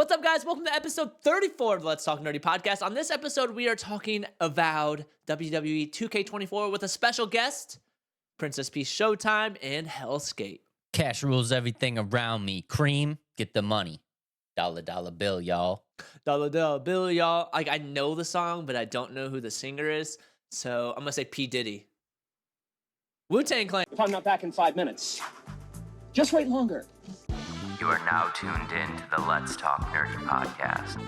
What's up, guys? Welcome to episode 34 of the Let's Talk Nerdy podcast. On this episode, we are talking Avowed WWE 2k24 with a special guest, Princess Peace Showtime and Helskate. Cash rules everything around me. Cream, get the money. Dollar bill, y'all. Dollar bill, y'all. I know the song, but I don't know who the singer is, so I'm gonna say P. Diddy. Wu-Tang Clan. If I'm not back in 5 minutes, just wait longer. You are now tuned in to the Let's Talk Nerdy podcast.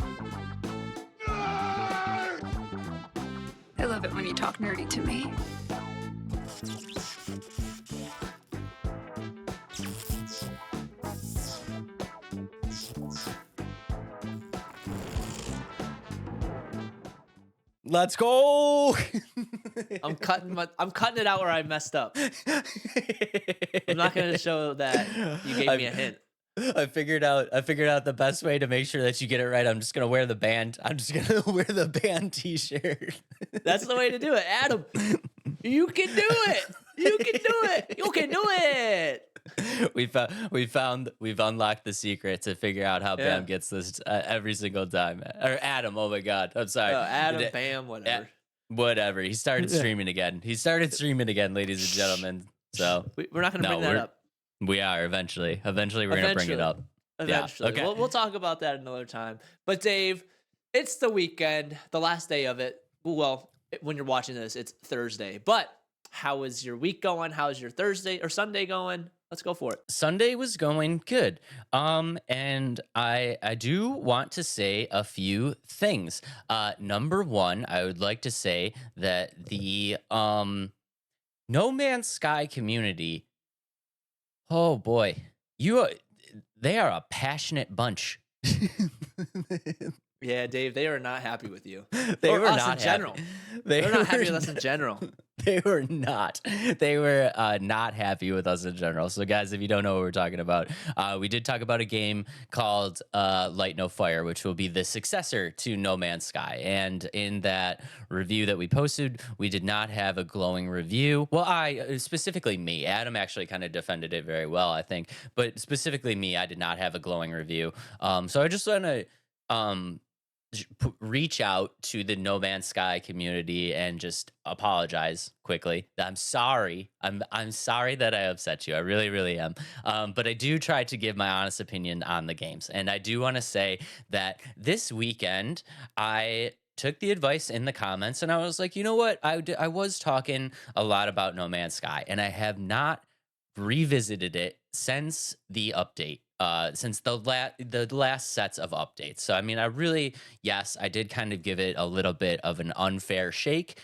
I love it when you talk nerdy to me. Let's go. I'm cutting it out where I messed up. I'm not gonna show that you gave me a hint. I figured out the best way to make sure that you get it right. I'm just gonna wear the band t-shirt. That's the way to do it. Adam, you can do it. You can do it. You can do it. We've unlocked the secret to figure out how Bam gets this every single time. Or Adam, oh my God, I'm sorry. Adam, Bam, whatever. Whatever. He started streaming again. Ladies and gentlemen. So we're not gonna bring that up. We are eventually. Eventually, we're gonna bring it up. Eventually, yeah, okay. We'll talk about that another time. But Dave, it's the weekend, the last day of it. Well, when you're watching this, it's Thursday. But how is your week going? How's your Thursday or Sunday going? Let's go for it. Sunday was going good. And I do want to say a few things. Number one, I would like to say that the No Man's Sky community, oh boy, they are a passionate bunch. Yeah, Dave, they are not happy with you. They or were us not in general. They're not happy with us in general. They were not. They were not happy with us in general. So, guys, if you don't know what we're talking about, we did talk about a game called Light No Fire, which will be the successor to No Man's Sky. And in that review that we posted, we did not have a glowing review. Well, specifically me. Adam actually kind of defended it very well, I think. But specifically me, I did not have a glowing review. So I just want to reach out to the No Man's Sky community and just apologize quickly. I'm sorry. I'm sorry that I upset you. I really, really am. But I do try to give my honest opinion on the games. And I do want to say that this weekend, I took the advice in the comments and I was like, you know what? I was talking a lot about No Man's Sky and I have not revisited it since the update. Since the last sets of updates. So, I mean, I did kind of give it a little bit of an unfair shake.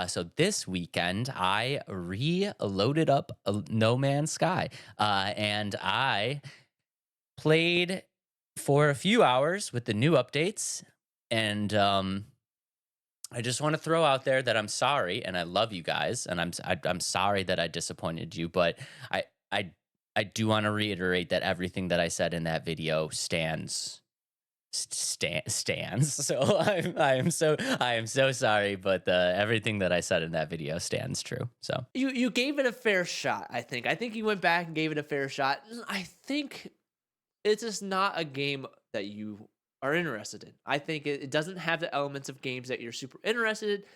So this weekend, I reloaded up No Man's Sky. And I played for a few hours with the new updates. And I just want to throw out there that I'm sorry, and I love you guys. And I'm sorry that I disappointed you, but I do want to reiterate that everything that I said in that video stands. So I am so sorry, but everything that I said in that video stands true. So you gave it a fair shot. I think you went back and gave it a fair shot. I think it's just not a game that you are interested in. I think it doesn't have the elements of games that you're super interested in.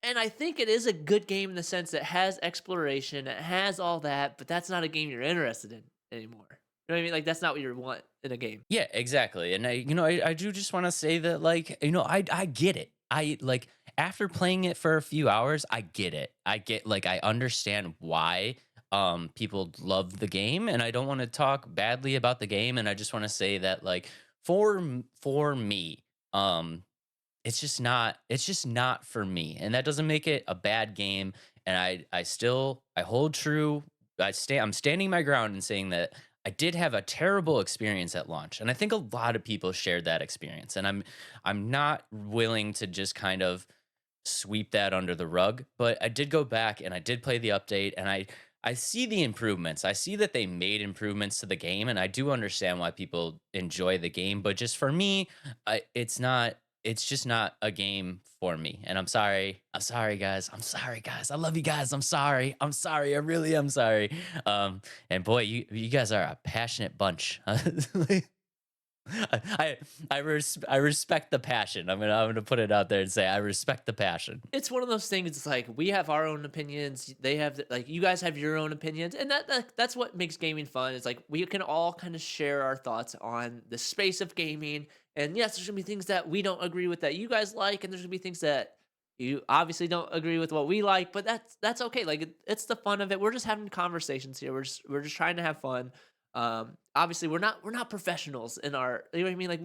And I think it is a good game in the sense that it has exploration, it has all that, but that's not a game you're interested in anymore. You know what I mean? Like, that's not what you want in a game. Yeah, exactly. And I do just want to say that, like, I get it. After playing it for a few hours, I get it. I understand why people love the game, and I don't want to talk badly about the game. And I just want to say that, like, for me, it's just not for me, and that doesn't make it a bad game. And I hold true. I'm standing my ground in saying that I did have a terrible experience at launch, and I think a lot of people shared that experience. And I'm not willing to just kind of sweep that under the rug, but I did go back and I did play the update, and I see the improvements. I see that they made improvements to the game, and I do understand why people enjoy the game. But just for me, it's just not a game for me. And I'm sorry, guys. I love you guys. I'm sorry. I really am sorry. And boy, you guys are a passionate bunch. I respect the passion. I'm gonna put it out there and say I respect the passion. It's one of those things. It's like we have our own opinions. They have like you guys have your own opinions, and that's what makes gaming fun. It's like we can all kind of share our thoughts on the space of gaming. And yes, there's gonna be things that we don't agree with that you guys like, and there's gonna be things that you obviously don't agree with what we like. But that's okay. Like it's the fun of it. We're just having conversations here. We're just trying to have fun. Obviously we're not professionals in our, you know what I mean? Like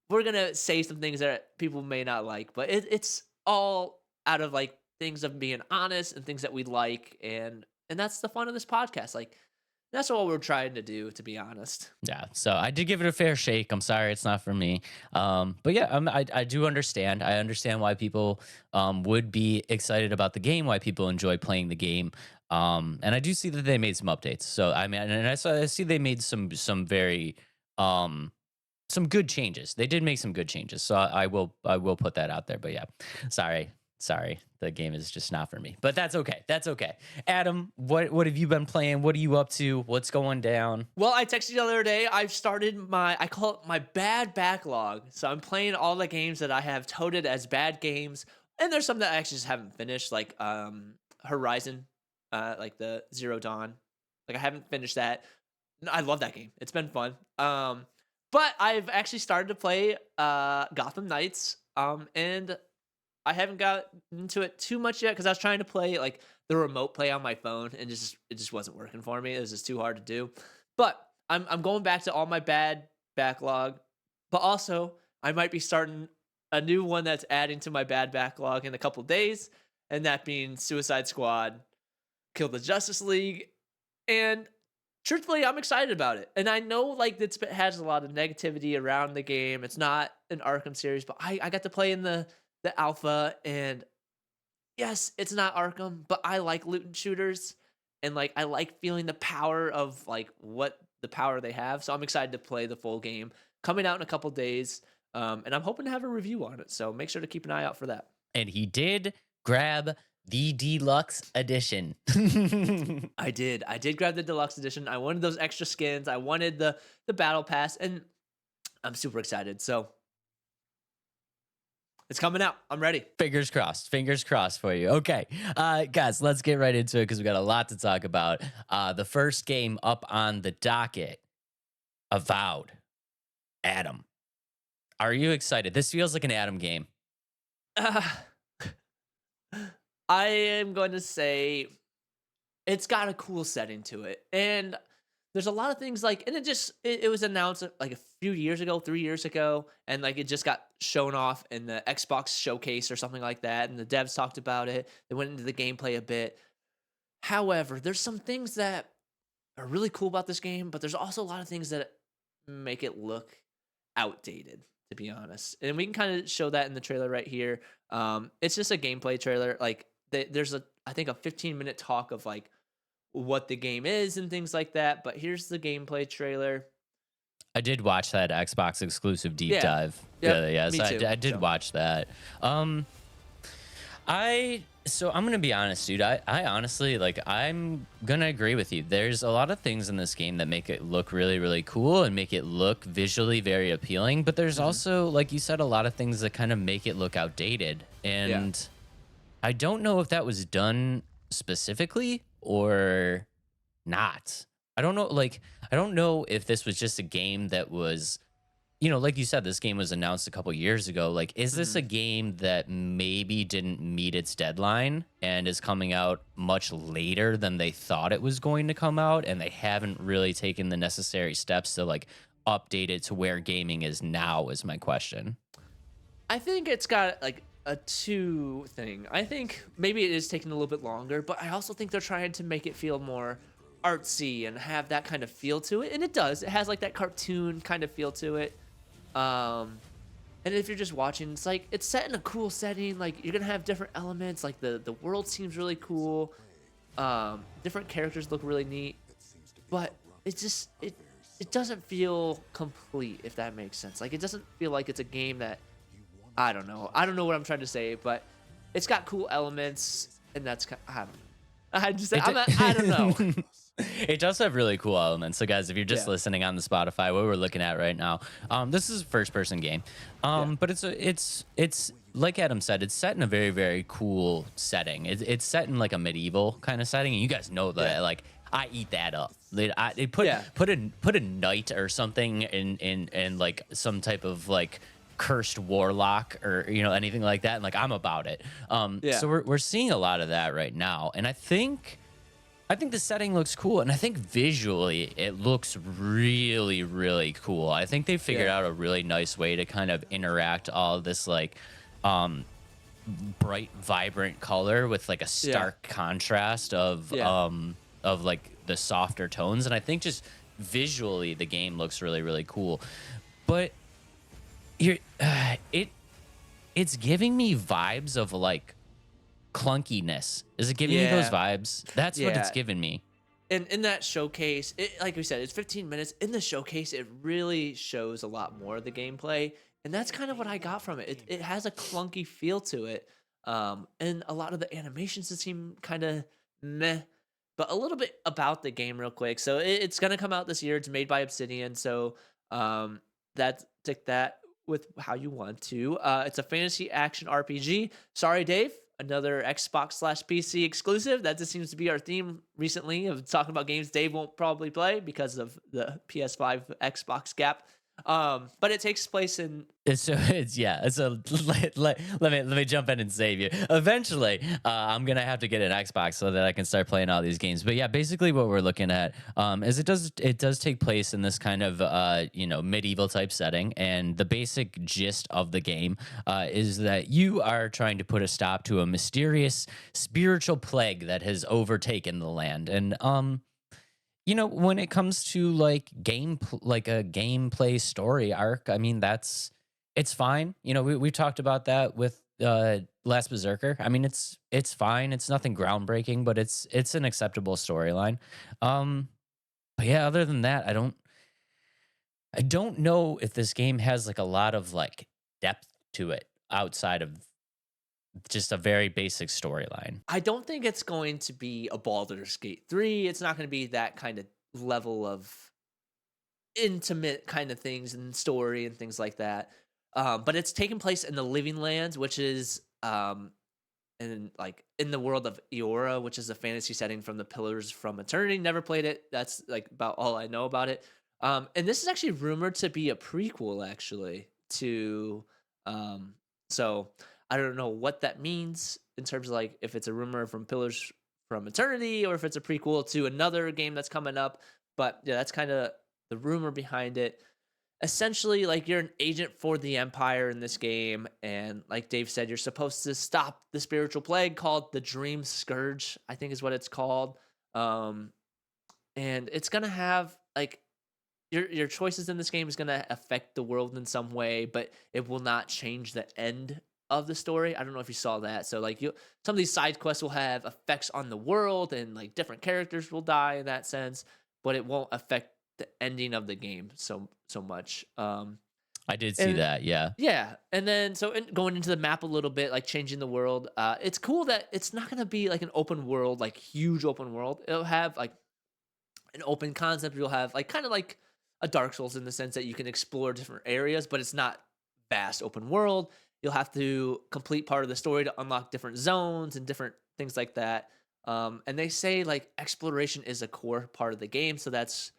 we're gonna say some things that people may not like, but it's all out of like things of being honest and things that we like, and that's the fun of this podcast. Like that's what we're trying to do, to be honest. Yeah, so I did give it a fair shake. I'm sorry it's not for me. But yeah, I do understand. I understand why people would be excited about the game, why people enjoy playing the game. And I do see that they made some updates. So I mean, and I see they made some very some good changes. They did make some good changes. So I will put that out there. But yeah, sorry, the game is just not for me. But that's okay. That's okay. Adam, what have you been playing? What are you up to? What's going down? Well, I texted you the other day. I've started I call it my bad backlog. So I'm playing all the games that I have toted as bad games. And there's some that I actually just haven't finished, like Horizon, like the Zero Dawn. Like I haven't finished that. I love that game. It's been fun. But I've actually started to play Gotham Knights. And I haven't got into it too much yet because I was trying to play like the remote play on my phone, and it just wasn't working for me. It was just too hard to do. But I'm going back to all my bad backlog, but also I might be starting a new one that's adding to my bad backlog in a couple days, and that being Suicide Squad, Kill the Justice League, and truthfully, I'm excited about it. And I know like it has a lot of negativity around the game. It's not an Arkham series, but I got to play in the alpha, and yes, it's not Arkham, but I like loot and shooters, and like I like feeling the power of like what the power they have. So I'm excited to play the full game, coming out in a couple days, and I'm hoping to have a review on it. So make sure to keep an eye out for that. And he did grab the deluxe edition. I did grab the deluxe edition. I wanted those extra skins. I wanted the battle pass, and I'm super excited. So it's coming out. I'm ready. Fingers crossed for you. Okay, guys, let's get right into it because we got a lot to talk about. The first game up on the docket, Avowed. Adam, are you excited? This feels like an Adam game. I am going to say it's got a cool setting to it, and there's a lot of things like, and it was announced like a few years ago, 3 years ago, and like it just got shown off in the Xbox showcase or something like that, and the devs talked about it. They went into the gameplay a bit. However, there's some things that are really cool about this game, but there's also a lot of things that make it look outdated, to be honest. And we can kind of show that in the trailer right here. It's just a gameplay trailer. Like there's I think a 15-minute talk of like what the game is and things like that. But here's the gameplay trailer. I did watch that Xbox exclusive deep dive. Yep, Yeah, me so too. I did watch that. So I'm gonna be honest, dude. I honestly like I'm gonna agree with you. There's a lot of things in this game that make it look really, really cool and make it look visually very appealing. But there's also, like you said, a lot of things that kind of make it look outdated. And I don't know if that was done specifically or not. I don't know. Like, I don't know if this was just a game that was, you know, like you said, this game was announced a couple years ago. Like, is this a game that maybe didn't meet its deadline and is coming out much later than they thought it was going to come out, and they haven't really taken the necessary steps to like update it to where gaming is now? Is my question. I think it's got like a two thing. I think maybe it is taking a little bit longer, but I also think they're trying to make it feel more artsy and have that kind of feel to it. And it does. It has like that cartoon kind of feel to it. And if you're just watching, it's like it's set in a cool setting. Like you're gonna have different elements. Like the world seems really cool. Different characters look really neat, but it just it doesn't feel complete, if that makes sense. Like it doesn't feel like it's a game that I don't know what I'm trying to say, but it's got cool elements, and that's I don't know. It does have really cool elements. So, guys, if you're just Yeah. listening on the Spotify, what we're looking at right now, this is a first-person game, Yeah. but it's like Adam said, it's set in a very very cool setting. It's set in like a medieval kind of setting, and you guys know that. Yeah. Like, I eat that up. They Yeah. put a knight or something in like some type of like cursed warlock or anything like that, and like I'm about it. Yeah. So we're seeing a lot of that right now, and I think the setting looks cool, and I think visually it looks really, really cool. I think they figured Yeah. out a really nice way to kind of interact all this like um, bright, vibrant color with like a Yeah. stark contrast Yeah. of like the softer tones, and I think just visually the game looks really, really cool. But you're it's giving me vibes of like clunkiness. Is it giving you those Yeah. vibes? That's what it's Yeah. giving me. And in that showcase, like we said, it's 15 minutes. In the showcase, it really shows a lot more of the gameplay, and that's kind of what I got from it. It has a clunky feel to it, and a lot of the animations that seem kind of meh. But a little bit about the game, real quick. So it's gonna come out this year. It's made by Obsidian, so that take that with how you want to. It's a fantasy action RPG. Sorry, Dave. Another Xbox/PC exclusive. That just seems to be our theme recently of talking about games Dave won't probably play because of the PS5 Xbox gap. But it takes place in So let me jump in and save you. Eventually, I'm gonna have to get an Xbox so that I can start playing all these games. But yeah, basically what we're looking at is it does take place in this kind of medieval type setting, and the basic gist of the game is that you are trying to put a stop to a mysterious spiritual plague that has overtaken the land, and when it comes to like like a gameplay story arc, I mean it's fine. We talked about that with Last Berserker. I mean it's fine. It's nothing groundbreaking, but it's an acceptable storyline. But yeah, other than that, I don't know if this game has like a lot of like depth to it outside of just a very basic storyline. I don't think it's going to be a Baldur's Gate 3. It's not going to be that kind of level of intimate kind of things and story and things like that. But it's taking place in the Living Lands, which is in the world of Eora, which is a fantasy setting from the Pillars from Eternity. Never played it. That's like about all I know about it. And this is actually rumored to be a prequel, actually, to so I don't know what that means in terms of like if it's a rumor from Pillars from Eternity or if it's a prequel to another game that's coming up. But yeah, that's kind of the rumor behind it. Essentially, like you're an agent for the Empire in this game, and like Dave said, you're supposed to stop the spiritual plague called the Dream Scourge, I think is what it's called. And it's gonna have like your choices in this game is gonna affect the world in some way, but it will not change the end of the story. I don't know if you saw that. So like some of these side quests will have effects on the world, and like different characters will die in that sense, but it won't affect the ending of the game so much. I did see And that, yeah. yeah, and then going into the map a little bit, like changing the world. It's cool that it's not gonna be like an open world, like huge open world. It'll have like an open concept. You'll have like kind of like a Dark Souls in the sense that you can explore different areas, but it's not vast open world. You'll have to complete part of the story to unlock different zones and different things like that. And they say like exploration is a core part of the game, so that's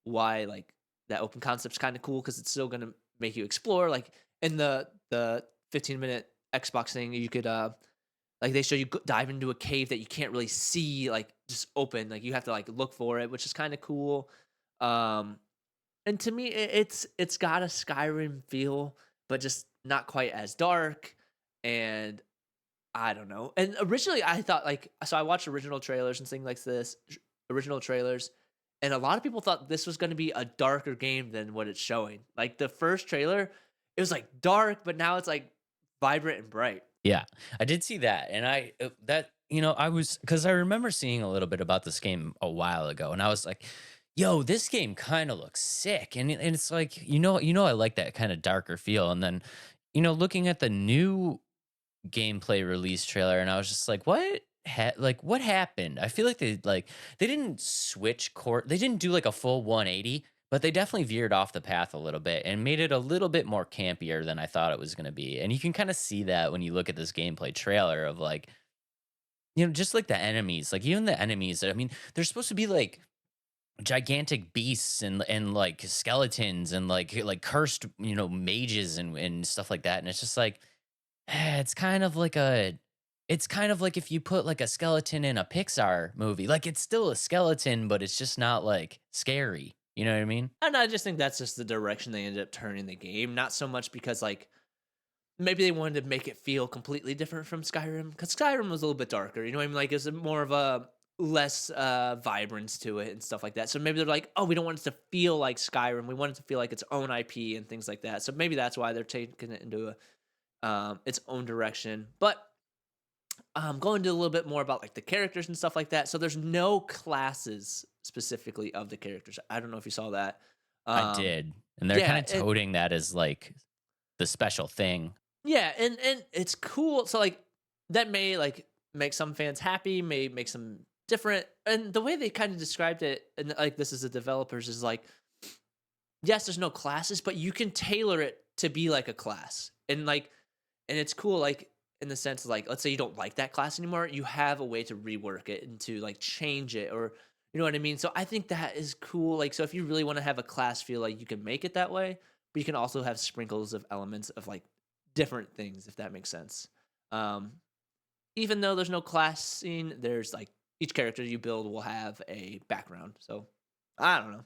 why like that open concept's kind of cool because it's still gonna make you explore. Like in the 15-minute Xbox thing, you could like they show you dive into a cave that you can't really see, like just open. Like you have to like look for it, which is kind of cool. And to me, it's got a Skyrim feel, but just not quite as dark. And I don't know. And originally, I thought like so I watched original trailers and things like this, original trailers, and a lot of people thought this was going to be a darker game than what it's showing. Like the first trailer, it was like dark, but now it's like vibrant and bright. Yeah, I did see that, and I was because I remember seeing a little bit about this game a while ago, and I was like, "Yo, this game kind of looks sick," and it's like I like that kind of darker feel, and then looking at the new gameplay release trailer, and I was just like, "What like what happened? I feel like they didn't switch court. They didn't do like a full 180, but they definitely veered off the path a little bit and made it a little bit more campier than I thought it was going to be. And you can kind of see that when you look at this gameplay trailer of like, just like the enemies, like even the enemies. I mean, they're supposed to be like gigantic beasts and like skeletons and like cursed, mages and stuff like that. And it's just like, it's kind of like if you put like a skeleton in a Pixar movie. Like it's still a skeleton, but it's just not like scary. You know what I mean? And I just think that's just the direction they ended up turning the game. Not so much because like maybe they wanted to make it feel completely different from Skyrim, because Skyrim was a little bit darker. You know what I mean? Like it's more of a less vibrance to it and stuff like that. So maybe they're like, oh, we don't want it to feel like Skyrim. We want it to feel like its own IP and things like that. So maybe that's why they're taking it into its own direction. But going to a little bit more about like the characters and stuff like that. So there's no classes specifically of the characters. I don't know if you saw that. I Um, did. And they're yeah, kind of toting that as like the special thing. yeah, and it's cool. So like that may like make some fans happy, may make some different. And the way they kind of described it, and like this is the developers, is like, yes, there's no classes, but you can tailor it to be like a class. And it's cool, like in the sense of like, let's say you don't like that class anymore, you have a way to rework it and to like change it, or you know what I mean? So I think that is cool. Like, so if you really want to have a class feel, like you can make it that way, but you can also have sprinkles of elements of like different things, if that makes sense. Um, Even though there's no class scene, there's like each character you build will have a background. So I don't know.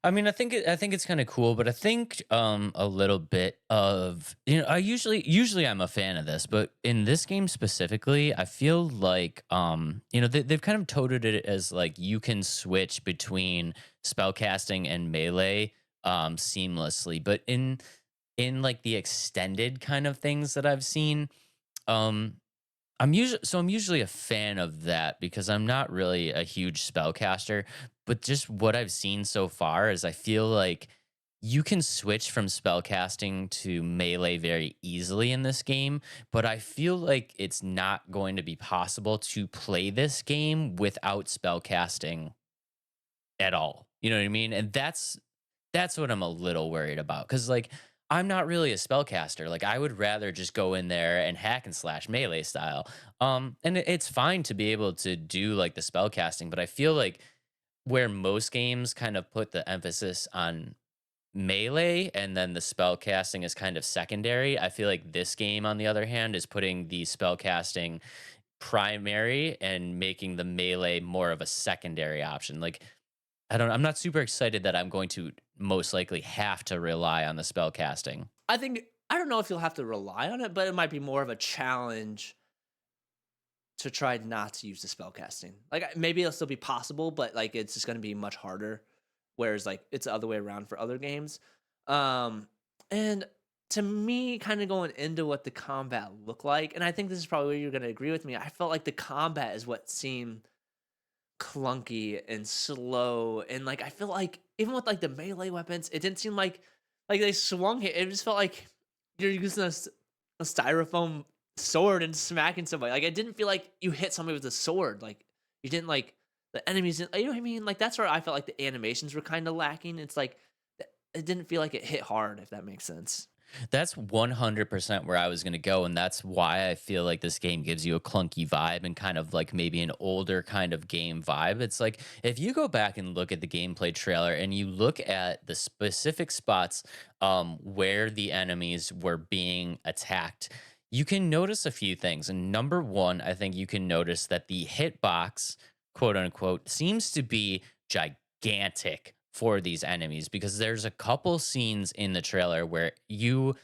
I mean, I think it's kind of cool, but I think a little bit of I usually I'm a fan of this, but in this game specifically, I feel like they've kind of toted it as like you can switch between spellcasting and melee seamlessly, but in like the extended kind of things that I've seen, um I'm usually a fan of that because I'm not really a huge spellcaster, but just what I've seen so far is I feel like you can switch from spellcasting to melee very easily in this game, but I feel like it's not going to be possible to play this game without spellcasting at all. You know what I mean? And that's what I'm a little worried about cuz like I'm not really a spellcaster. Like I would rather just go in there and hack and slash melee style. And it's fine to be able to do like the spellcasting, but I feel like where most games kind of put the emphasis on melee and then the spell casting is kind of secondary. I feel like this game, on the other hand, is putting the spell casting primary and making the melee more of a secondary option. Like, I'm not super excited that I'm going to most likely have to rely on the spell casting. I don't know if you'll have to rely on it, but it might be more of a challenge to try not to use the spell casting. Like maybe it'll still be possible, but like it's just going to be much harder. Whereas like it's the other way around for other games. And to me, kind of going into what the combat looked like, and I think this is probably where you're going to agree with me. I felt like the combat is what seemed clunky and slow, and like I feel like even with like the melee weapons, it didn't seem like they swung it. It just felt like you're using a styrofoam sword and smacking somebody. Like it didn't feel like you hit somebody with a sword. Like you didn't like the enemies. You know what I mean? Like that's where I felt like the animations were kind of lacking. It's like it didn't feel like it hit hard, if that makes sense. That's 100% where I was going to go. And that's why I feel like this game gives you a clunky vibe and kind of like maybe an older kind of game vibe. It's like if you go back and look at the gameplay trailer and you look at the specific spots where the enemies were being attacked, you can notice a few things. And number one, I think you can notice that the hitbox, quote unquote, seems to be gigantic for these enemies because there's a couple scenes in the trailer where you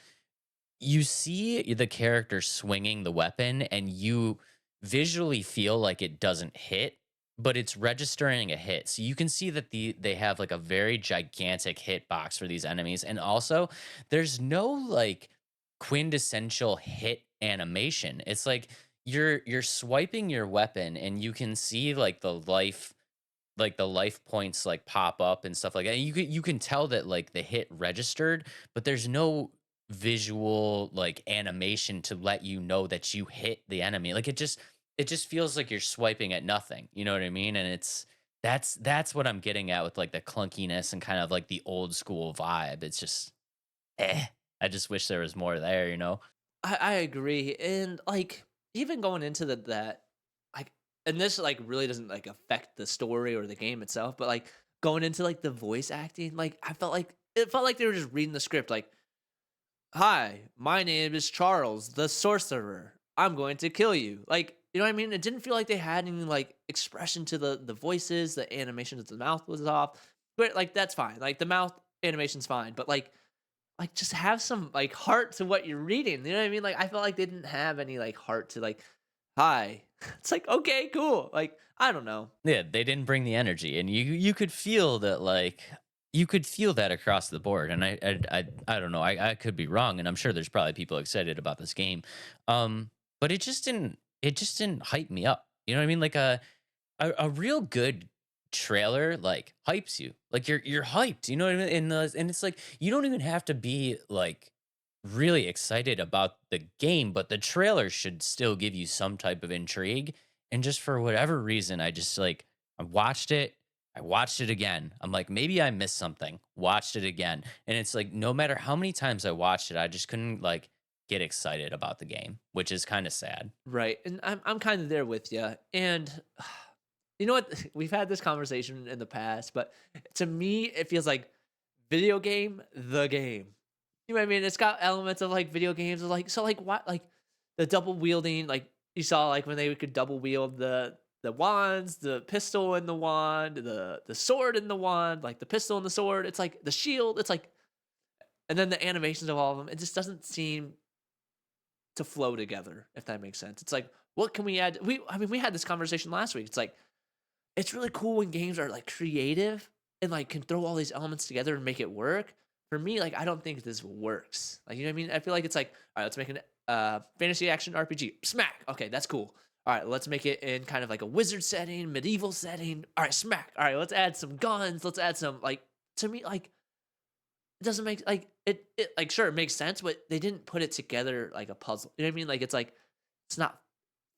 see the character swinging the weapon and you visually feel like it doesn't hit, but it's registering a hit. So you can see that they have like a very gigantic hitbox for these enemies. And also there's no like quintessential hit animation. It's like you're swiping your weapon and you can see like the life points like pop up and stuff like that. And you can tell that like the hit registered, but there's no visual like animation to let you know that you hit the enemy. Like it just feels like you're swiping at nothing. You know what I mean? And that's what I'm getting at with like the clunkiness and kind of like the old school vibe. It's just eh. I just wish there was more there, you know? I agree, and, like, even going into that, like and this, like, really doesn't, like, affect the story or the game itself, but, like, going into, like, the voice acting, like, I felt like it felt like they were just reading the script, like, "Hi, my name is Charles, the sorcerer. I'm going to kill you." Like, you know what I mean? It didn't feel like they had any, like, expression to the voices, the animation of the mouth was off, but, like, that's fine, like, the mouth animation's fine, but, like, just have some, like, heart to what you're reading, you know what I mean? Like, I felt like they didn't have any, like, heart to, like, "Hi." It's like, "Okay, cool." Like, I don't know. Yeah, they didn't bring the energy, and you could feel that like you could feel that across the board. And I don't know. I could be wrong, and I'm sure there's probably people excited about this game. But it just didn't hype me up. You know what I mean? Like a real good trailer like hypes you. Like you're hyped. You know what I mean? And it's like you don't even have to be like really excited about the game, but the trailer should still give you some type of intrigue. And just for whatever reason, I just like I watched it. I watched it again. I'm like, maybe I missed something. Watched it again. And it's like no matter how many times I watched it, I just couldn't like get excited about the game, which is kind of sad. Right, and I'm kinda there with you. And you know what? We've had this conversation in the past, but to me, it feels like video game, the game. You know what I mean? It's got elements of, like, video games, like so, like, what like, the double wielding, like, you saw, like, when they could double wield the wands, the pistol and the wand, the sword and the wand, like, the pistol and the sword, it's like the shield, it's like and then the animations of all of them, it just doesn't seem to flow together, if that makes sense. It's like, what can we add? I mean, we had this conversation last week. It's like, it's really cool when games are like creative and like can throw all these elements together and make it work. For me, like, I don't think this works. Like, you know what I mean? I feel like it's like, all right, let's make an fantasy action RPG. Smack. Okay, that's cool. All right, let's make it in kind of like a wizard setting, medieval setting. All right, smack. All right, let's add some guns. Let's add some like to me like it doesn't make like it like sure it makes sense, but they didn't put it together like a puzzle. You know what I mean? Like it's like it's not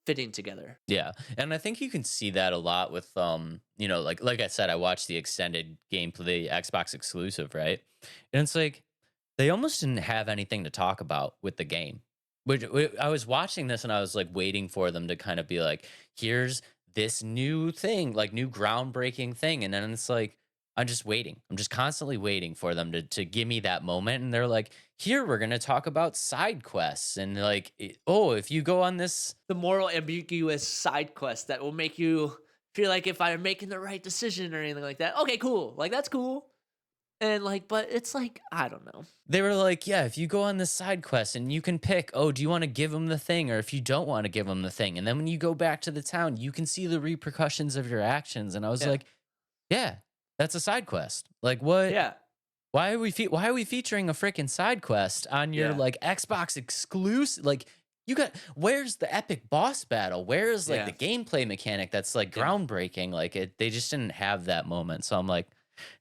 fitting together. Yeah, and I think you can see that a lot with like I said, I watched the extended gameplay Xbox exclusive, right? And it's like they almost didn't have anything to talk about with the game. I was watching this and I was like waiting for them to kind of be like, here's this new thing, like new groundbreaking thing, and then it's like I'm just waiting. I'm just constantly waiting for them to give me that moment, and they're like, here we're gonna talk about side quests and like, oh, if you go on this. The moral ambiguous side quest that will make you feel like if I'm making the right decision or anything like that. Okay, cool. Like that's cool. And like, but it's like I don't know. They were like, yeah, if you go on this side quest and you can pick, oh, do you want to give them the thing or if you don't want to give them the thing? And then when you go back to the town, you can see the repercussions of your actions. And I was Yeah. like, yeah, that's a side quest. Like, what? Yeah. Why are we featuring a freaking side quest on your Yeah. like Xbox exclusive? Like, you got where's the epic boss battle? Where's like Yeah. the gameplay mechanic that's like Yeah. groundbreaking? Like, they just didn't have that moment. So I'm like,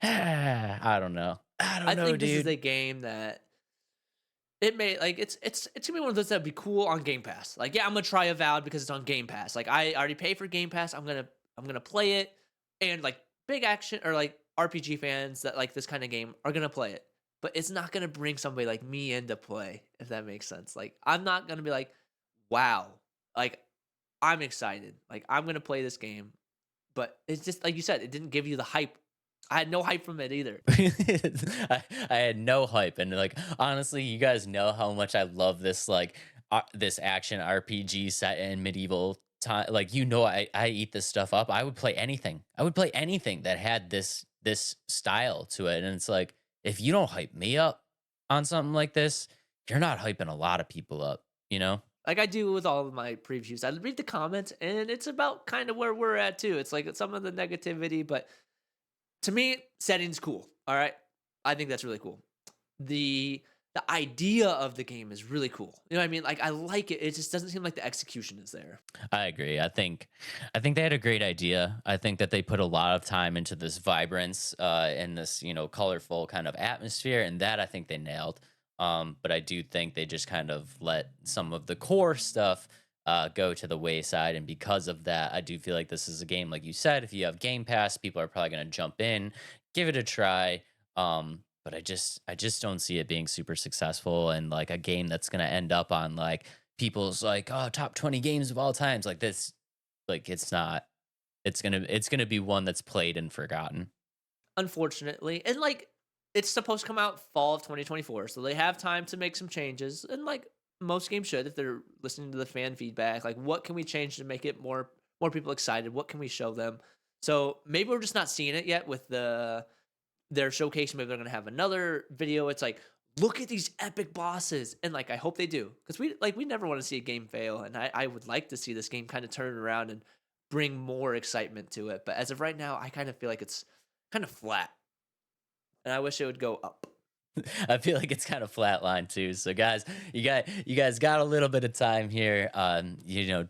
I don't know. I don't I know, think this is dude. a game that it may like it's gonna be one of those that'd be cool on Game Pass. Like, yeah, I'm gonna try Avowed because it's on Game Pass. Like, I already pay for Game Pass. I'm gonna play it, and like big action or like RPG fans that like this kind of game are gonna play it. But it's not gonna bring somebody like me into play, if that makes sense. Like, I'm not gonna be like, wow, like I'm excited. Like, I'm gonna play this game, but it's just like you said, it didn't give you the hype. I had no hype from it either. I had no hype, and like honestly, you guys know how much I love this like this action RPG set in medieval time. Like I eat this stuff up. I would play anything. I would play anything that had this style to it. And it's like if you don't hype me up on something like this, you're not hyping a lot of people up. You know? Like I do with all of my previews. I read the comments, and it's about kind of where we're at too. It's like some of the negativity, but to me, setting's cool. All right, I think that's really cool. The idea of the game is really cool. You know what I mean? Like I like it. It just doesn't seem like the execution is there. I agree. I think they had a great idea. I think that they put a lot of time into this vibrance and this, colorful kind of atmosphere, and that I think they nailed. But I do think they just kind of let some of the core stuff go to the wayside. And because of that, I do feel like this is a game, like you said, if you have Game Pass, people are probably going to jump in, give it a try. But I just don't see it being super successful and like a game that's going to end up on like people's like, oh, top 20 games of all times. Like this, like it's not. It's gonna be one that's played and forgotten. Unfortunately. And like it's supposed to come out fall of 2024, so they have time to make some changes. And like most games should, if they're listening to the fan feedback, like what can we change to make it more people excited? What can we show them? So maybe we're just not seeing it yet with their showcase. Maybe they're gonna have another video. It's like, look at these epic bosses, and like I hope they do, because we never want to see a game fail, and I would like to see this game kind of turn around and bring more excitement to it. But as of right now, I kind of feel like it's kind of flat, and I wish it would go up. I feel like it's kind of flatline too. So guys, you guys got a little bit of time here.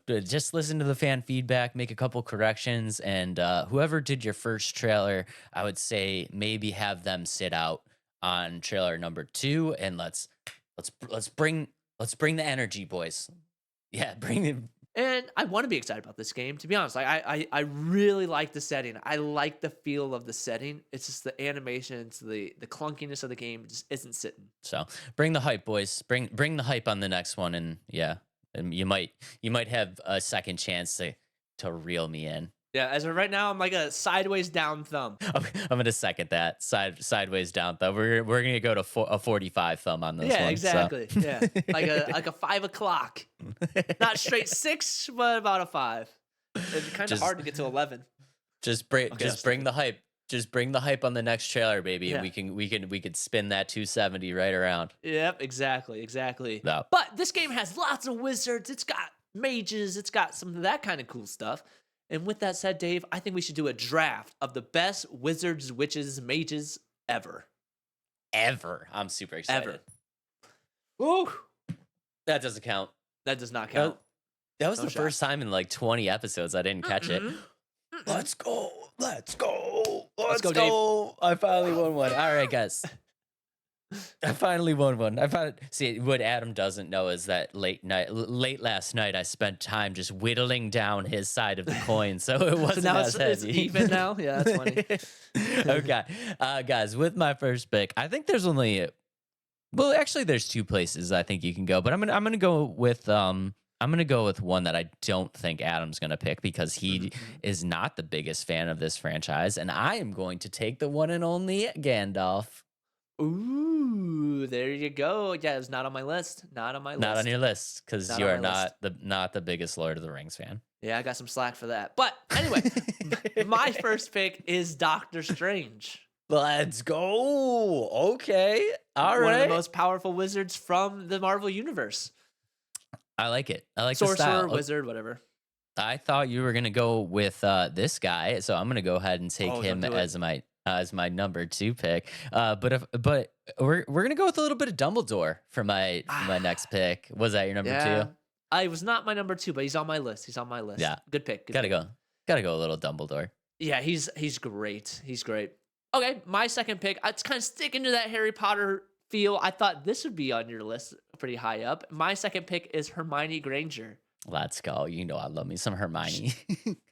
Just listen to the fan feedback, make a couple corrections, and whoever did your first trailer, I would say maybe have them sit out on trailer number 2, and let's bring the energy, boys. Yeah, bring it. And I want to be excited about this game, to be honest. Like I really like the setting. I like the feel of the setting. It's just the animation, it's the clunkiness of the game just isn't sitting. So bring the hype, boys. Bring the hype on the next one, and yeah, and you might have a second chance to reel me in. Yeah, as of right now, I'm like a sideways down thumb. I'm gonna second that sideways down thumb. We're gonna go to a 45 thumb on this one. Yeah, exactly. So. Yeah, like a 5 o'clock, not straight 6, but about a 5. It's kind of hard to get to 11. Just bring the hype. Just bring the hype on the next trailer, baby, and we could spin that 270 right around. Yep, exactly. No. But this game has lots of wizards. It's got mages. It's got some of that kind of cool stuff. And with that said, Dave, I think we should do a draft of the best wizards, witches, mages ever. I'm super excited. Ooh. That doesn't count. That does not count. That was the first time in like 20 episodes I didn't catch it. Let's go. Let's go, Dave. I finally won one. All right, guys. I finally won one. See, what Adam doesn't know is that late last night, I spent time just whittling down his side of the coin, so it wasn't so now as heavy. It's even now. Yeah, that's funny. Okay, guys, with my first pick, I think there's actually there's 2 places I think you can go, but I'm gonna go with one that I don't think Adam's gonna pick because he is not the biggest fan of this franchise, and I am going to take the one and only Gandalf. Ooh, there you go. Yeah, it's not on my list. Not on your list because you are not the biggest Lord of the Rings fan. Yeah, I got some slack for that. But anyway, my first pick is Doctor Strange. Let's go. Okay. All right. One of the most powerful wizards from the Marvel universe. I like it. I like Sorcerer, the style. wizard, whatever. I thought you were gonna go with this guy, so I'm gonna go ahead and take him as my number 2 pick. But we're gonna go with a little bit of Dumbledore for my next pick. Was that your number 2? I was not my number 2, but he's on my list. Yeah, good pick. Gotta go a little Dumbledore. Yeah, he's great. He's great. Okay, my second pick. It's kind of sticking to that Harry Potter feel. I thought this would be on your list, pretty high up. My second pick is Hermione Granger. Let's go. You know I love me some Hermione.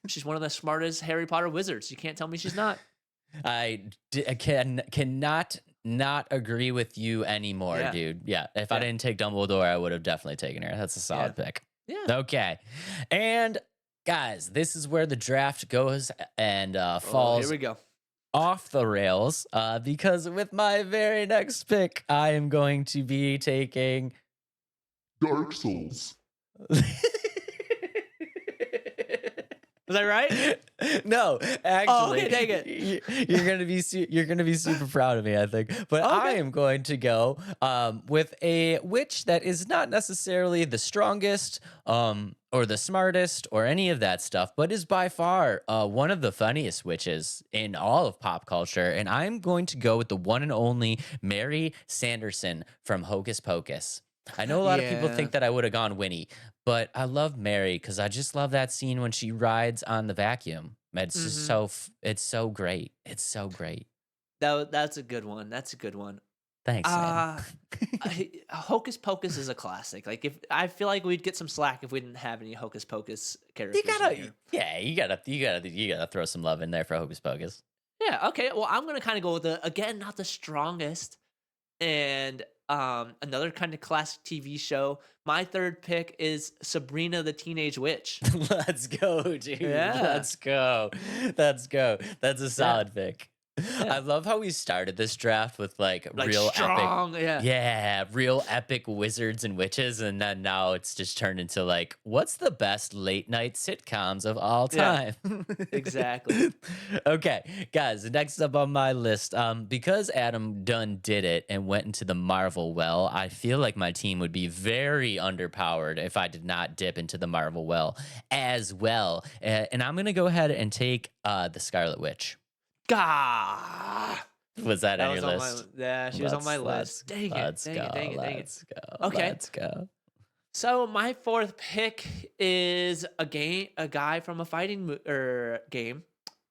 She's one of the smartest Harry Potter wizards. You can't tell me she's not. I cannot not agree with you anymore, dude. Yeah, if I didn't take Dumbledore, I would have definitely taken her. That's a solid pick. Yeah. Okay. And guys, this is where the draft goes and falls here we go. off the rails because with my very next pick, I am going to be taking Dark Souls. Was that right? No, actually, okay, dang it. You're gonna be super proud of me, I think. But I am going to go with a witch that is not necessarily the strongest or the smartest or any of that stuff, but is by far one of the funniest witches in all of pop culture. And I'm going to go with the one and only Mary Sanderson from Hocus Pocus. I know a lot of people think that I would have gone Winnie, but I love Mary because I just love that scene when she rides on the vacuum. It's just it's so great. It's so great. That's a good one. Thanks, man. Hocus Pocus is a classic. Like, if I feel like we'd get some slack if we didn't have any Hocus Pocus characters You in gotta, here. yeah, you gotta throw some love in there for Hocus Pocus. Yeah, okay. Well, I'm gonna kind of go with again, not the strongest, and another kind of classic TV show. My third pick is Sabrina the Teenage Witch. Let's go, dude. Yeah. Let's go. Let's go. That's a solid pick. Yeah. I love how we started this draft with like Like real strong, epic, yeah. real epic wizards and witches, and then now it's just turned into like, what's the best late night sitcoms of all Yeah. time? Exactly. Okay, guys. Next up on my list, because Adam Dunn did it and went into the Marvel well, I feel like my team would be very underpowered if I did not dip into the Marvel well as well. And I'm gonna go ahead and take the Scarlet Witch. Gah! Was that on was your on list? yeah, she was on my list. Dang it, Let's dang go. it, dang it, dang it. Let's go. Okay. Let's go. So my fourth pick is a guy from a fighting game,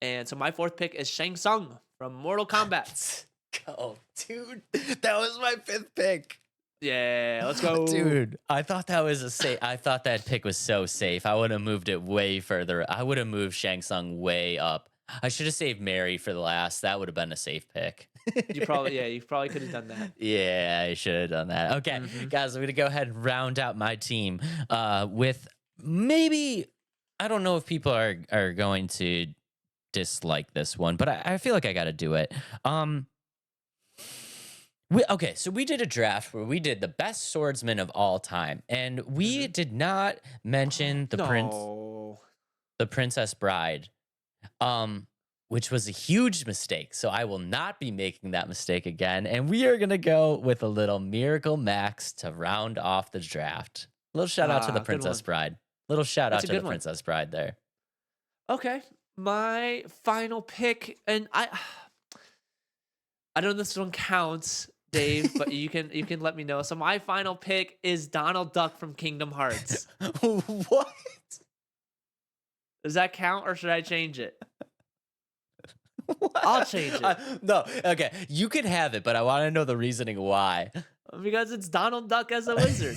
and so my fourth pick is Shang Tsung from Mortal Kombat. Let's go, dude. That was my fifth pick. Yeah, let's go, Dude, I thought that was I thought that pick was so safe. I would have moved it way further. I would have moved Shang Tsung way up. I should have saved Mary for the last. That would have been a safe pick. You probably could have done that. Yeah, I should have done that. Okay, guys, I'm gonna go ahead and round out my team with maybe, I don't know if people are going to dislike this one, but I feel like I got to do it. So we did a draft where we did the best swordsman of all time, and we did not mention the Princess Bride, which was a huge mistake. So I will not be making that mistake again, and we are gonna go with a little Miracle Max to round off the draft. Little shout out to the Princess Bride. Little shout out to the Princess Bride there. Okay, my final pick, and I don't know if this one counts, Dave, but you can let me know. So my final pick is Donald Duck from Kingdom Hearts. What? Does that count, or should I change it? What? I'll change it. No, okay, you can have it, but I want to know the reasoning why. Because it's Donald Duck as a wizard.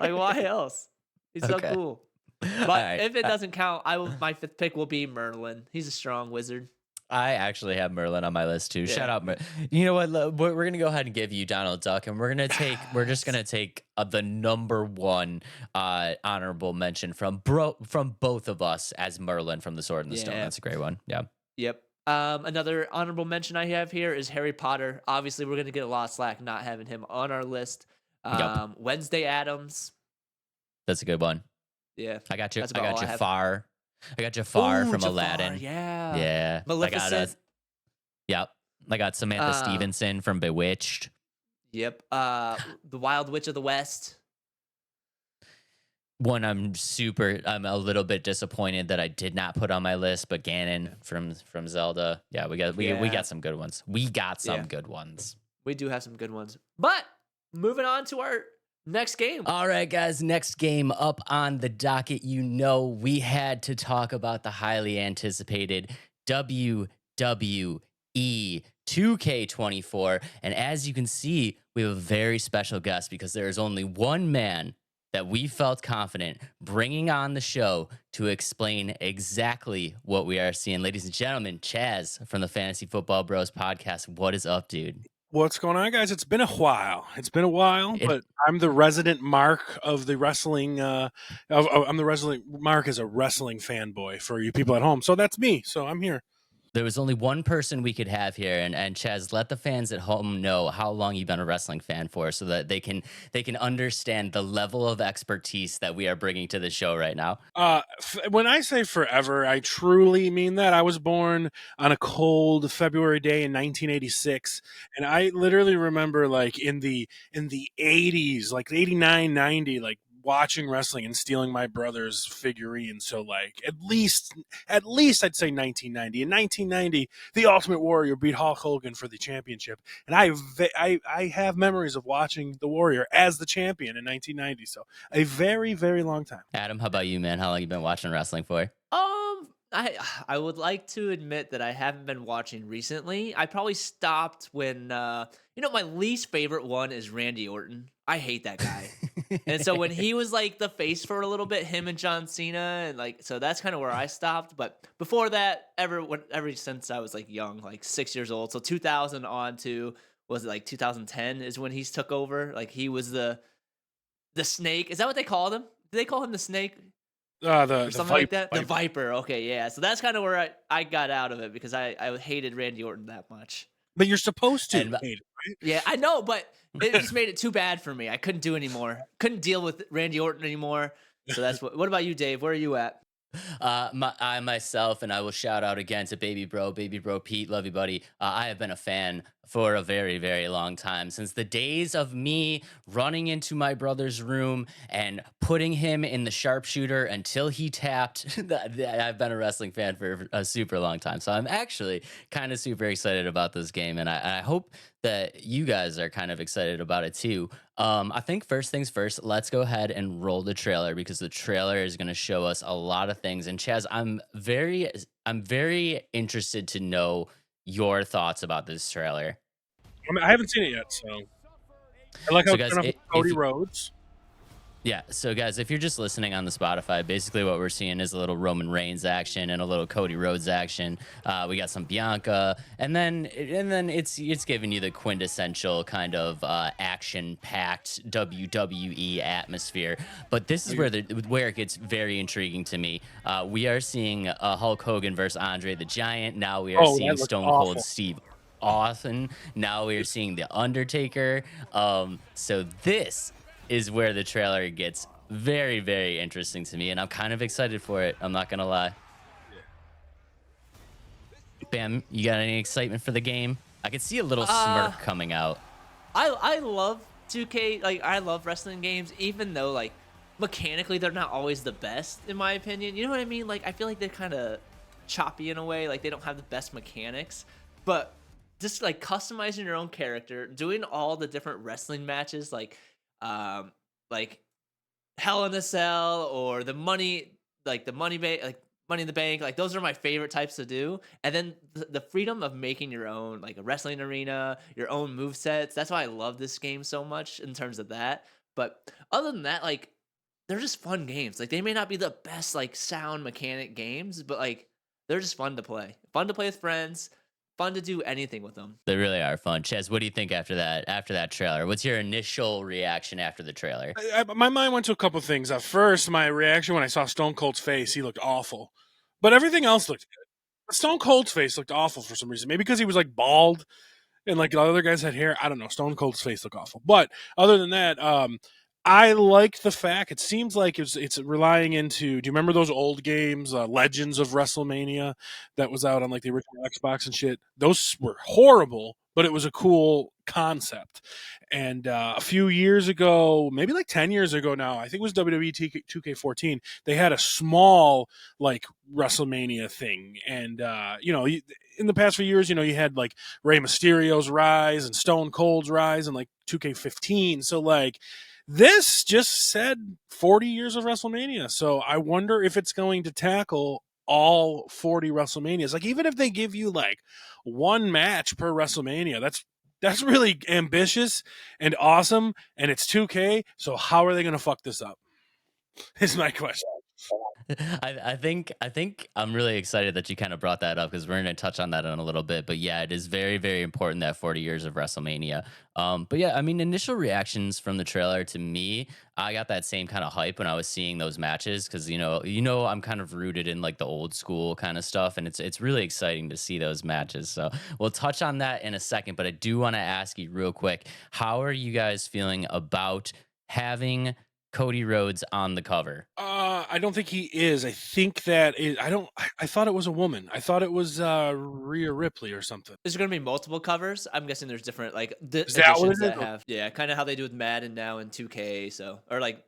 Like, why else? He's so Okay. cool. But right. if it doesn't count, my fifth pick will be Merlin. He's a strong wizard. I actually have Merlin on my list too. Yeah. Shout out, you know what? We're gonna go ahead and give you Donald Duck, and we're just gonna take the number one honorable mention from both of us as Merlin from The Sword and the Stone. Yeah. That's a great one. Yeah. Yep. Another honorable mention I have here is Harry Potter. Obviously, we're gonna get a lot of slack not having him on our list. Yep. Wednesday Addams. That's a good one. Yeah. I got you. That's I about got all I have. Jafar. I got Jafar Ooh, from Jafar, Aladdin. Yeah. Yeah. Maleficent. Yep. I got Samantha Stevenson from Bewitched. Yep. The Wild Witch of the West. One I'm a little bit disappointed that I did not put on my list, but Ganon from Zelda. Yeah, we got some good ones. We got some good ones. We do have some good ones. But moving on to our next game. All right, guys, next game up on the docket. You know, we had to talk about the highly anticipated WWE 2k24. And as you can see, we have a very special guest because there is only one man that we felt confident bringing on the show to explain exactly what we are seeing. Ladies and gentlemen, Chazz from the Fantasy Football Bros podcast. What is up, dude? What's going on, guys? It's been a while. But I'm the resident Mark of the wrestling. I'm the resident Mark as a wrestling fanboy for you people at home. So that's me. So I'm here. There was only one person we could have here, and Chazz, let the fans at home know how long you've been a wrestling fan for, so that they can understand the level of expertise that we are bringing to the show right now. When I say forever, I truly mean that. I was born on a cold February day in 1986, and I literally remember, like, in the 80s, like 89, 90, like, watching wrestling and stealing my brother's figurine. So, like, at least I'd say 1990. In 1990, the Ultimate Warrior beat Hulk Hogan for the championship, and I have memories of watching the Warrior as the champion in 1990. So a very, very long time. Adam, how about you, man? How long you been watching wrestling for? I would like to admit that I haven't been watching recently. I probably stopped when my least favorite one is Randy Orton. I hate that guy. And so when he was like the face for a little bit, him and John Cena, and like so that's kind of where I stopped. But before that, ever since I was like young, like 6 years old, so 2000 on to was it like 2010 is when he's took over. Like he was the snake. Is that what they called him? Did they call him the snake or The something like that? The Viper. Okay, yeah. So that's kind of where I got out of it because I hated Randy Orton that much. But you're supposed to And hate it, right? Yeah, I know, but it just made it too bad for me. I couldn't do anymore. Couldn't deal with Randy Orton anymore. So that's what about you, Dave? Where are you at? I myself, and I will shout out again to baby bro Pete, love you, buddy. I have been a fan for a very, very long time, since the days of me running into my brother's room and putting him in the sharpshooter until he tapped. I've been a wrestling fan for a super long time, so I'm actually kind of super excited about this game, and I hope that you guys are kind of excited about it too. I think first things first, let's go ahead and roll the trailer, because the trailer is going to show us a lot of things. And Chazz, I'm very interested to know your thoughts about this trailer. I mean, I haven't seen it yet, so I like how So it's guys, starting off with Cody Rhodes. Yeah, so guys, if you're just listening on the Spotify, basically what we're seeing is a little Roman Reigns action and a little Cody Rhodes action. We got some Bianca, and then it's giving you the quintessential kind of action-packed WWE atmosphere. But this is where it gets very intriguing to me. We are seeing Hulk Hogan versus Andre the Giant. Now we are Oh, that seeing looks Stone awful. Cold Steve Austin. Now we are seeing the Undertaker. So this is where the trailer gets very, very interesting to me, and I'm kind of excited for it. I'm not gonna lie. Bam, you got any excitement for the game? I can see a little smirk coming out. I love 2K. Like I love wrestling games, even though like mechanically they're not always the best in my opinion. You know what I mean? Like I feel like they're kind of choppy in a way. Like they don't have the best mechanics, but just like customizing your own character, doing all the different wrestling matches, like Hell in a Cell or the money, like the money bank, like Money in the Bank, like those are my favorite types to do. And then the freedom of making your own, like a wrestling arena, your own move sets. That's why I love this game so much in terms of that. But other than that, like they're just fun games. Like they may not be the best like sound mechanic games, but like they're just fun to play. Fun to play with friends. Fun to do anything with them. They really are fun. Chaz, what do you think after that trailer? What's your initial reaction after the trailer? My mind went to a couple things. First, my reaction when I saw Stone Cold's face, he looked awful. But everything else looked good. But Stone Cold's face looked awful for some reason. Maybe because he was like bald and like the other guys had hair. I don't know. Stone Cold's face looked awful. But other than that, I liked the fact. It seems like it's relying into. Do you remember those old games, Legends of WrestleMania, that was out on like the original Xbox and shit? Those were horrible, but it was a cool concept. And a few years ago, maybe like 10 years ago now, I think it was WWE 2k14. They had a small like WrestleMania thing, and in the past few years, you had like Rey Mysterio's rise and Stone Cold's rise, and like 2k15. So like. This just said 40 years of WrestleMania. So I wonder if it's going to tackle all 40 WrestleManias. Like even if they give you like one match per WrestleMania, that's really ambitious and awesome, and it's 2K. So how are they going to fuck this up? Is my question. I think I'm really excited that you kind of brought that up, because we're going to touch on that in a little bit. But yeah, it is very, very important, that 40 years of WrestleMania. But yeah, I mean, initial reactions from the trailer to me, I got that same kind of hype when I was seeing those matches, because I'm kind of rooted in like the old school kind of stuff, and it's really exciting to see those matches. So we'll touch on that in a second, but I do want to ask you real quick, how are you guys feeling about having Cody Rhodes on the cover? I don't think he is. I think that I thought it was a woman. I thought it was Rhea Ripley or something. There's going to be multiple covers. I'm guessing there's different like Is that what it editions that is? have kind of how they do with Madden now in 2K. So or like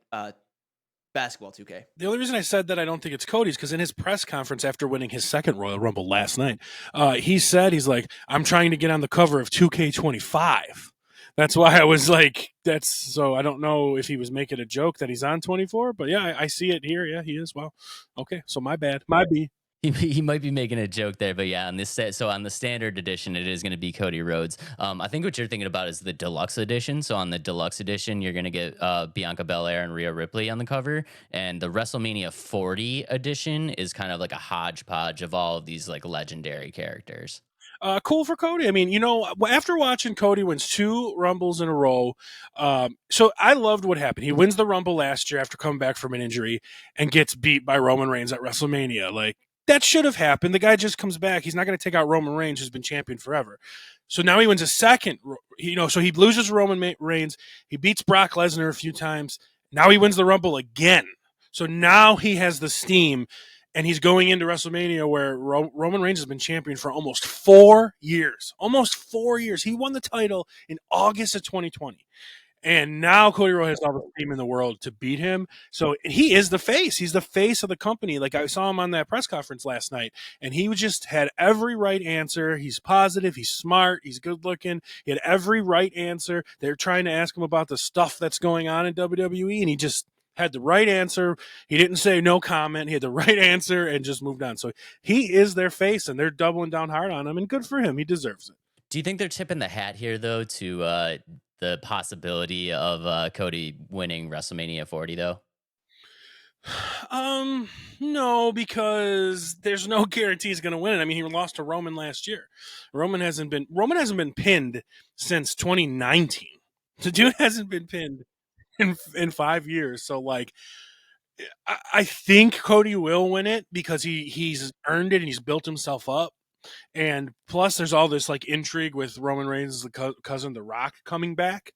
basketball 2K. The only reason I said that I don't think it's Cody's because in his press conference after winning his second Royal Rumble last night, he said he's like, I'm trying to get on the cover of 2K25. That's why I was like, so I don't know if he was making a joke that he's on 24, but yeah, I see it here. Yeah, he is. Well, okay, so my bad. My B. he might be making a joke there, but yeah, on this set, so on the standard edition, it is going to be Cody Rhodes. I think what you're thinking about is the deluxe edition. So on the deluxe edition, you're going to get Bianca Belair and Rhea Ripley on the cover, and the WrestleMania 40 edition is kind of like a hodgepodge of all of these like legendary characters. Cool for Cody. I mean, after watching Cody wins 2 Rumbles in a row, so I loved what happened. He wins the Rumble last year after coming back from an injury and gets beat by Roman Reigns at WrestleMania. Like, that should have happened. The guy just comes back. He's not going to take out Roman Reigns, who's been champion forever. So now he wins a second, so he loses Roman Reigns. He beats Brock Lesnar a few times. Now he wins the Rumble again. So now he has the steam. And he's going into WrestleMania where Roman Reigns has been champion for almost 4 years. Almost 4 years. He won the title in August of 2020. And now Cody Rhodes has all the team in the world to beat him. So he is the face. He's the face of the company. Like, I saw him on that press conference last night, and he just had every right answer. He's positive. He's smart. He's good looking. He had every right answer. They're trying to ask him about the stuff that's going on in WWE, and he just had the right answer. He didn't say no comment. He had the right answer and just moved on. So he is their face, and they're doubling down hard on him, and good for him. He deserves it. Do you think they're tipping the hat here, though, to the possibility of Cody winning WrestleMania 40, though? No, because there's no guarantee he's going to win it. I mean, he lost to Roman last year. Roman hasn't been pinned since 2019. The dude hasn't been pinned in 5 years. So, like, I think Cody will win it because he's earned it and he's built himself up. And plus, there's all this like intrigue with Roman Reigns' cousin, The Rock, coming back.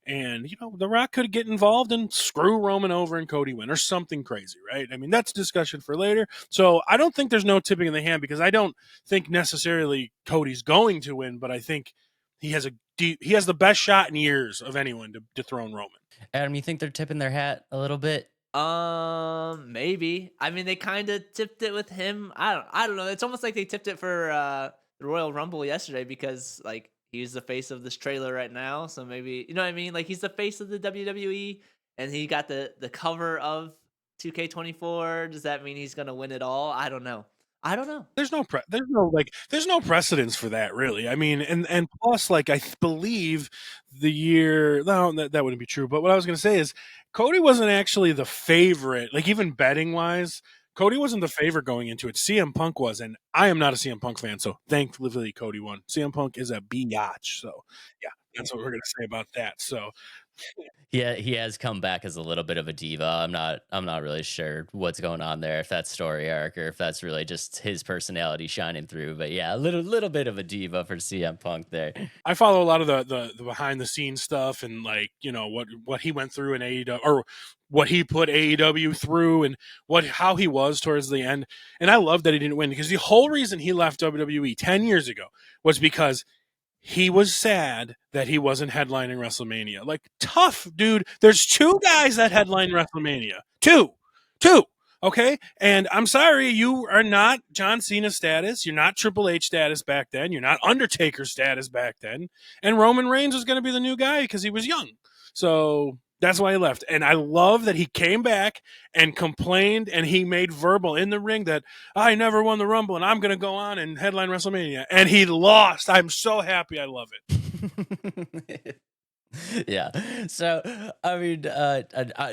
And, The Rock could get involved and screw Roman over and Cody win or something crazy, right? I mean, that's a discussion for later. So I don't think there's no tipping in the hand because I don't think necessarily Cody's going to win, but I think he has the best shot in years of anyone to dethrone Roman. Adam, you think they're tipping their hat a little bit? Maybe. I mean, they kind of tipped it with him. I don't know. It's almost like they tipped it for the Royal Rumble yesterday because like he's the face of this trailer right now. So maybe, you know what I mean? Like, he's the face of the WWE and he got the cover of 2k24. Does that mean he's gonna win it all? I don't know. There's no precedence for that, really. I mean, and plus, like, I believe the year, no, that wouldn't be true. But what I was going to say is Cody wasn't actually the favorite, like, even betting wise. Cody wasn't the favorite going into it. CM Punk was, and I am not a CM Punk fan, so thankfully Cody won. CM Punk is a biatch, so yeah, that's what we're going to say about that. So Yeah, he has come back as a little bit of a diva. I'm not really sure what's going on there, if that's story arc or if that's really just his personality shining through. But yeah, a little bit of a diva for CM Punk there. I follow a lot of the behind the scenes stuff and like, what he went through in AEW or what he put AEW through and how he was towards the end. And I love that he didn't win because the whole reason he left WWE 10 years ago was because he was sad that he wasn't headlining WrestleMania. Like, tough, dude. There's 2 guys that headline WrestleMania. Two. Okay? And I'm sorry, you are not John Cena status. You're not Triple H status back then. You're not Undertaker status back then. And Roman Reigns was going to be the new guy because he was young. So that's why he left. And I love that he came back and complained and he made verbal in the ring that I never won the Rumble and I'm going to go on and headline WrestleMania. And he lost. I'm so happy. I love it. Yeah. So, I mean,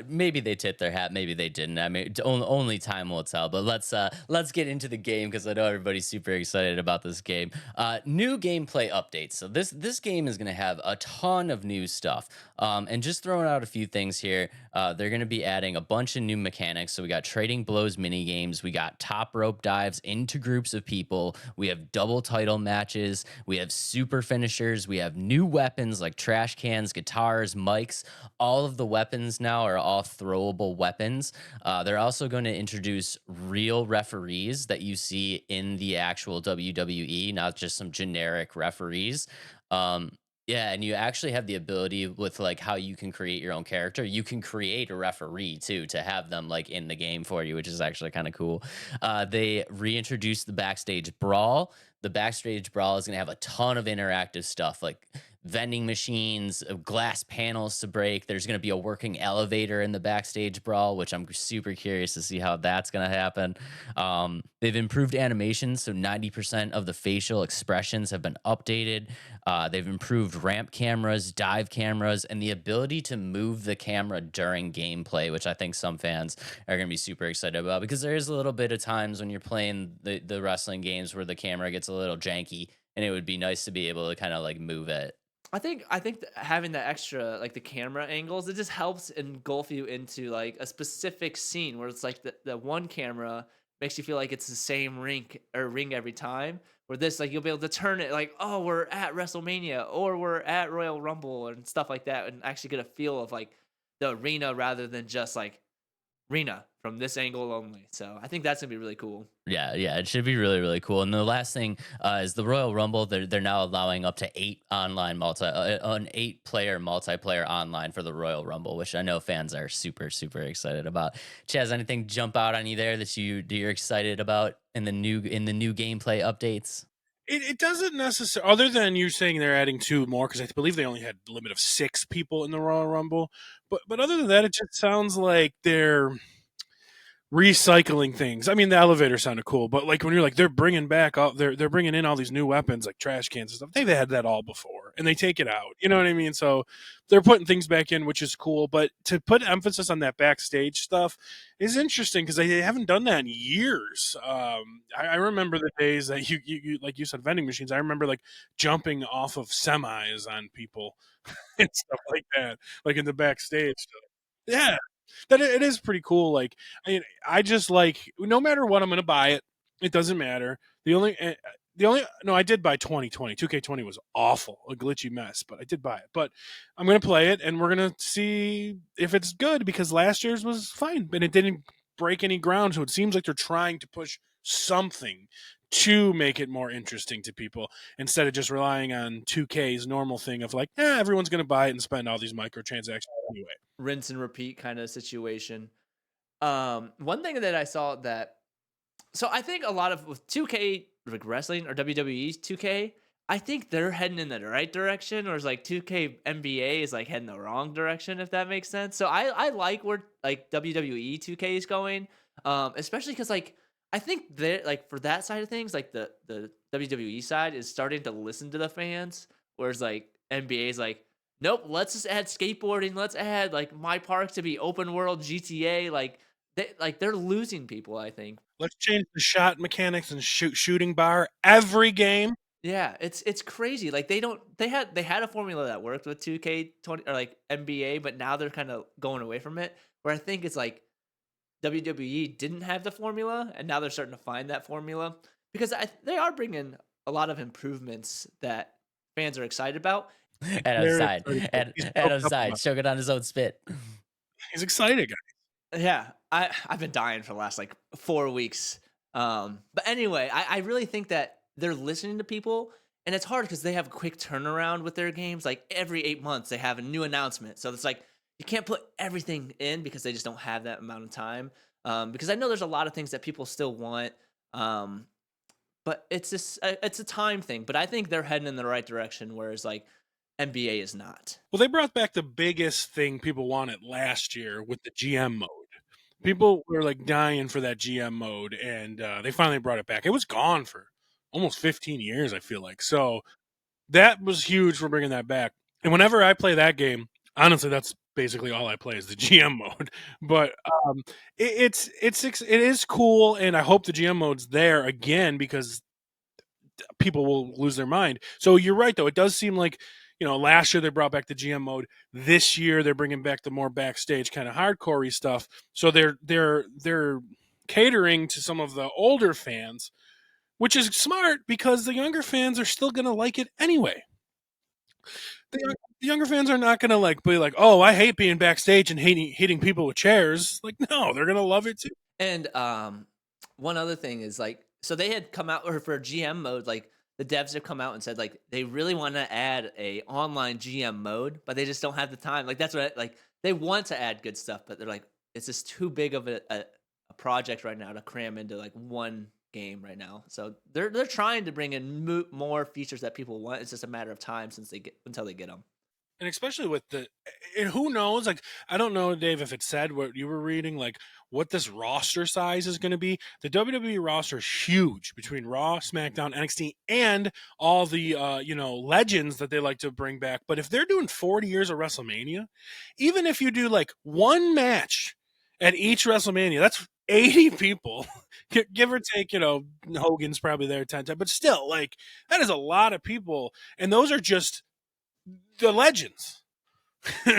maybe they tipped their hat, maybe they didn't. I mean, only time will tell. But let's get into the game because I know everybody's super excited about this game. New gameplay updates. So this game is going to have a ton of new stuff. And just throwing out a few things here. They're going to be adding a bunch of new mechanics. So we got trading blows mini games. We got top rope dives into groups of people. We have double title matches. We have super finishers. We have new weapons like trash cans, guitars, mics. All of the weapons now are all throwable weapons. They're also going to introduce real referees that you see in the actual WWE, not just some generic referees. Yeah, and you actually have the ability with like how you can create your own character. You can create a referee too to have them like in the game for you, which is actually kind of cool. They reintroduced the backstage brawl. the backstage brawl is going to have a ton of interactive stuff like vending machines, glass panels to break. There's going to be a working elevator in the backstage brawl, which I'm super curious to see how that's going to happen. They've improved animations, so 90% of the facial expressions have been updated. They've improved ramp cameras, dive cameras, and the ability to move the camera during gameplay, which I think some fans are going to be super excited about because there is a little bit of times when you're playing the wrestling games where the camera gets a little janky, and it would be nice to be able to kind of like move it. I think having that extra like the camera angles, it just helps engulf you into like a specific scene where it's like the one camera makes you feel like it's the same ring every time. Where this like you'll be able to turn it like, oh, we're at WrestleMania or we're at Royal Rumble and stuff like that, and actually get a feel of like the arena rather than just like arena from this angle only. So I think that's gonna be really cool. Yeah, it should be really, really cool. And the last thing is the Royal Rumble. They're now allowing up to an 8-player multiplayer online for the Royal Rumble, which I know fans are super, super excited about. Chaz, anything jump out on you there that you're excited about in the new gameplay updates? It doesn't necessarily, other than you saying they're adding 2 more, because I believe they only had a limit of 6 people in the Royal Rumble. But other than that, it just sounds like they're recycling things. I mean, the elevator sounded cool, but like when you're like they're bringing back all they're bringing in all these new weapons like trash cans and stuff. They've had that all before, and they take it out. You know what I mean? So they're putting things back in, which is cool. But to put emphasis on that backstage stuff is interesting because they haven't done that in years. I remember the days that you like you said vending machines. I remember like jumping off of semis on people and stuff like that, like in the backstage stuff. Yeah, that it is pretty cool. Like, I mean, I just like no matter what, I'm gonna buy it. It doesn't matter. The only no, I did buy 2020. 2K20 was awful, a glitchy mess, but I did buy it. But I'm gonna play it, and we're gonna see if it's good because last year's was fine, and it didn't break any ground. So it seems like they're trying to push something to make it more interesting to people instead of just relying on 2K's normal thing of like, everyone's gonna buy it and spend all these microtransactions anyway. Rinse and repeat kind of situation. One thing that I saw that so I think a lot of with 2K like wrestling or WWE 2K, I think they're heading in the right direction, or it's like 2K NBA is like heading the wrong direction, if that makes sense. So I like where like WWE 2K is going, especially because like I think they're like for that side of things, like the WWE side is starting to listen to the fans, whereas like NBA is like, nope, let's just add skateboarding, let's add like my park to be open world GTA, they're losing people, I think. Let's change the shot mechanics and shooting bar every game. Yeah, it's crazy. Like they had a formula that worked with 2K20 or like NBA, but now they're kind of going away from it. Where I think it's like WWE didn't have the formula, and now they're starting to find that formula because they are bringing a lot of improvements that fans are excited about. Adam Very side, excited. and He's Adam stoked up side, about choking on his own spit. He's excited, guys. Yeah, I've been dying for the last like 4 weeks. But anyway, I really think that they're listening to people, and it's hard because they have a quick turnaround with their games. Like every 8 months, they have a new announcement, so it's like you can't put everything in because they just don't have that amount of time. Because I know there's a lot of things that people still want. But it's just it's a time thing. But I think they're heading in the right direction, whereas like NBA is not. Well, they brought back the biggest thing people wanted last year with the GM mode. People were like dying for that GM mode, and they finally brought it back. It was gone for almost 15 years, I feel like. So that was huge for bringing that back. And whenever I play that game, honestly, that's basically all I play is the GM mode. But it is cool, and I hope the GM mode's there again because people will lose their mind. So you're right, though. It does seem like last year they brought back the GM mode. This year they're bringing back the more backstage kind of hardcore-y stuff. So they're catering to some of the older fans, which is smart because the younger fans are still going to like it anyway. The younger fans are not going to be like, oh, I hate being backstage and hitting people with chairs. Like, no, they're going to love it too. And one other thing is like, so they had come out or for GM mode, like the devs have come out and said like they really want to add a online GM mode, but they just don't have the time. Like that's what like they want to add good stuff, but they're like it's just too big of a project right now to cram into like one game right now. So they're trying to bring in more features that people want. It's just a matter of time until they get them. And especially with and who knows? Like, I don't know, Dave, if it said what you were reading, like what this roster size is going to be. The WWE roster is huge between Raw, SmackDown, NXT, and all the legends that they like to bring back. But if they're doing 40 years of WrestleMania, even if you do like one match at each WrestleMania, that's 80 people, give or take. Hogan's probably there 10 times, but still, like that is a lot of people, and those are just the legends.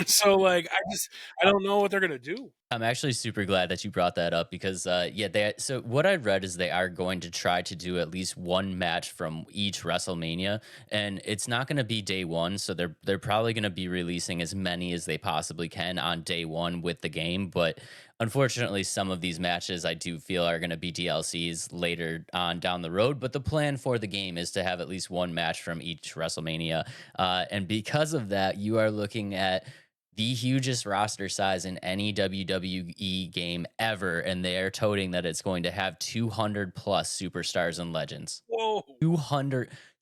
So like I don't know what they're gonna do. I'm actually super glad that you brought that up because so what I read is they are going to try to do at least one match from each WrestleMania, and it's not going to be day one, so they're probably going to be releasing as many as they possibly can on day one with the game. But unfortunately, some of these matches I do feel are going to be DLCs later on down the road. But the plan for the game is to have at least one match from each WrestleMania, and because of that, you are looking at the hugest roster size in any WWE game ever, and they are toting that it's going to have 200 plus superstars and legends. Whoa.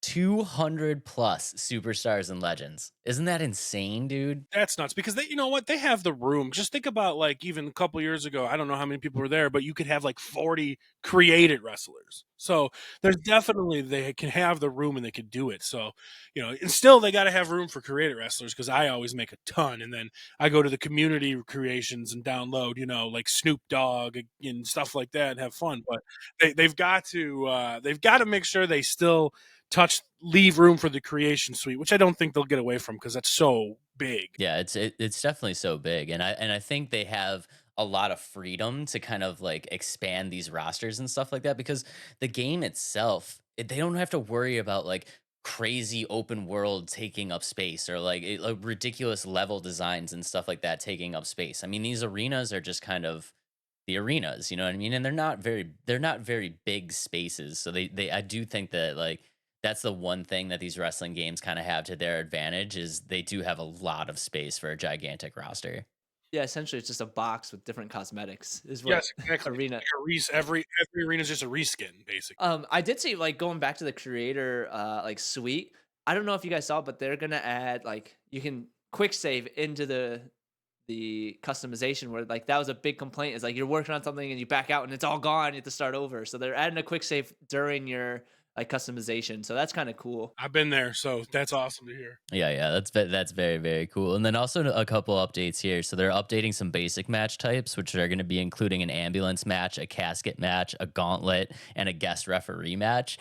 200 plus superstars and legends. Isn't that insane, dude? That's nuts because you know what? They have the room. Just think about like even a couple years ago, I don't know how many people were there, but you could have like 40 created wrestlers. So there's definitely, they can have the room and they could do it. So, and still they got to have room for created wrestlers because I always make a ton. And then I go to the community creations and download, like Snoop Dogg and stuff like that and have fun. But they've got to make sure they still leave room for the creation suite, which I don't think they'll get away from because that's so big. Yeah, it's definitely so big, and I think they have a lot of freedom to kind of like expand these rosters and stuff like that because the game itself, they don't have to worry about like crazy open world taking up space or like ridiculous level designs and stuff like that taking up space. I mean, these arenas are just kind of the arenas, you know what I mean? And they're not very big spaces. So I do think that like that's the one thing that these wrestling games kind of have to their advantage is they do have a lot of space for a gigantic roster. Yeah, essentially it's just a box with different cosmetics is what Yes, exactly. arena. Every arena is just a reskin, basically. I did see like going back to the creator like suite. I don't know if you guys saw, but they're gonna add like you can quick save into the customization where like that was a big complaint is like you're working on something and you back out and it's all gone, you have to start over. So they're adding a quick save during your like customization. So that's kind of cool. I've been there, so that's awesome to hear. Yeah, that's very, very cool. And then also a couple updates here. So they're updating some basic match types, which are going to be including an ambulance match, a casket match, a gauntlet, and a guest referee match.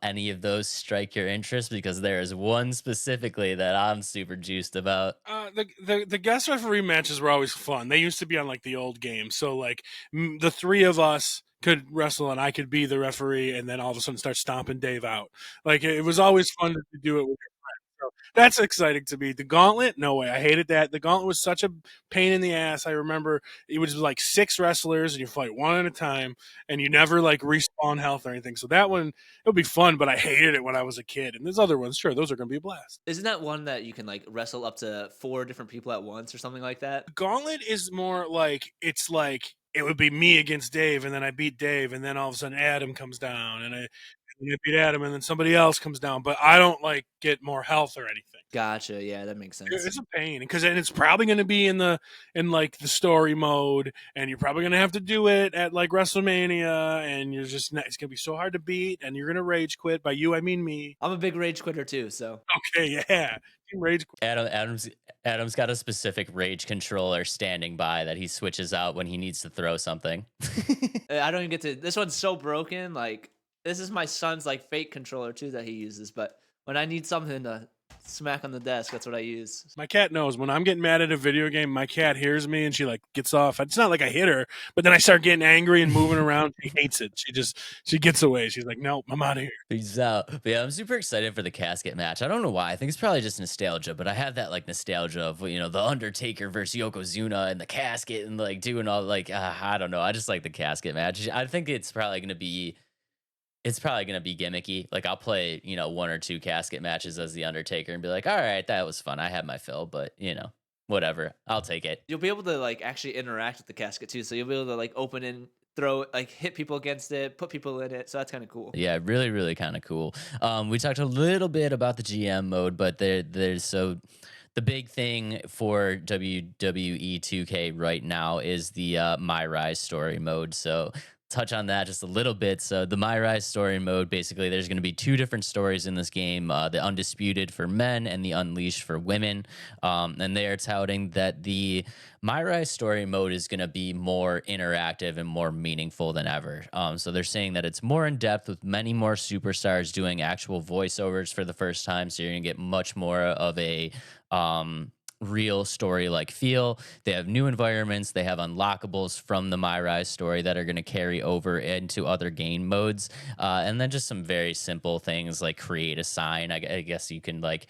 Any of those strike your interest? Because there is one specifically that I'm super juiced about. The guest referee matches were always fun. They used to be on like the old games. So like the three of us could wrestle and I could be the referee and then all of a sudden start stomping Dave out. Like it was always fun to do it with your friends. So that's exciting to me. The gauntlet, no way. I hated that. The gauntlet was such a pain in the ass. I remember it was like 6 wrestlers and you fight one at a time and you never like respawn health or anything. So that one, it would be fun, but I hated it when I was a kid. And there's other ones, sure, those are going to be a blast. Isn't that one that you can like wrestle up to 4 different people at once or something like that? The gauntlet is more like, it's like, it would be me against Dave, and then I beat Dave, and then all of a sudden Adam comes down, and I beat Adam, and then somebody else comes down, but I don't like get more health or anything. Gotcha. Yeah, that makes sense. It's a pain because then it's probably going to be in like the story mode, and you're probably going to have to do it at like WrestleMania, and it's going to be so hard to beat, and you're going to rage quit. By you, I mean me. I'm a big rage quitter too, so. Okay, yeah, rage quit. Adam's got a specific rage controller standing by that he switches out when he needs to throw something. I don't even get to. This one's so broken. Like this is my son's like fake controller too that he uses, but when I need something to smack on the desk, that's what I use. My cat knows when I'm getting mad at a video game, my cat hears me and she like gets off. It's not like I hit her, but then I start getting angry and moving around. She hates it. She gets away. She's like, nope, I'm out of here. Peace out. But yeah, I'm super excited for the casket match. I don't know why. I think it's probably just nostalgia, but I have that like nostalgia of, the Undertaker versus Yokozuna and the casket and like doing all like, I don't know. I just like the casket match. I think it's probably going to be gimmicky. Like I'll play, 1 or 2 casket matches as the Undertaker and be like, all right, that was fun. I had my fill, but whatever. I'll take it. You'll be able to like actually interact with the casket too. So you'll be able to like open in throw like hit people against it, put people in it. So that's kind of cool. Yeah, really, really kind of cool. We talked a little bit about the GM mode, but there's so the big thing for WWE 2K right now is the My Rise story mode. So touch on that just a little bit. So the My Rise story mode, basically, there's going to be two different stories in this game: the Undisputed for men and the Unleashed for women. And they are touting that the My Rise story mode is going to be more interactive and more meaningful than ever. So they're saying that it's more in depth with many more superstars doing actual voiceovers for the first time. So you're going to get much more of a real story like feel. They have new environments, they have unlockables from the My Rise story that are going to carry over into other game modes, and then just some very simple things like create a sign. I guess you can like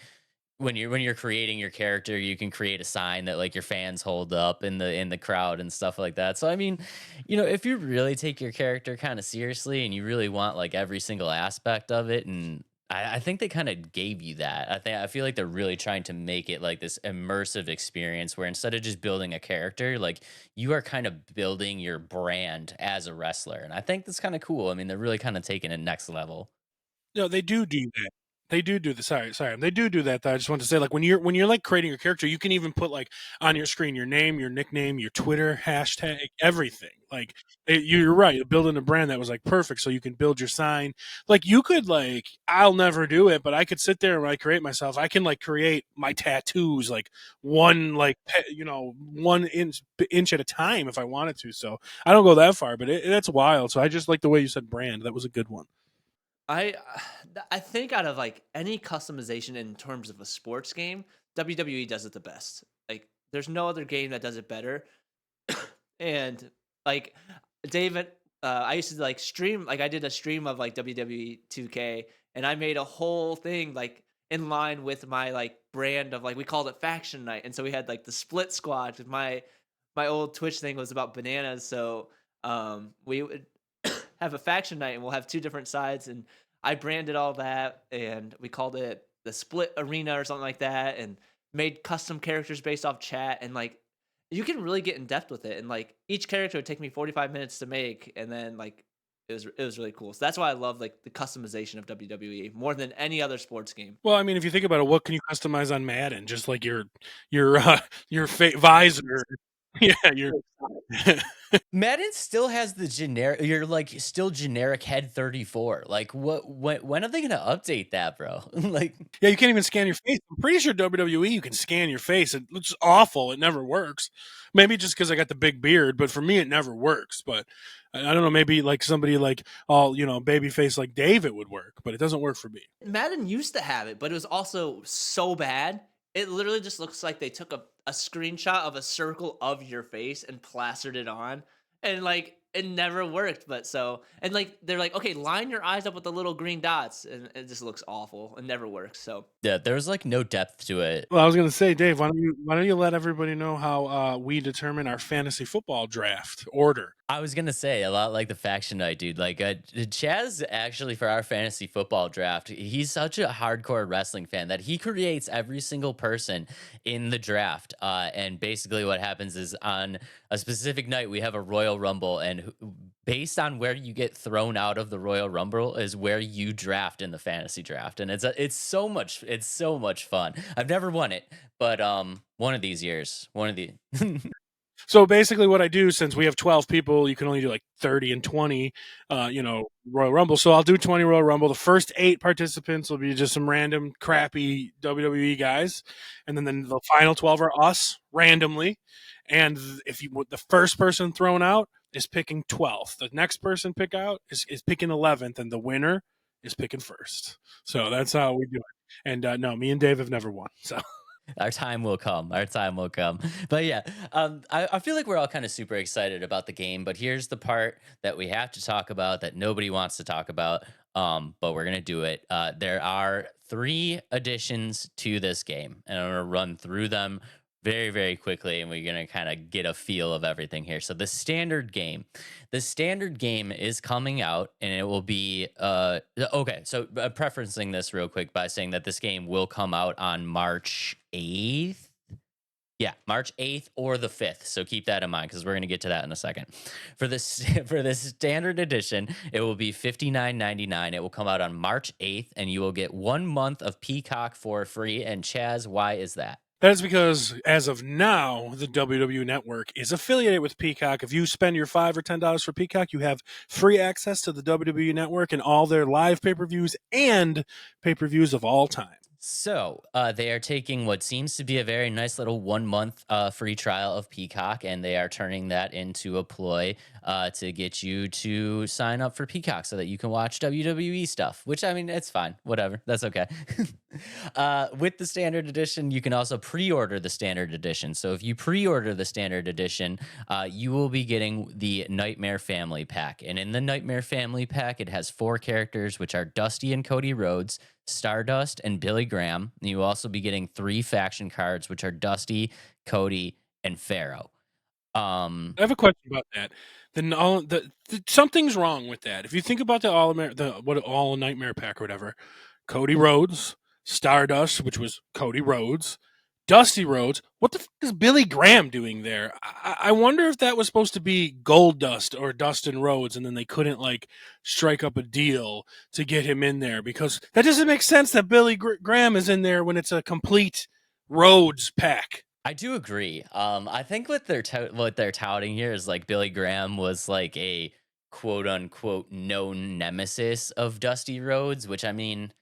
when you're creating your character, you can create a sign that like your fans hold up in the crowd and stuff like that. So I mean, if you really take your character kind of seriously and you really want like every single aspect of it, and I think they kind of gave you that. I feel like they're really trying to make it like this immersive experience where instead of just building a character, like you are kind of building your brand as a wrestler. And I think that's kind of cool. I mean, they're really kind of taking it next level. No, they do that. They do the sorry. They do that. Though. I just want to say, like when you're like creating your character, you can even put like on your screen your name, your nickname, your Twitter hashtag, everything. Like you're right, you're building a brand that was like perfect, so you can build your sign. Like you could like I'll never do it, but I could sit there and when I create myself, I can like create my tattoos like one like 1 inch at a time if I wanted to. So I don't go that far, but that's wild. So I just like the way you said brand. That was a good one. I I think out of like any customization in terms of a sports game, WWE does it the best. Like there's no other game that does it better. And like David, I used to like stream, like I did a stream of like WWE 2K, and I made a whole thing like in line with my like brand of like we called it Faction Night, and so we had like the split squad. With my old Twitch thing was about bananas, so we would have a faction night, and we'll have two different sides, and I branded all that, and we called it the split arena or something like that, and made custom characters based off chat, and like you can really get in depth with it, and like each character would take me 45 minutes to make, and then like it was really cool. So that's why I love like the customization of WWE more than any other sports game. Well, I mean, if you think about it, what can you customize on Madden? Just like your visor. Yeah, your Madden still has the generic. You're like still generic head 34. Like what? When are they gonna update that, bro? Like yeah, you can't even scan your face. I'm pretty sure WWE you can scan your face. It looks awful. It never works. Maybe just because I got the big beard, but for me it never works. But I don't know. Maybe like somebody like all baby face like Dave, it would work, but it doesn't work for me. Madden used to have it, but it was also so bad. It literally just looks like they took a screenshot of a circle of your face and plastered it on. And like it never worked. But so and like they're like, okay, line your eyes up with the little green dots, and it just looks awful. It never works. So yeah, there's like no depth to it. Well, I was gonna say, Dave, why don't you let everybody know how we determine our fantasy football draft order? I was gonna say a lot like the faction night, dude. Like Chazz actually for our fantasy football draft, he's such a hardcore wrestling fan that he creates every single person in the draft. And basically, what happens is on a specific night we have a Royal Rumble, and based on where you get thrown out of the Royal Rumble is where you draft in the fantasy draft, and it's so much fun. I've never won it, but one of these years, one of the. So basically, what I do, since we have 12 people, you can only do like 30 and 20, Royal Rumble. So I'll do 20 Royal Rumble. The first 8 participants will be just some random crappy WWE guys, and then the final 12 are us randomly. And the first person thrown out is picking 12th. The next person pick out is picking 11th, and the winner is picking first. So that's how we do it. And no, me and Dave have never won. So. Our time will come. Our time will come. But yeah, I feel like we're all kind of super excited about the game. But here's the part that we have to talk about that nobody wants to talk about. But we're gonna do it. There are 3 additions to this game, and I'm gonna run through them very, very quickly, and we're gonna kind of get a feel of everything here. So the standard game is coming out, and it will be okay. So preferencing this real quick by saying that this game will come out on March 8th. Yeah, March 8th or the 5th. So keep that in mind because we're going to get to that in a second. For this for this standard edition, it will be $59.99. It will come out on March 8th and you will get 1 month of Peacock for free. And Chaz, why is that? That is because, as of now, the WWE Network is affiliated with Peacock. If you spend your $5 or $10 for Peacock, you have free access to the WWE Network and all their live pay-per-views and pay-per-views of all time. So they are taking what seems to be a very nice little 1 month free trial of Peacock, and they are turning that into a ploy to get you to sign up for Peacock so that you can watch WWE stuff. Which I mean, it's fine, whatever, that's okay. With the standard edition, you can also pre-order the standard edition. So if you pre-order the standard edition, you will be getting the Nightmare Family Pack, and in the Nightmare Family Pack, it has 4 characters, which are Dusty and Cody Rhodes, Stardust, and Billy Graham. And you will also be getting 3 faction cards, which are Dusty, Cody, and Pharaoh. I have a question about that. Something's wrong with that. If you think about the All Nightmare Pack or whatever, Cody Rhodes, Stardust, which was Cody Rhodes, Dusty Rhodes. What the fuck is Billy Graham doing there? I wonder if that was supposed to be Gold Dust or Dustin Rhodes, and then they couldn't like strike up a deal to get him in there because that doesn't make sense that Billy Graham is in there when it's a complete Rhodes pack. I do agree. I think what they're touting here is like Billy Graham was like a quote unquote known nemesis of Dusty Rhodes, which I mean,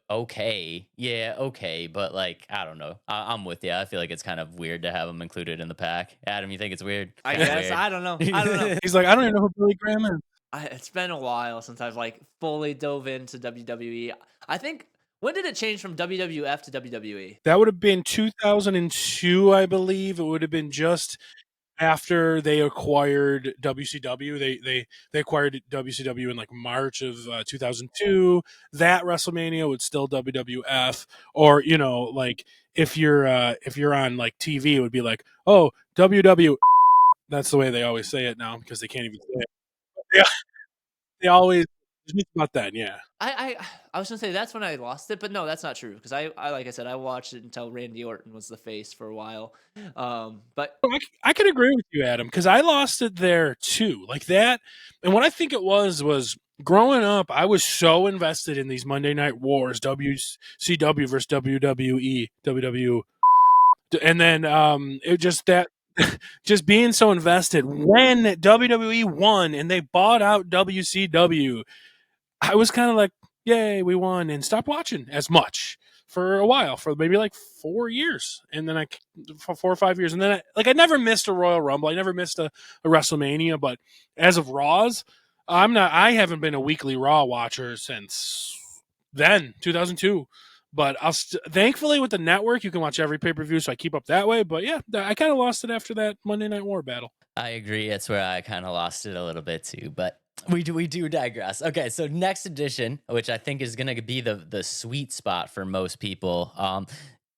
okay, yeah, okay, but like I don't know. I'm with you. I feel like it's kind of weird to have him included in the pack. Adam, you think it's weird? I Kinda guess weird. I don't know. I don't know. He's like, I don't even know who Billy Graham is. It's been a while since I've like fully dove into WWE. I think when did it change from WWF to WWE? That would have been 2002, I believe. It would have been just after they acquired WCW. They acquired WCW in like March of 2002. That WrestleMania was still WWF, or you know, like if you're on like TV, it would be like, oh, WW. That's the way they always say it now because they can't even say it. Yeah, they always it's about that. Yeah. I was gonna say that's when I lost it, but no, that's not true because I like I said I watched it until Randy Orton was the face for a while. But I can agree with you, Adam, because I lost it there too, like that. And what I think it was growing up, I was so invested in these Monday Night Wars, WCW versus WWE, WW, and then it just that. Just being so invested when WWE won and they bought out WCW, I was kind of like, yay, we won, and stopped watching as much for a while, for maybe like 4 years. And then for 4 or 5 years. And then I never missed a Royal Rumble. I never missed a WrestleMania. But as of Raws, I haven't been a weekly Raw watcher since then, 2002. But thankfully with the network, you can watch every pay-per-view, so I keep up that way. But yeah, I kind of lost it after that Monday Night War battle. I agree. That's where I kind of lost it a little bit too, but we do digress. Okay, so next edition, which I think is going to be the sweet spot for most people,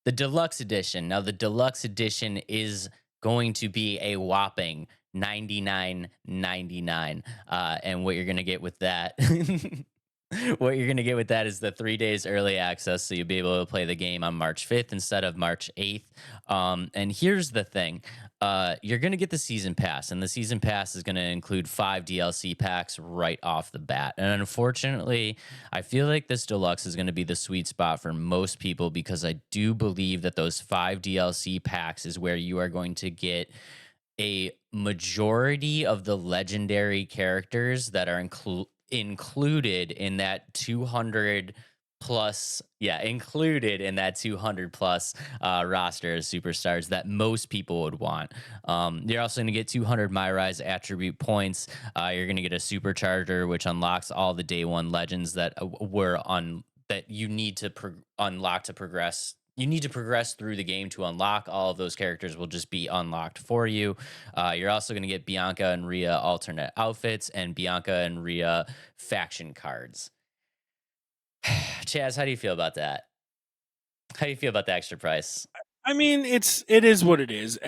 the deluxe edition. Now, the deluxe edition is going to be a whopping $99.99, and what you're going to get with that. What you're going to get with that is the 3 days early access, so you'll be able to play the game on March 5th instead of March 8th. And here's the thing. You're going to get the season pass, and the season pass is going to include 5 DLC packs right off the bat. And unfortunately, I feel like this deluxe is going to be the sweet spot for most people because I do believe that those 5 DLC packs is where you are going to get a majority of the legendary characters that are included in that 200 plus included in that 200 plus roster of superstars that most people would want. You're also going to get 200 MyRise attribute points. You're going to get a supercharger, which unlocks all the day one legends that were on that you need to unlock to progress. You need to progress through the game to unlock. All of those characters will just be unlocked for you. You're also going to get Bianca and Rhea alternate outfits and Bianca and Rhea faction cards. Chaz, how do you feel about that? How do you feel about the extra price? I mean, it is what it is.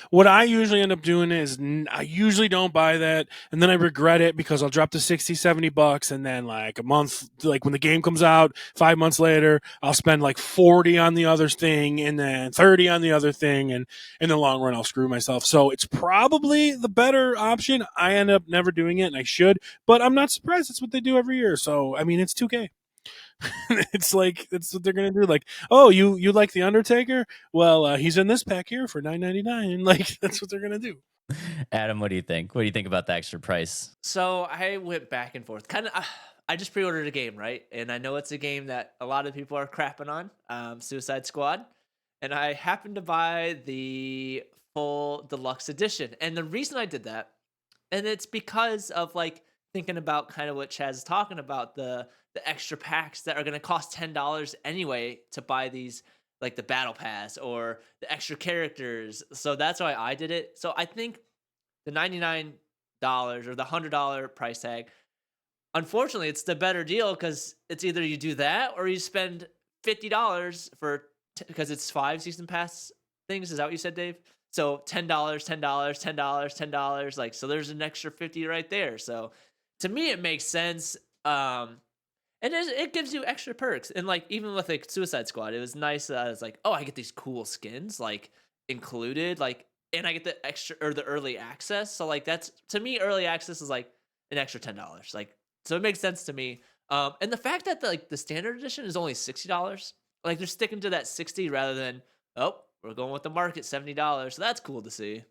What I usually end up doing is I usually don't buy that, and then I regret it because I'll drop the 60, $70, and then like a month, like when the game comes out, 5 months later, I'll spend like 40 on the other thing, and then 30 on the other thing, and in the long run, I'll screw myself. So it's probably the better option. I end up never doing it, and I should, but I'm not surprised. It's what they do every year. So I mean, it's 2K. It's like that's what they're gonna do. Like, oh, you like the Undertaker? Well, he's in this pack here for $9.99. Like, that's what they're gonna do. Adam, what do you think? What do you think about the extra price? So I went back and forth. Kind of, I just pre-ordered a game, right? And I know it's a game that a lot of people are crapping on, Suicide Squad. And I happened to buy the full deluxe edition. And the reason I did that, and it's because of like thinking about kind of what Chaz is talking about, the extra packs that are going to cost $10 anyway to buy these, like the battle pass or the extra characters. So that's why I did it. So I think the $99 or the $100 price tag, unfortunately, it's the better deal because it's either you do that or you spend $50 for because it's 5 season pass things. Is that what you said, Dave? So $10, $10, $10, $10. Like, so there's an extra 50 right there. So to me, it makes sense. And it gives you extra perks. And like, even with like Suicide Squad, it was nice. It's like, oh, I get these cool skins like included, like, and I get the extra or the early access. So like, that's to me, early access is like an extra $10. Like, so it makes sense to me. And the fact that the standard edition is only $60, like they're sticking to that 60 rather than, oh, we're going with the market $70. So that's cool to see.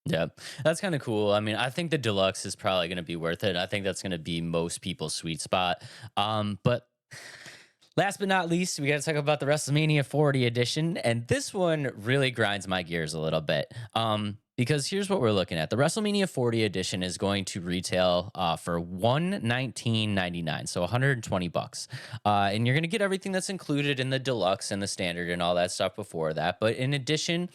Yeah, that's kind of cool. I mean, I think the deluxe is probably going to be worth it. I think that's going to be most people's sweet spot. But last but not least, we got to talk about the WrestleMania 40 edition, and this one really grinds my gears a little bit. Because here's what we're looking at: the WrestleMania 40 edition is going to retail for $119.99, so $120, and you're going to get everything that's included in the deluxe and the standard and all that stuff before that. But in addition,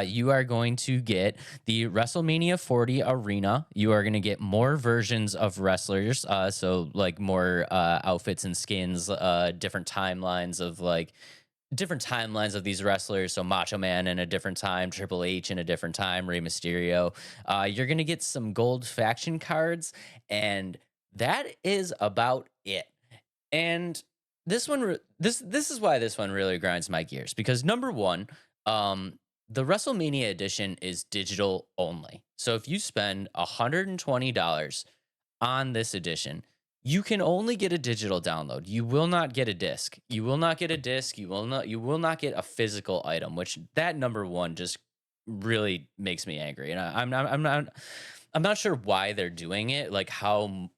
you are going to get the WrestleMania 40 arena. You are going to get more versions of wrestlers, so like more outfits and skins, different timelines of these wrestlers. So Macho Man in a different time, Triple H in a different time, Rey Mysterio. You're gonna get some gold faction cards, and that is about it. And this one, this is why this one really grinds my gears, because number one, the WrestleMania edition is digital only. So if you spend $120 on this edition, you can only get a digital download. You will not get a disc. You will not get a disc. You will not get a physical item, which that number one just really makes me angry. And I'm not sure why they're doing it. Like how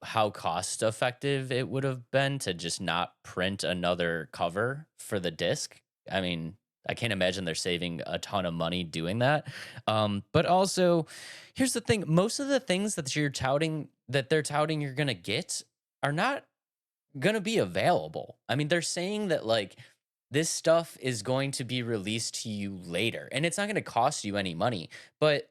cost effective it would have been to just not print another cover for the disc. I mean, I can't imagine they're saving a ton of money doing that. But also, here's the thing: most of the things that they're touting you're gonna get are not gonna be available. I mean, they're saying that like this stuff is going to be released to you later, and it's not gonna cost you any money, but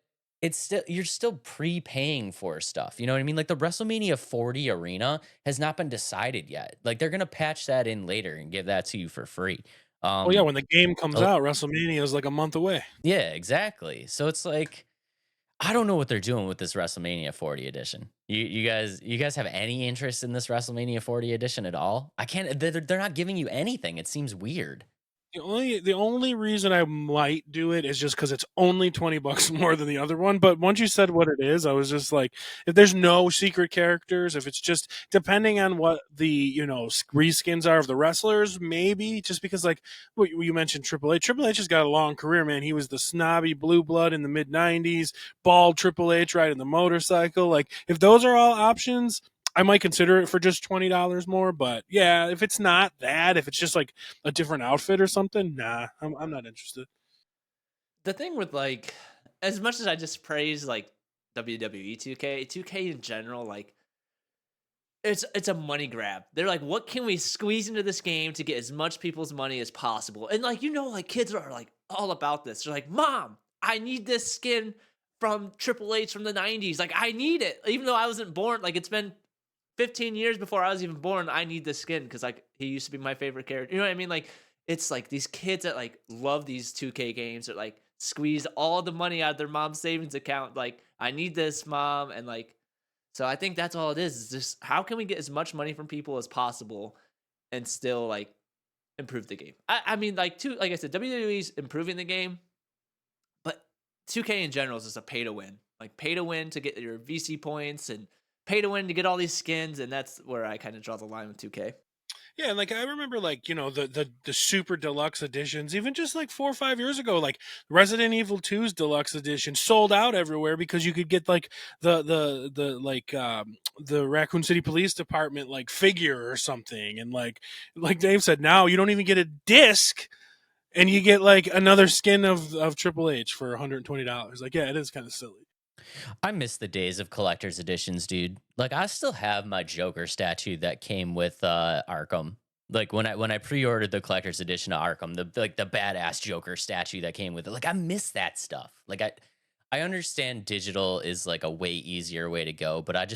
you're still prepaying for stuff. You know what I mean? Like the WrestleMania 40 arena has not been decided yet. Like they're gonna patch that in later and give that to you for free. Well, yeah, when the game comes Oh, out, WrestleMania is like a month away. yeah, exactly. So it's like I don't know what they're doing with this WrestleMania 40 edition. You guys have any interest in this WrestleMania 40 edition at all? I can't. They're not giving you anything. It seems weird. The only reason I might do it is just because it's only $20 more than the other one. But once you said what it is, I was just like, if there's no secret characters, if it's just depending on what the reskins are of the wrestlers, maybe just because like what you mentioned Triple H. Triple H has got a long career, man. He was the snobby blue blood in the mid '90s, bald Triple H riding the motorcycle. Like if those are all options, I might consider it for just $20 more, but yeah, if it's not that, if it's just like a different outfit or something, nah, I'm not interested. The thing with like, as much as I just praise like WWE 2K in general, like it's a money grab. They're like, what can we squeeze into this game to get as much people's money as possible? And like, like kids are like all about this. They're like, Mom, I need this skin from Triple H from the 90s. Like, I need it. Even though I wasn't born, like it's been 15 years before I was even born, I need this skin because like he used to be my favorite character. You know what I mean? Like it's like these kids that like love these 2K games that like squeeze all the money out of their mom's savings account. Like, I need this, mom, and like, so I think that's all it is. Is just how can we get as much money from people as possible and still like improve the game. I mean, like I said, WWE's improving the game, but 2K in general is just a pay to win. Like pay to win to get your VC points and pay to win to get all these skins, and that's where I kind of draw the line with 2K. Yeah, like I remember, like the super deluxe editions, even just like 4 or 5 years ago, like Resident Evil 2's deluxe edition sold out everywhere because you could get like the Raccoon City Police Department like figure or something, and like Dave said, now you don't even get a disc, and you get like another skin of Triple H for $120. Like, yeah, it is kind of silly. I miss the days of collector's editions, dude. Like, I still have my Joker statue that came with Arkham. Like when I pre-ordered the collector's edition of Arkham, the badass Joker statue that came with it. Like, I miss that stuff. Like, I understand digital is like a way easier way to go, but I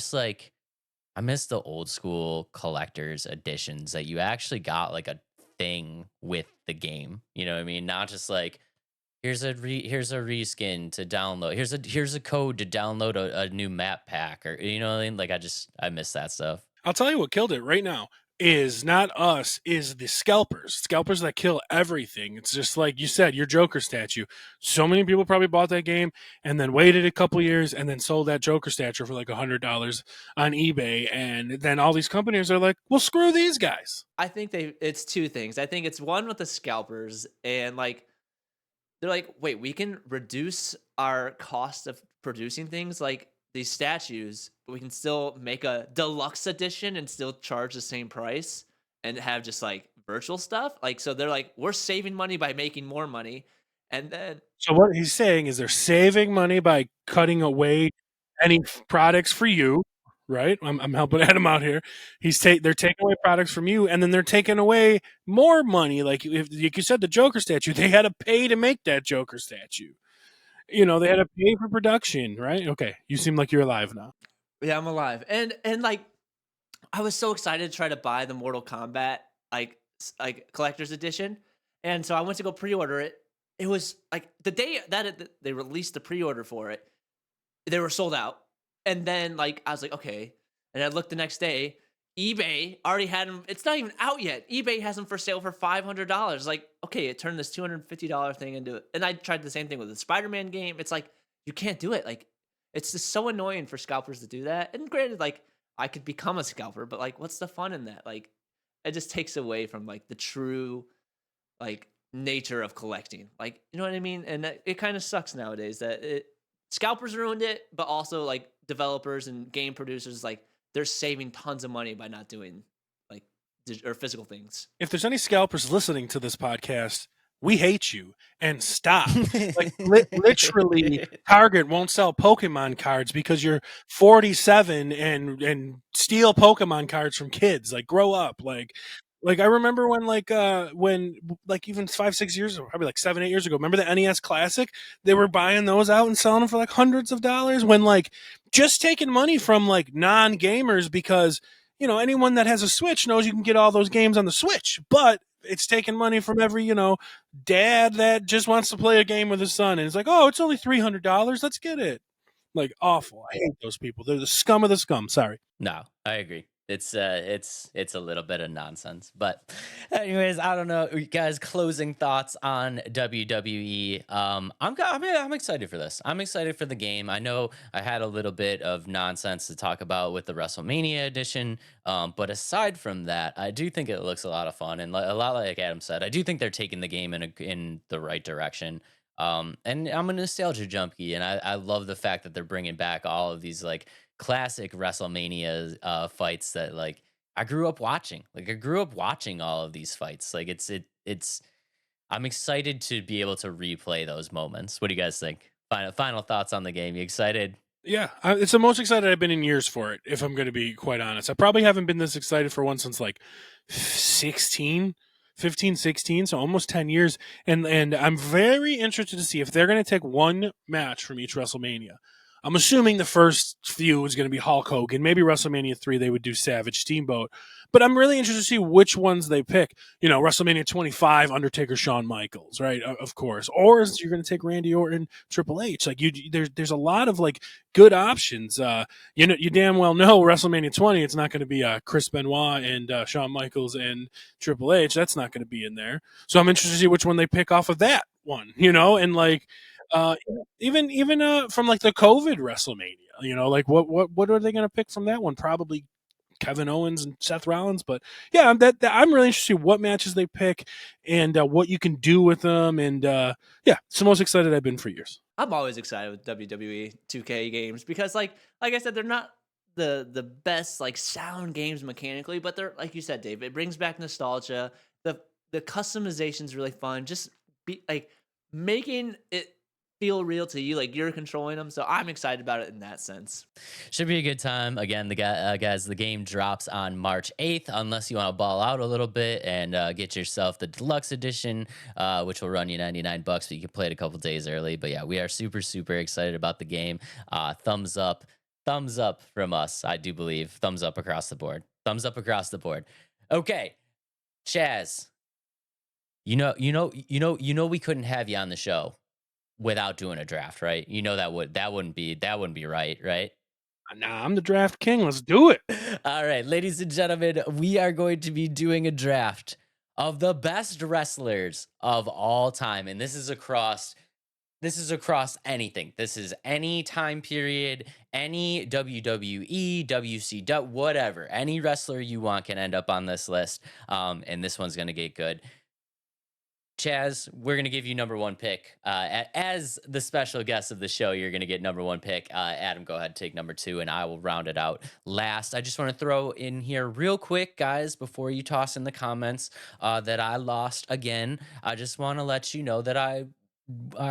miss the old school collector's editions that you actually got like a thing with the game. You know what I mean? Not just like here's a reskin to download. Here's a code to download a new map pack, or you know what I mean? Like, I miss that stuff. I'll tell you what killed it right now is not us, is the scalpers that kill everything. It's just like you said, your Joker statue. So many people probably bought that game and then waited a couple years and then sold that Joker statue for like $100 on eBay, and then all these companies are like, well, screw these guys. I think it's two things. I think it's one with the scalpers, and like they're like, wait, we can reduce our cost of producing things like these statues, but we can still make a deluxe edition and still charge the same price and have just like virtual stuff. Like, so they're like, we're saving money by making more money. And then, So what he's saying is they're saving money by cutting away any products for you, right? I'm helping Adam out here. They're taking away products from you, and then they're taking away more money. Like you said, the Joker statue, they had to pay to make that Joker statue. You know, they had to pay for production, right? Okay, you seem like you're alive now. yeah, I'm alive. And like, I was so excited to try to buy the Mortal Kombat like collector's edition, and so I went to go pre-order it. It was like the day that they released the pre-order for it, they were sold out. And then like I was like, okay. And I looked the next day, eBay already had them. It's not even out yet. eBay has them for sale for $500. Like, okay, it turned this $250 thing into it. And I tried the same thing with the Spider-Man game. It's like, you can't do it. Like, it's just so annoying for scalpers to do that. And granted, like, I could become a scalper, but like, what's the fun in that? Like, it just takes away from like the true, like, nature of collecting. Like, you know what I mean? And it kind of sucks nowadays that scalpers ruined it, but also like developers and game producers, like, they're saving tons of money by not doing like or physical things. If there's any scalpers listening to this podcast, we hate you, and stop. Like literally, Target won't sell Pokemon cards because you're 47 and steal Pokemon cards from kids. Like, grow up. Like I remember when even 5-6 years ago, probably like 7-8 years ago, remember the NES Classic? They were buying those out and selling them for like hundreds of dollars, when like just taking money from like non-gamers, because anyone that has a Switch knows you can get all those games on the Switch, but it's taking money from every dad that just wants to play a game with his son, and it's like, oh, it's only $300, let's get it. Like, awful. I hate those people. They're the scum of the scum. Sorry. No, I agree. It's a little bit of nonsense, but anyways, I don't know, you guys. Closing thoughts on WWE. I'm excited for this. I'm excited for the game. I know I had a little bit of nonsense to talk about with the WrestleMania edition, but aside from that, I do think it looks a lot of fun, and a lot like Adam said, I do think they're taking the game in the right direction. And I'm a nostalgia junkie, and I love the fact that they're bringing back all of these like classic WrestleMania fights that like I grew up watching. Like, I grew up watching all of these fights. Like, it's I'm excited to be able to replay those moments. What do you guys think? Final thoughts on the game. You excited? Yeah, it's the most excited I've been in years for it, if I'm going to be quite honest. I probably haven't been this excited for one since like 15, 16, so almost 10 years. And I'm very interested to see if they're going to take one match from each WrestleMania. I'm assuming the first few is going to be Hulk Hogan. Maybe WrestleMania 3 they would do Savage Steamboat. But I'm really interested to see which ones they pick. WrestleMania 25, Undertaker, Shawn Michaels, right? Of course. Or is you're going to take Randy Orton, Triple H. Like there's a lot of like good options. You damn well know WrestleMania 20, it's not going to be Chris Benoit and Shawn Michaels and Triple H. That's not going to be in there. So I'm interested to see which one they pick off of that one, and like uh, even from like the COVID WrestleMania, like what are they going to pick from that one? Probably Kevin Owens and Seth Rollins, but yeah, I'm really interested in what matches they pick and what you can do with them, and yeah, it's the most excited I've been for years. I'm always excited with WWE 2K games because like I said, they're not the best like sound games mechanically, but they're like you said, Dave, it brings back nostalgia. The customization's really fun. Just be like making it feel real to you, like you're controlling them. So I'm excited about it in that sense. Should be a good time. Again, guys, the game drops on March 8th, unless you want to ball out a little bit and get yourself the deluxe edition, which will run you $99, but you can play it a couple days early. But yeah, we are super, super excited about the game. Thumbs up from us, I do believe. Thumbs up across the board. Thumbs up across the board. Okay, Chazz, we couldn't have you on the show without doing a draft, right? That wouldn't be right? Nah, I'm the draft king. Let's do it. All right, ladies and gentlemen, we are going to be doing a draft of the best wrestlers of all time, and this is across anything. This is any time period, any WWE, WCW, whatever. Any wrestler you want can end up on this list, and this one's gonna get good. Chazz, we're going to give you number one pick. As the special guest of the show, you're going to get number one pick. Adam, go ahead and take number two, and I will round it out last. I just want to throw in here real quick, guys, before you toss in the comments that I lost again. I just want to let you know that I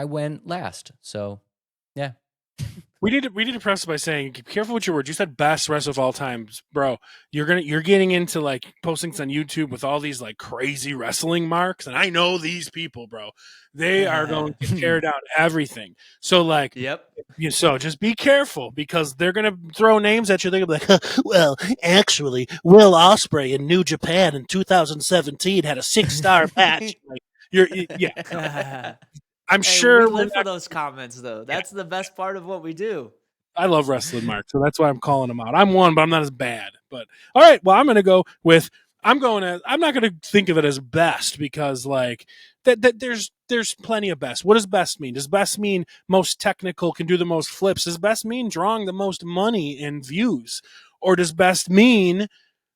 went last. So, yeah. We need to preface by saying, be careful with your words. You said best wrestler of all times, bro. You're getting into like postings on YouTube with all these like crazy wrestling marks, and I know these people, bro. They are going to tear down everything. So like, Yep. So just be careful because they're gonna throw names at you. They're gonna be like, well, actually, Will Ospreay in New Japan in 2017 had a 6-star match. Like, yeah. I'm sure we live for those comments, though. That's the best part of what we do. I love wrestling, Mark, so that's why I'm calling them out. I'm one, but I'm not as bad. But all right, well, I'm going to go with. I'm not going to think of it as best because like that there's plenty of best. What does best mean? Does best mean most technical, can do the most flips? Does best mean drawing the most money and views, or does best mean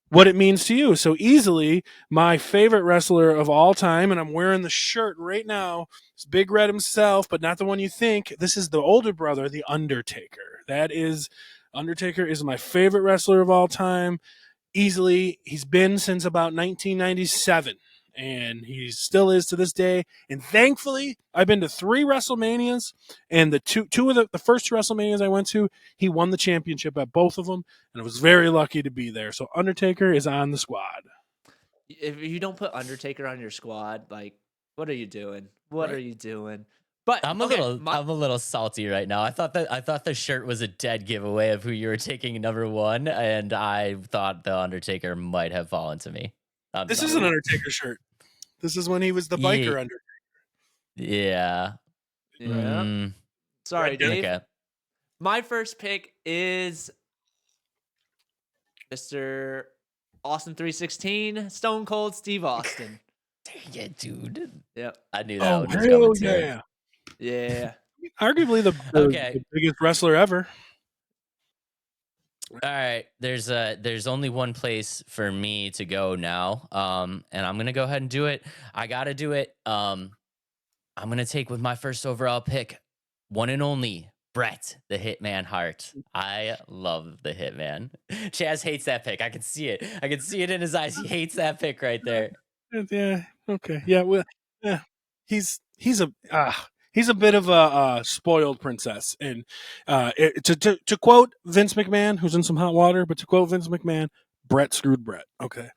what it means to you? So easily my favorite wrestler of all time, and I'm wearing the shirt right now, is Big Red himself, but not the one you think. This is the older brother, the Undertaker. Undertaker is my favorite wrestler of all time. Easily, he's been since about 1997, and he still is to this day. And thankfully, I've been to 3 WrestleManias, and the two of the first 2 WrestleManias I went to, he won the championship at both of them, and I was very lucky to be there. So Undertaker is on the squad. If you don't put Undertaker on your squad, like, what are you doing? What Right. are you doing? But I'm a little salty right now. I thought the shirt was a dead giveaway of who you were taking number one, and I thought the Undertaker might have fallen to me. This is an Undertaker shirt. This is when he was the biker Undertaker. Yeah. Sorry, Dave. Okay. My first pick is Mr. Austin 316, Stone Cold Steve Austin. Dang it, dude. Yep. I knew that one was hell coming too. yeah. Yeah. Arguably the biggest wrestler ever. All right, there's only one place for me to go now, and I'm gonna go ahead and do it. I gotta do it. I'm gonna take with my first overall pick, one and only Bret the Hitman Hart. I love the Hitman. Chazz hates that pick. I can see it. I can see it in his eyes. He hates that pick right there. Yeah. Okay. Yeah. Well. Yeah. He's a bit of a spoiled princess, and to quote Vince McMahon, who's in some hot water, but to quote Vince McMahon, Bret screwed Bret. Okay.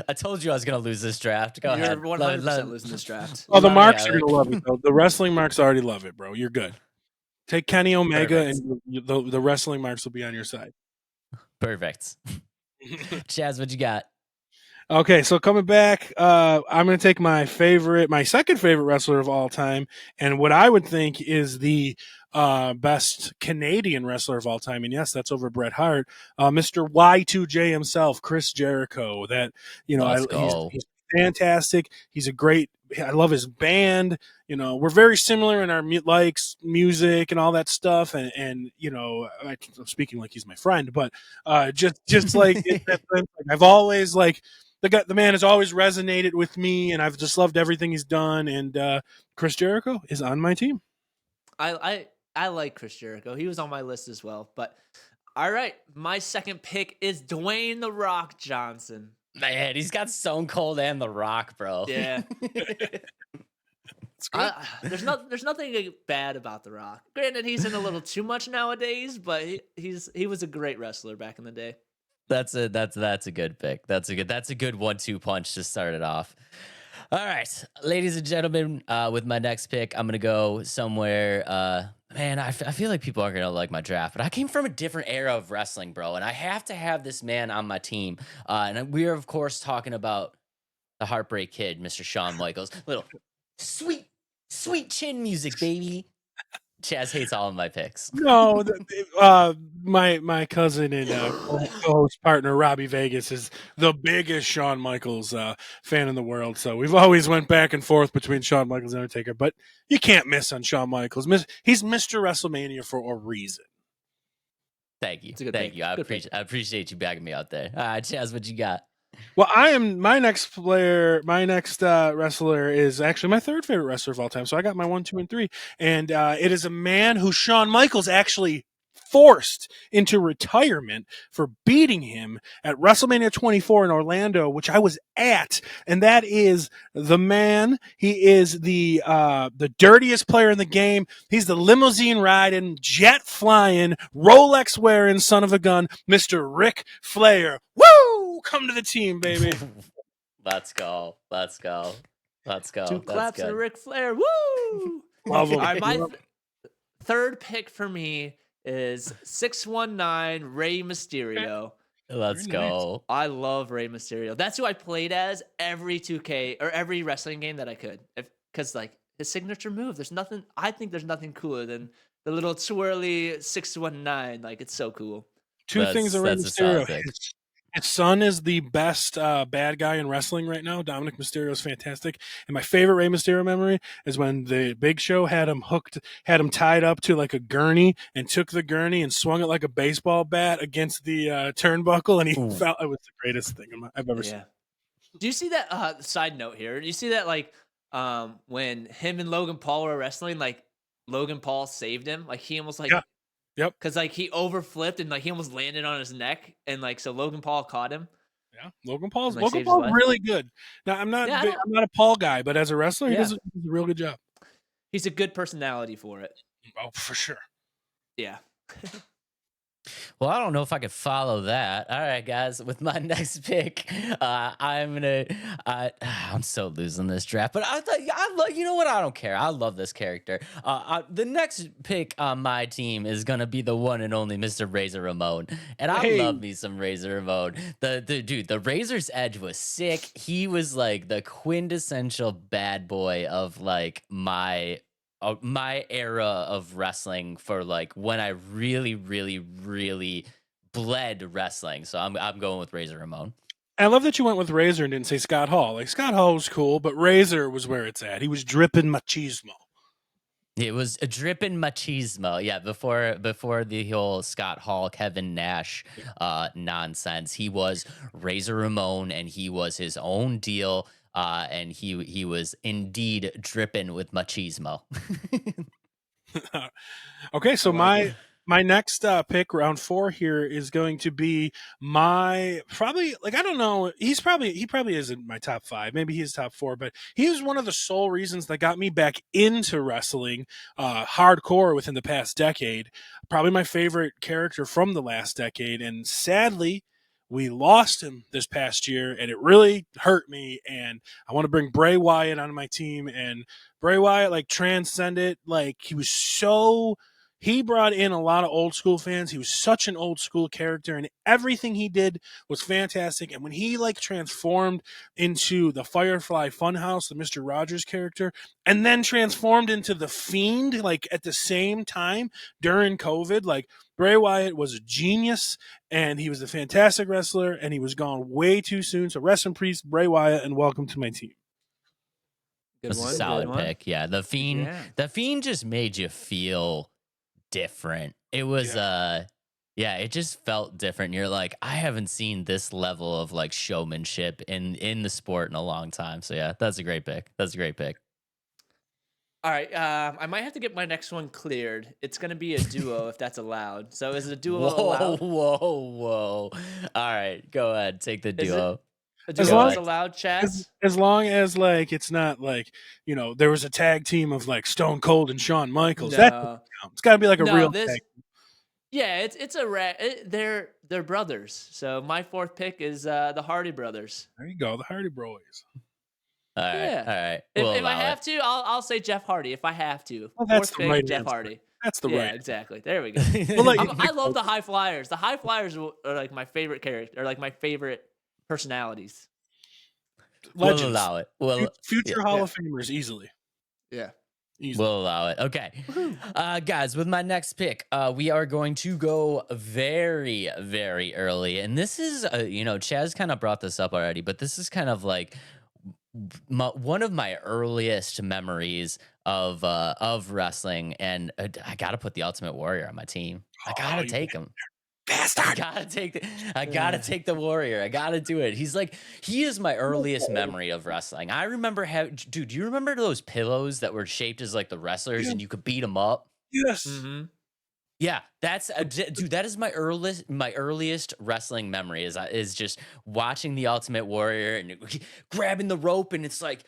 I told you I was gonna lose this draft. Go You're ahead. 100% losing this draft. Oh, the Let me marks have are it. gonna love it though. The wrestling marks already love it, bro. You're good. Take Kenny Omega, Perfect. and the wrestling marks will be on your side. Perfect. Chazz, what you got? Okay, so coming back, I'm going to take my second favorite wrestler of all time, and what I would think is the best Canadian wrestler of all time. And yes, that's over Bret Hart, Mr. Y2J himself, Chris Jericho. That Let's go. he's fantastic. He's a great. I love his band. We're very similar in our likes, music, and all that stuff. And I'm speaking like he's my friend, but just like in that sense, like I've always like. The man has always resonated with me, and I've just loved everything he's done. And Chris Jericho is on my team. I like Chris Jericho. He was on my list as well. But all right, my second pick is Dwayne The Rock Johnson. Man, he's got Stone Cold and The Rock, bro. Yeah. It's good. There's nothing bad about The Rock. Granted, he's in a little too much nowadays, but he was a great wrestler back in the day. That's a good pick. That's a good 1-2 punch to start it off. All right, ladies and gentlemen, with my next pick, I'm gonna go somewhere. Man, I feel like people aren't gonna like my draft, but I came from a different era of wrestling, bro, and I have to have this man on my team. And we are, of course, talking about the Heartbreak Kid, Mr. Shawn Michaels. Little sweet chin music, baby. Chazz hates all of my picks. No, my cousin and co-host partner Robbie Vegas is the biggest Shawn Michaels fan in the world. So we've always went back and forth between Shawn Michaels and Undertaker, but you can't miss on Shawn Michaels. He's Mr. WrestleMania for a reason. Thank you. Good Thank pick. you. I Good pick. appreciate you backing me out there. All right, Chazz, what you got? Well, my next wrestler is actually my third favorite wrestler of all time. So I got my 1, 2, and 3, and it is a man who Shawn Michaels actually forced into retirement for beating him at WrestleMania 24 in Orlando, which I was at, and that is the man. He is the dirtiest player in the game. He's the limousine riding, jet flying, Rolex wearing son of a gun, Mr. Ric Flair. Woo! Come to the team, baby. Let's go. Two That's claps good. and Ric Flair. Woo! Love him. All right, my third pick for me is 619 Rey Mysterio. Let's Very nice. go. I love Rey Mysterio. That's who I played as every 2K or every wrestling game that I could. Because like his signature move, I think there's nothing cooler than the little twirly 619. Like it's so cool. Two things on Rey That's a solid Mysterio. pick. His son is the best bad guy in wrestling right now. Dominic Mysterio is fantastic. And my favorite Rey Mysterio memory is when the Big Show had him tied up to like a gurney and took the gurney and swung it like a baseball bat against the turnbuckle. And he felt it was the greatest thing I've ever seen. Do you see that side note here? Do you see that like when him and Logan Paul were wrestling, like Logan Paul saved him? Like he almost like... Yeah. Yep. Because like he overflipped and like he almost landed on his neck, and like so Logan Paul caught him. Yeah, Logan Paul's saved his life. really good. Now I'm not a Paul guy, but as a wrestler, he does a real good job. He's a good personality for it. Oh, for sure. Yeah. Well, I don't know if I could follow that. All right, guys, with my next pick, I'm so losing this draft, but you know what? I don't care. I love this character. The next pick on my team is gonna be the one and only Mr. Razor Ramon, and I love me some Razor Ramon. The Razor's Edge was sick. He was like the quintessential bad boy of like my era of wrestling for like when I really, really, really bled wrestling. So I'm going with Razor Ramon. I love that you went with Razor and didn't say Scott Hall. Like Scott Hall was cool, but Razor was where it's at. He was dripping machismo. It was a dripping machismo. Yeah, before the whole Scott Hall, Kevin Nash nonsense. He was Razor Ramon and he was his own deal. And he was indeed dripping with machismo. Okay, so my next pick, round 4 here, is going to be my probably like I don't know. He probably isn't my top 5. Maybe he's top 4, but he was one of the sole reasons that got me back into wrestling hardcore within the past decade. Probably my favorite character from the last decade, and sadly, we lost him this past year, and it really hurt me. And I want to bring Bray Wyatt on my team, and Bray Wyatt like transcended. Like he brought in a lot of old school fans. He was such an old school character, and everything he did was fantastic. And when he like transformed into the Firefly Funhouse, the Mr. Rogers character, and then transformed into the Fiend, like at the same time during COVID, like Bray Wyatt was a genius, and he was a fantastic wrestler, and he was gone way too soon. So rest in peace, Bray Wyatt, and welcome to my team. Good That's one, a solid good one. pick. Yeah, the Fiend. Yeah. The Fiend just made you feel different. It was it just felt different. You're like, I haven't seen this level of like showmanship in the sport in a long time. So yeah, that's a great pick. All right, I might have to get my next one cleared. It's gonna be a duo if that's allowed. So is it a duo allowed? Whoa. All right, go ahead. Take the Is it- duo. A duo long- is allowed, Chazz? As long as like it's not like, you know, there was a tag team of like Stone Cold and Shawn Michaels. No. It's got to be like a No, real this. tag. Yeah, it's a they're brothers. So my fourth pick is the Hardy brothers. There you go, the Hardy Boys. All right. Yeah. All right. If We'll I allow have it. to, I'll say Jeff Hardy. If I have to, Well, that's fourth the pick, right Jeff answer. Hardy. That's the Yeah, right. exactly. There we go. We'll let you I love the High Flyers. The High Flyers are like my favorite character, or like my favorite personalities. Legends. We'll allow it. Future Hall of Famers easily. Yeah. We'll allow it. Okay. Guys, with my next pick, we are going to go very, very early. And this is, Chaz kind of brought this up already, but this is kind of like one of my earliest memories of wrestling. And I got to put the Ultimate Warrior on my team. I got to take him. I gotta take the Warrior. I gotta do it. He is my earliest memory of wrestling. I remember dude, do you remember those pillows that were shaped as like the wrestlers and you could beat them up? Yes. Mm-hmm. Yeah, that's dude. That is my earliest wrestling memory. Is just watching the Ultimate Warrior and grabbing the rope, and it's like,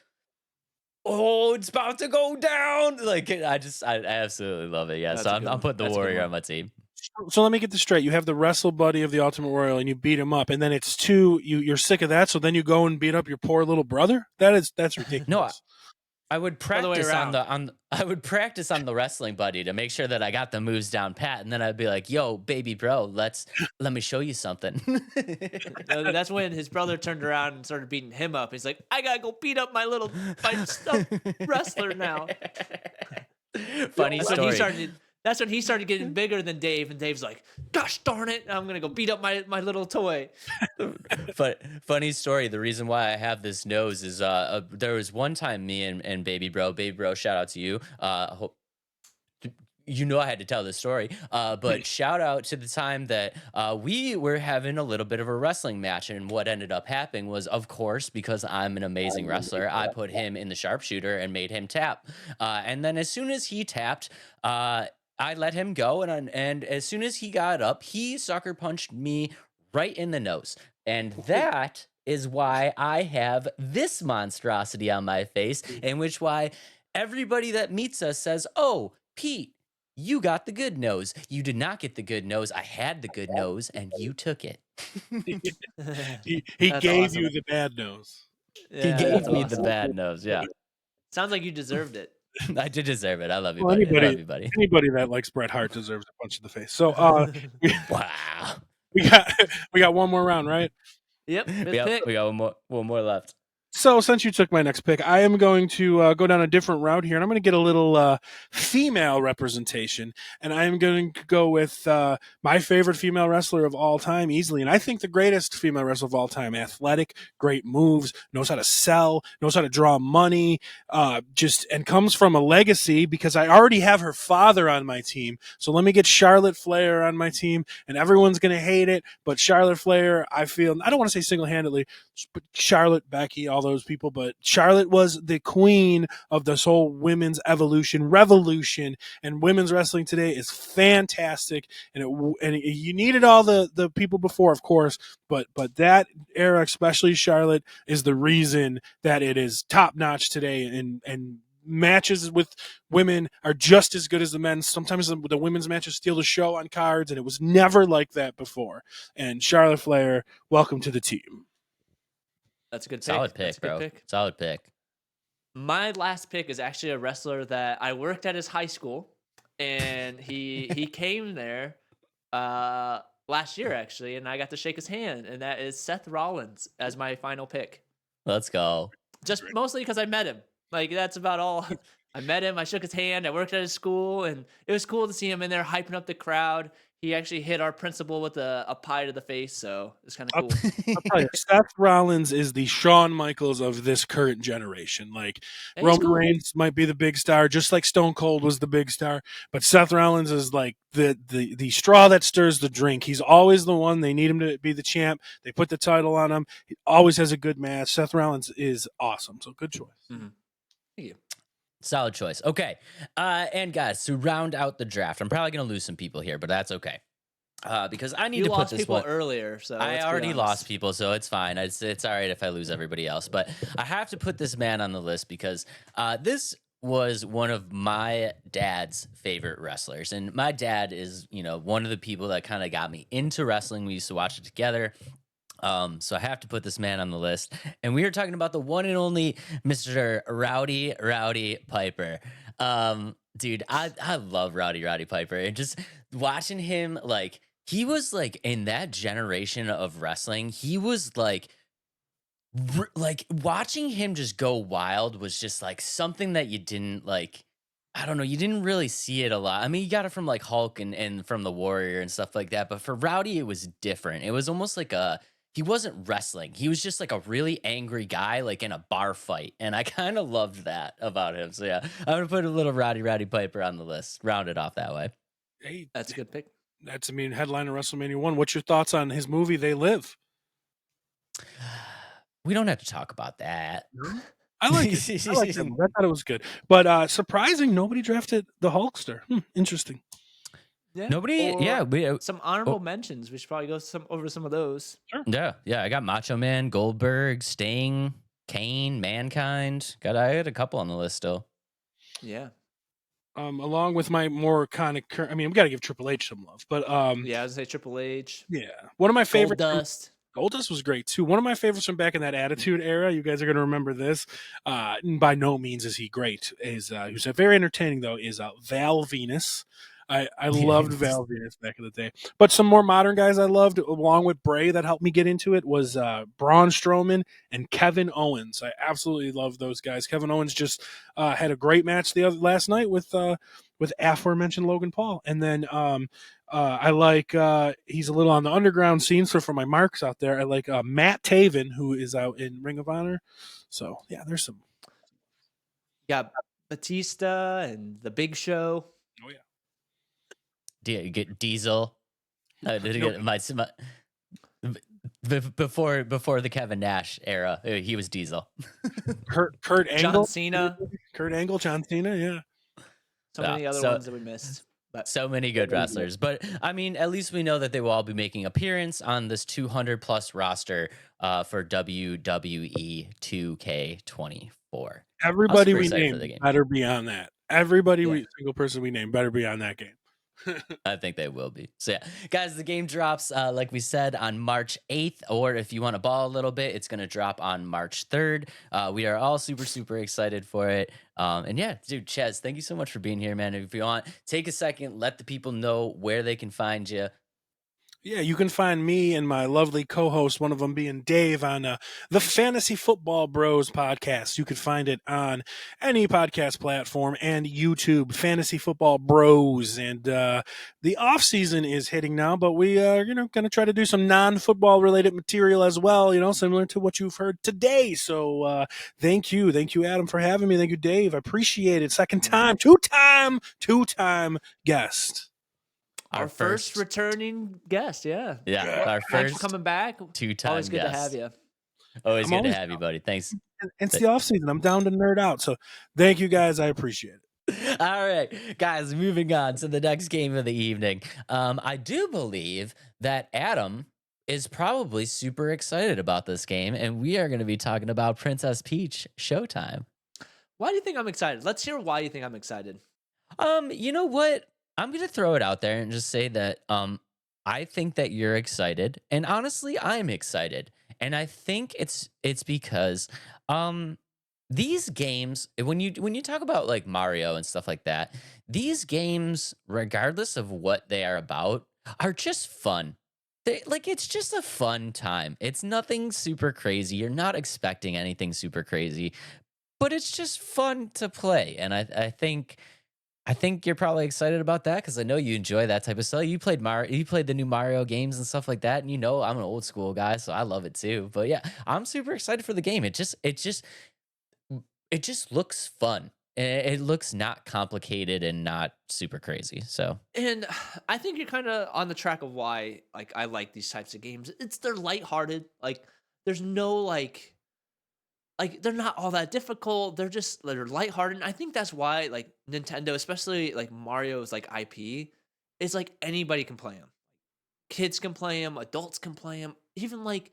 oh, it's about to go down. Like I absolutely love it. Yeah, That's so a I'm good one. putting the That's a good Warrior one. on my team. So let me get this straight. You have the wrestle buddy of the Ultimate Warrior, and you beat him up, and then it's two. You're sick of that, so then you go and beat up your poor little brother. That's ridiculous. No, I would Other way practice I would practice on the wrestling buddy to make sure that I got the moves down pat, and then I'd be like, "Yo, baby bro, let me show you something." That's when his brother turned around and started beating him up. He's like, I gotta go beat up my stuffed wrestler now. Funny story. That's when he started getting bigger than Dave, and Dave's like, gosh darn it, I'm gonna go beat up my little toy. But funny story. The reason why I have this nose is there was one time me and baby bro, shout out to you. I had to tell this story, but shout out to the time that we were having a little bit of a wrestling match, and what ended up happening was, of course, because I'm an amazing wrestler, I put him in the sharpshooter and made him tap, and then as soon as he tapped, I let him go, and as soon as he got up, he sucker punched me right in the nose, and that is why I have this monstrosity on my face, in which why everybody that meets us says, "Oh, Pete, you got the good nose. You did not get the good nose. I had the good nose, and you took it." He That's gave awesome. you the bad nose. Yeah, He gave that's me awesome. the bad nose. Yeah, Sounds like you deserved it. I did deserve it. I love you, Well, buddy. I love you, buddy. anybody that likes Bret Hart deserves a punch in the face. So Wow. we got one more round, right? Yep, fifth pick. We got one more left. So since you took my next pick, I am going to go down a different route here, and I'm going to get a little female representation, and I am going to go with my favorite female wrestler of all time, easily, and I think the greatest female wrestler of all time. Athletic, great moves, knows how to sell, knows how to draw money, and comes from a legacy, because I already have her father on my team. So let me get Charlotte Flair on my team, and everyone's going to hate it, but Charlotte Flair, I don't want to say single-handedly, but Charlotte, Becky, all those people, but Charlotte was the queen of this whole women's revolution, and women's wrestling today is fantastic, and you needed all the people before, of course, but that era, especially Charlotte, is the reason that it is top notch today, and matches with women are just as good as the men. Sometimes the women's matches steal the show on cards, and it was never like that before. And Charlotte Flair, welcome to the team. That's a good pick. Solid That's pick, a good bro. pick. Solid pick. My last pick is actually a wrestler that I worked at his high school, and he came there last year actually, and I got to shake his hand, and that is Seth Rollins as my final pick. Let's go. Just mostly because I met him. Like that's about all. I met him. I shook his hand. I worked at his school, and it was cool to see him in there hyping up the crowd. He actually hit our principal with a pie to the face, so it's kind of cool. I'll tell you, Seth Rollins is the Shawn Michaels of this current generation. Like Hey, he's Roman cool. Reigns might be the big star, just like Stone Cold was the big star, but Seth Rollins is like the straw that stirs the drink. He's always the one. They need him to be the champ. They put the title on him. He always has a good match. Seth Rollins is awesome. So good choice. Mm-hmm. Thank you. Solid choice. Okay. And guys, to round out the draft, I'm probably going to lose some people here, but that's okay. Because I need You to put lost this people one earlier, so I let's be already honest. lost people, so it's fine. It's all right if I lose everybody else. But I have to put this man on the list because this was one of my dad's favorite wrestlers. And my dad is, one of the people that kind of got me into wrestling. We used to watch it together. So I have to put this man on the list. And we are talking about the one and only Mr. Rowdy Piper. Dude, I love Rowdy Piper. And just watching him, like, he was like in that generation of wrestling, he was like watching him just go wild was just like something that you didn't like. I don't know. You didn't really see it a lot. I mean, you got it from like Hulk and from the Warrior and stuff like that. But for Rowdy, it was different. It was almost like he wasn't wrestling. He was just like a really angry guy, like in a bar fight. And I kind of loved that about him. So yeah, I'm going to put a little Rowdy Piper on the list. Round it off that way. Hey, That's a good pick. that's headline of WrestleMania 1. What's your thoughts on his movie They Live? We don't have to talk about that. I like it. I liked it. I thought it was good. But surprising, nobody drafted the Hulkster. Interesting. Yeah. Nobody, Or yeah. some honorable mentions. We should probably go over some of those. Yeah. I got Macho Man, Goldberg, Sting, Kane, Mankind. I had a couple on the list still. Yeah. Along with my more kind of, we got to give Triple H some love. But Yeah, I was gonna say Triple H. yeah, one of my favorites. Goldust. Goldust was great too. One of my favorites from back in that Attitude era. You guys are going to remember this. By no means is he great. Who's very entertaining though is Val Venus. I loved Val Venus back in the day. But some more modern guys I loved, along with Bray, that helped me get into it was Braun Strowman and Kevin Owens. I absolutely love those guys. Kevin Owens just had a great match last night with aforementioned Logan Paul. And then I like he's a little on the underground scene. So for my marks out there, I like Matt Taven, who is out in Ring of Honor. So yeah, there's some. You got Batista and the Big Show. Oh yeah. You get Diesel. Before the Kevin Nash era, he was Diesel. Kurt Angle, John Cena. John Cena, yeah. So many other ones that we missed. But so many good wrestlers. But I mean, at least we know that they will all be making appearance on this 200 plus roster for WWE 2k24. Everybody we name better be on that. Single person we name better be on that game. I think they will be. So yeah, guys, the game drops, like we said, on March 8th, or if you want to ball a little bit, it's going to drop on March 3rd. We are all super, super excited for it. And yeah, dude, Chazz, thank you so much for being here, man. If you want, take a second, let the people know where they can find you. Yeah, you can find me and my lovely co-host, one of them being Dave, on the Fantasy Football Bros podcast. You can find it on any podcast platform and YouTube, Fantasy Football Bros. And the off season is hitting now, but we are, going to try to do some non-football related material as well, similar to what you've heard today. So thank you, Adam, for having me. Thank you, Dave. I appreciate it. Second time, two-time guest. Our first returning guest, yeah. Yeah, our Thanks first for coming back. Two-time Always good guest. to have you. Always good to have you, buddy. Thanks. And it's the off season. I'm down to nerd out. So thank you guys. I appreciate it. All right, guys, moving on to the next game of the evening. I do believe that Adam is probably super excited about this game, and we are going to be talking about Princess Peach Showtime. Why do you think I'm excited? Let's hear why you think I'm excited. You know what? I'm gonna throw it out there and just say that I think that you're excited, and honestly, I'm excited, and I think it's because um these games when you talk about like Mario and stuff like that, these games, regardless of what they are about, are just fun. Like it's just a fun time. It's nothing super crazy. You're not expecting anything super crazy, but it's just fun to play, and I think you're probably excited about that because I know you enjoy that type of stuff. You played the new Mario games and stuff like that, and you know I'm an old school guy, so I love it too. But yeah, I'm super excited for the game. It just looks fun. It looks not complicated and not super crazy. So And I think you're kind of on the track of why like I like these types of games. They're lighthearted. Like there's no like they're not all that difficult. They're lighthearted. And I think that's why like Nintendo, especially like Mario's like IP, is like anybody can play them. Kids can play them, adults can play them, even like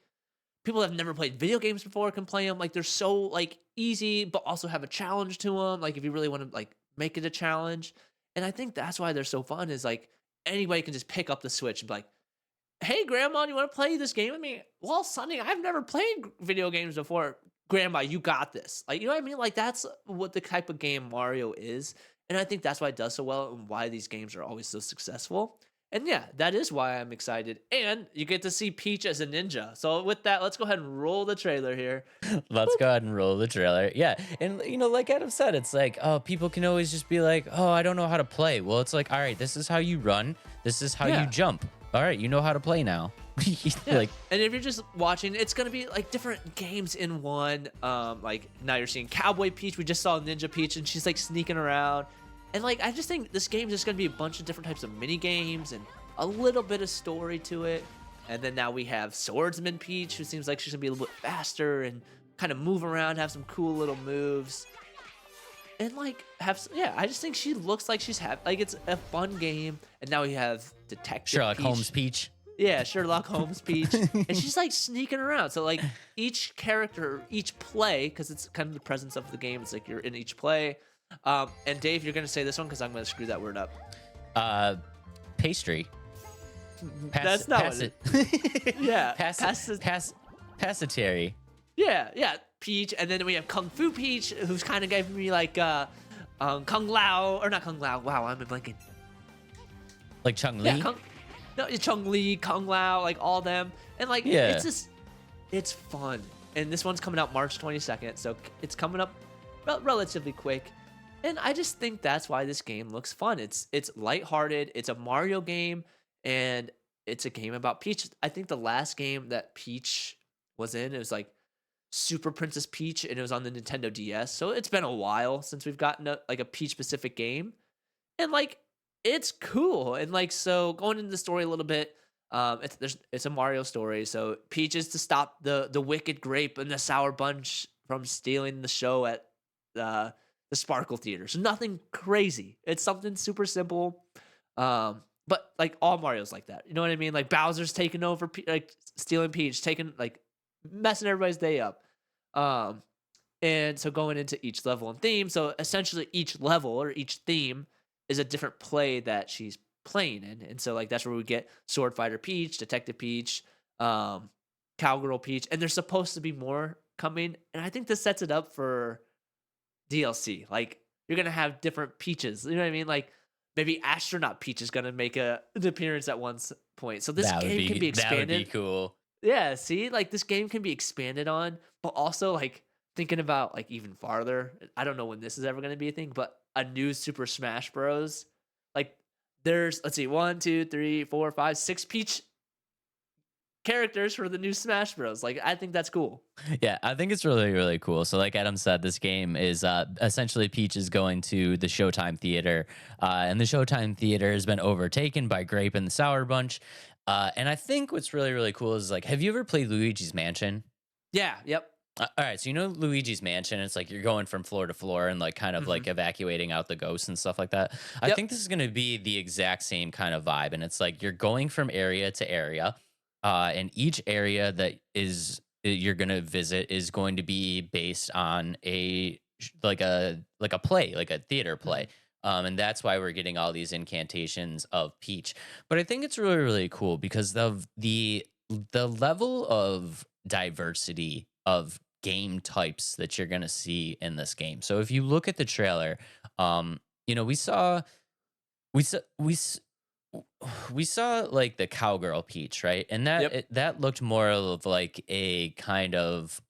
people that have never played video games before can play them. Like they're so like easy, but also have a challenge to them. Like if you really want to like make it a challenge, and I think that's why they're so fun. Is like anybody can just pick up the Switch and be like, "Hey, Grandma, you want to play this game with me?" Well, Sonny, I've never played video games before. Grandma, you got this. Like you know what I mean? Like that's what the type of game Mario is, and I think that's why it does so well and why these games are always so successful. And yeah, that is why I'm excited. And you get to see Peach as a ninja. So with that, let's go ahead and roll the trailer here. let's go ahead and roll the trailer. Yeah, and like Adam said, it's like, oh, people can always just be like, oh, I don't know how to play. Well, it's like, all right, this is how you run. This is how Yeah. you jump. All right, you know how to play now. Yeah. Like, And if you're just watching, it's gonna be like different games in one. Like now you're seeing Cowboy Peach. We just saw Ninja Peach, and she's like sneaking around. And like I just think this game is just gonna be a bunch of different types of mini games and a little bit of story to it. And then now we have Swordsman Peach, who seems like she's gonna be a little bit faster and kind of move around, have some cool little moves. And like yeah, I just think she looks like like it's a fun game. And now we have Detective Sherlock Peach. Holmes Peach. Yeah, Sherlock Holmes Peach. And she's like sneaking around. So like each character, each play, because it's kind of the presence of the game, it's like you're in each play. And Dave, you're gonna say this one because I'm gonna screw that word up. Pastry. That's not pass what it. Yeah, Passatory. yeah, Peach, and then we have Kung Fu Peach, who's kind of giving me like Kung Lao, or not Kung Lao. Wow, I'm blanking. Like Chung Li. Yeah, no, it's Chung Li, Kung Lao, like all them, and like Yeah. it's fun. And this one's coming out March 22nd, so it's coming up relatively quick. And I just think that's why this game looks fun. It's lighthearted. It's a Mario game, and it's a game about Peach. I think the last game that Peach was in, it was like Super Princess Peach, and it was on the Nintendo DS. So it's been a while since we've gotten a Peach specific game, and like it's cool. And like so, going into the story a little bit, it's a Mario story. So Peach is to stop the wicked grape and the sour bunch from stealing the show at the Sparkle Theater. So nothing crazy. It's something super simple. But like all Mario's like that. You know what I mean? Like Bowser's taking over, like stealing Peach, messing everybody's day up. And so going into each level and theme. So essentially each level or each theme is a different play that she's playing in. And so like that's where we get Sword Fighter Peach, Detective Peach, Cowgirl Peach, and there's supposed to be more coming. And I think this sets it up for DLC. Like you're gonna have different Peaches. You know what I mean? Like maybe Astronaut Peach is gonna make an appearance at one point. So this game can be expanded. That would be cool. Yeah, see, like this game can be expanded on, but also like thinking about like even farther. I don't know when this is ever gonna be a thing, but a new Super Smash Bros. Like there's let's see, 1, 2, 3, 4, 5, 6 Peach characters for the new Smash Bros. Like I think that's cool. Yeah, I think it's really, really cool. So like Adam said, this game is essentially Peach is going to the Showtime Theater, and the Showtime Theater has been overtaken by Grape and the Sour Bunch. And I think what's really, really cool is like, have you ever played Luigi's Mansion? Yeah, yep. All right, so you know Luigi's Mansion, it's like you're going from floor to floor and like kind of like evacuating out the ghosts and stuff like that. I think this is going to be the exact same kind of vibe, and it's like you're going from area to area, and each area that you're going to visit is going to be based on a like a play, like a theater play. And that's why we're getting all these incantations of Peach. But I think it's really, really cool because of the level of diversity of game types that you're gonna see in this game. So if you look at the trailer, we saw we saw we s- we saw like the cowgirl Peach, right? And Yep. that looked more of like a kind of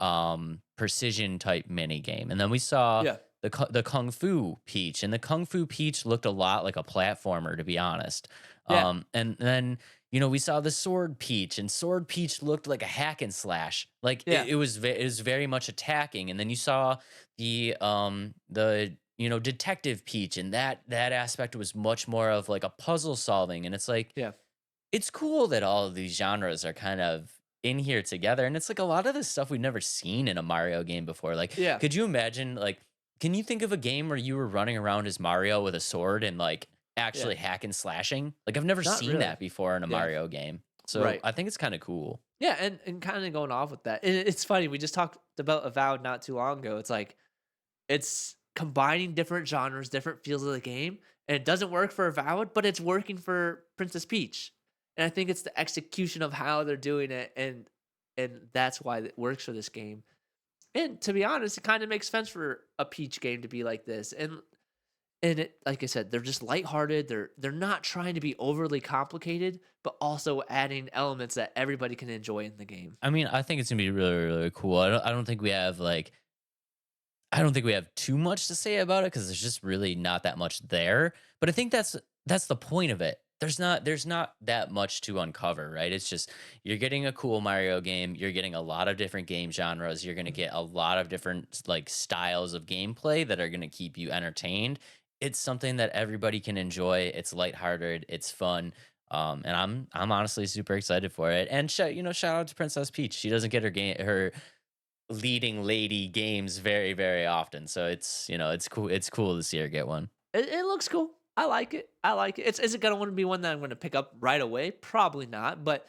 precision type mini game. And then we saw Yeah. the Kung Fu Peach, and the Kung Fu Peach looked a lot like a platformer, to be honest. Yeah. And then we saw the Sword Peach, and Sword Peach looked like a hack and slash. Like Yeah. it was very much attacking. And then you saw the Detective Peach, and that aspect was much more of like a puzzle solving. And it's like, Yeah. it's cool that all of these genres are kind of in here together. And it's like a lot of this stuff we've never seen in a Mario game before. Like, Yeah. could you imagine, like, can you think of a game where you were running around as Mario with a sword and like actually hack and slashing? Like, I've never Not seen really. that before in a Yeah. Mario game. So Right. I think it's kind of cool. Yeah, and kind of going off with that, it's funny. We just talked about Avowed not too long ago. It's like it's combining different genres, different feels of the game, and it doesn't work for Avowed, but it's working for Princess Peach. And I think it's the execution of how they're doing it, and that's why it works for this game. And to be honest, it kind of makes sense for a Peach game to be like this. And it, like I said, they're just lighthearted. They're not trying to be overly complicated, but also adding elements that everybody can enjoy in the game. I mean, I think it's gonna be really, really cool. I don't think we have like I don't think we have too much to say about it because there's just really not that much there. But I think that's the point of it. There's not that much to uncover, right? It's just you're getting a cool Mario game, you're getting a lot of different game genres, you're gonna get a lot of different like styles of gameplay that are gonna keep you entertained. It's something that everybody can enjoy. It's lighthearted, it's fun. And I'm honestly super excited for it. And shout out to Princess Peach. She doesn't get her leading lady games very, very often. So it's cool. It's cool to see her get one. It looks cool. I like it. I like it. Is it gonna want to be one that I'm gonna pick up right away? Probably not, but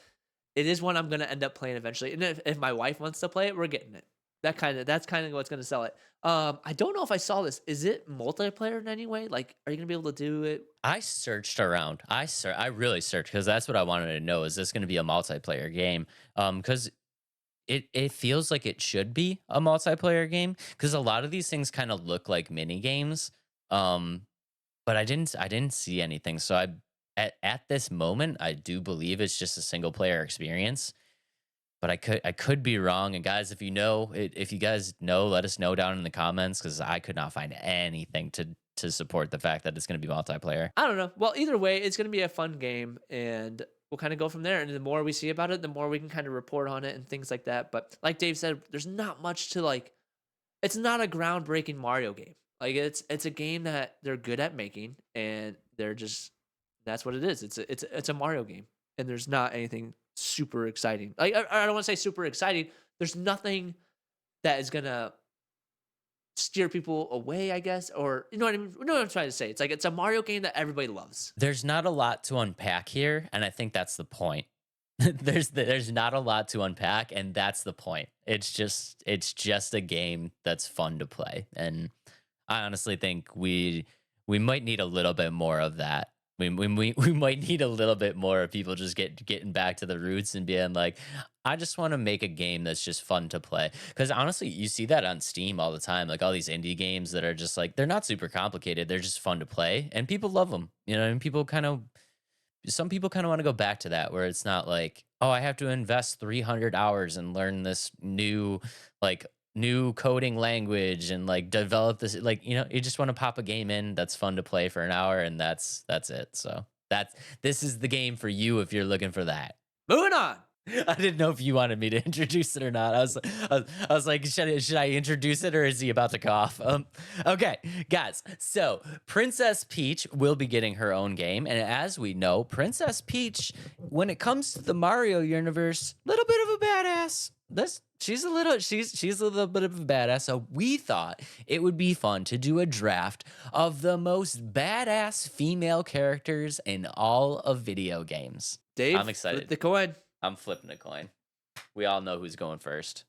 it is one I'm gonna end up playing eventually. And if my wife wants to play it, we're getting it. That's kind of what's gonna sell it. I don't know if I saw this. Is it multiplayer in any way? Like, are you gonna be able to do it? I searched around. I really searched because that's what I wanted to know. Is this going to be a multiplayer game? Because it feels like it should be a multiplayer game because a lot of these things kind of look like mini games. But I didn't see anything. So at this moment I do believe it's just a single player experience. But I could be wrong. And guys, if you guys know, let us know down in the comments because I could not find anything to support the fact that it's going to be multiplayer. I don't know. Well, either way, it's gonna be a fun game, and we'll kind of go from there. And the more we see about it, the more we can kind of report on it and things like that. But like Dave said, there's not much to like. It's not a groundbreaking Mario game. Like it's a game that they're good at making, and they're just that's what it is. It's a Mario game, and there's not anything super exciting. Like I don't want to say super exciting. There's nothing that is gonna steer people away, I guess, or you know what I mean. You know what I'm trying to say? It's like it's a Mario game that everybody loves. There's not a lot to unpack here, and I think that's the point. There's not a lot to unpack, and that's the point. It's just a game that's fun to play, and I honestly think we might need a little bit more of that. We might need a little bit more of people just getting back to the roots and being like, I just want to make a game that's just fun to play. Because honestly, you see that on Steam all the time, like all these indie games that are just like they're not super complicated, they're just fun to play, and people love them. And some people kind of want to go back to that where it's not like, oh, I have to invest 300 hours and learn this new coding language and like develop this, like, you just want to pop a game in that's fun to play for an hour, and that's it. So this is the game for you if you're looking for that. Moving on. I didn't know if you wanted me to introduce it or not. I was like, should I introduce it or is he about to cough? Okay, guys. So Princess Peach will be getting her own game, and as we know, Princess Peach, when it comes to the Mario universe, little bit of a badass. She's a little bit of a badass. So we thought it would be fun to do a draft of the most badass female characters in all of video games. Dave, I'm excited. flip the coin. I'm flipping a coin. We all know who's going first.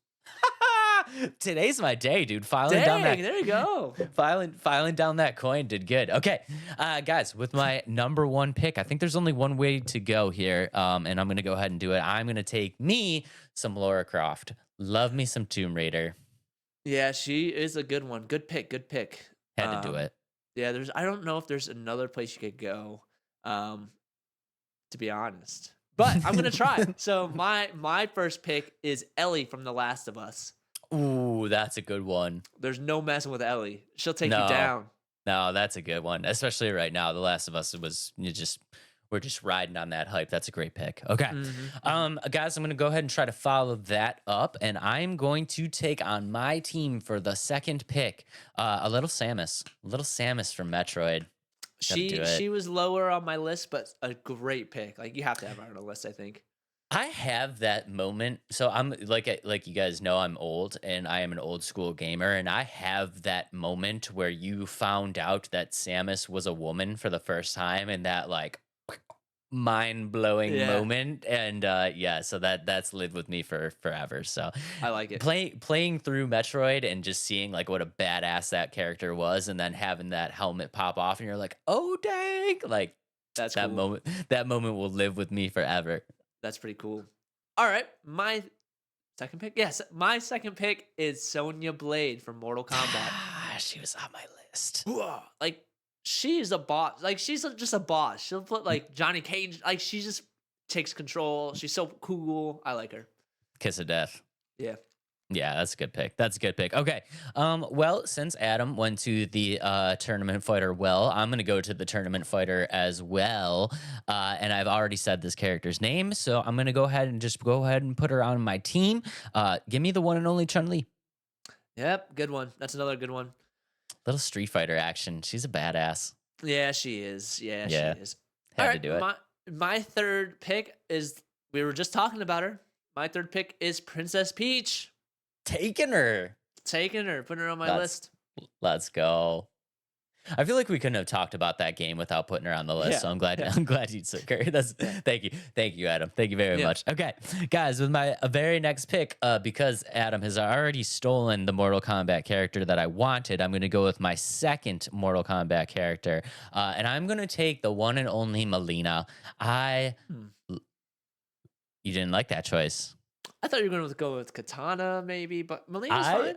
Today's my day, dude. Filing down Dang, there you go. filing down that coin did good. Okay, guys, with my number one pick, I think there's only one way to go here, and I'm gonna go ahead and do it. I'm gonna take me some Lara Croft. Love me some Tomb Raider. Yeah, she is a good one. Good pick. Good pick. Had to do it. Yeah, I don't know if there's another place you could go, to be honest. But I'm gonna try. So my first pick is Ellie from The Last of Us. Ooh, that's a good one. There's no messing with Ellie. She'll take No. you down. No, that's a good one, especially right now. The Last of Us we're just riding on that hype. That's a great pick. Okay, guys, I'm gonna go ahead and try to follow that up, and I'm going to take on my team for the second pick, a little Samus from Metroid. She was lower on my list, but a great pick. Like you have to have her on a list, I think. I have that moment. So I'm like you guys know, I'm old and I am an old school gamer, and I have that moment where you found out that Samus was a woman for the first time, and that like mind-blowing moment. And so that's lived with me for forever. So I like it. Playing through Metroid and just seeing like what a badass that character was, and then having that helmet pop off and you're like, oh dang, like That's that cool. moment will live with me forever. That's pretty cool. All right, my second pick. Yes, my second pick is Sonya Blade from Mortal Kombat. She was on my list. Like she's a boss. Like she's just a boss. She'll put like Johnny Cage. Like she just takes control. She's so cool. I like her. Kiss of death. Yeah. Yeah, that's a good pick. Okay. Well, since Adam went to the tournament fighter, I'm going to go to the tournament fighter as well. And I've already said this character's name, so I'm going to go ahead and put her on my team. Give me the one and only Chun-Li. Yep, good one. That's another good one. Little Street Fighter action. She's a badass. Yeah, she is. Yeah, she is. Had to do it. My third pick is, we were just talking about her. My third pick is Princess Peach. Taking her, putting her on my list. Let's go. I feel like we couldn't have talked about that game without putting her on the list. Yeah. So I'm glad you took her. Thank you, Adam. Thank you very much. Okay, guys, with my very next pick, because Adam has already stolen the Mortal Kombat character that I wanted, I'm going to go with my second Mortal Kombat character, and I'm going to take the one and only Melina. You didn't like that choice. I thought you were going to go with Katana, maybe, but Melina's fine.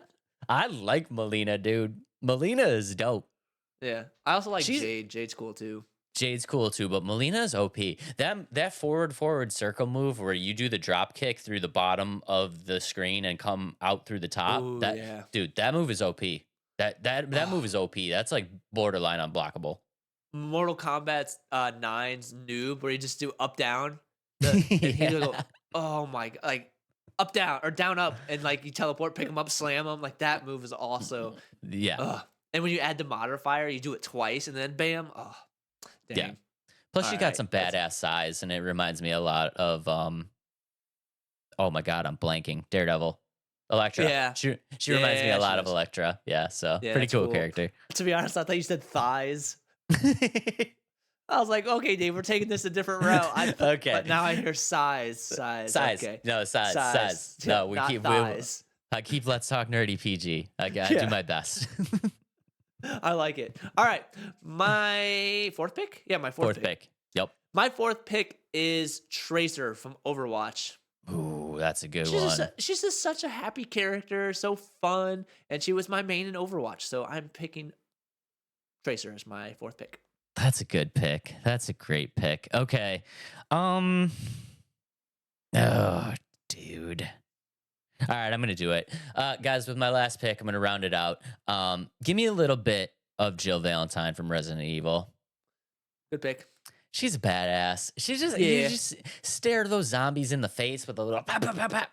I like Melina, dude. Melina is dope. Yeah, I also like Jade. Jade's cool too. Jade's cool too, but Melina's OP. That forward circle move where you do the drop kick through the bottom of the screen and come out through the top. Ooh, Dude, that move is OP. That move is OP. That's like borderline unblockable. Mortal Kombat's 9's noob, where you just do up down. And he go, oh my god, like up down or down up, and like you teleport, pick him up, slam him. Like that move is also And when you add the modifier, you do it twice, and then bam. Oh, dang. Yeah. Plus, she got some badass size, and it reminds me a lot of oh my god, I'm blanking. Daredevil, Elektra. Yeah, she reminds me a lot of Elektra. Yeah, so pretty cool character. To be honest, I thought you said thighs. I was like, okay, Dave, we're taking this a different route. Okay. But now I hear size. Okay. No, size. No, we not keep thighs. I keep Let's Talk Nerdy PG. I do my best. I like it. All right. My fourth pick? Yeah, my fourth pick. Yep. My fourth pick is Tracer from Overwatch. Ooh, that's a good one. She's just such a happy character, so fun, and she was my main in Overwatch, so I'm picking Tracer as my fourth pick. That's a good pick. That's a great pick. Okay. Oh, dude. All right, I'm going to do it. Guys, with my last pick, I'm going to round it out. Give me a little bit of Jill Valentine from Resident Evil. Good pick. She's a badass. You just stare those zombies in the face with a little pop, pop, pop, pop.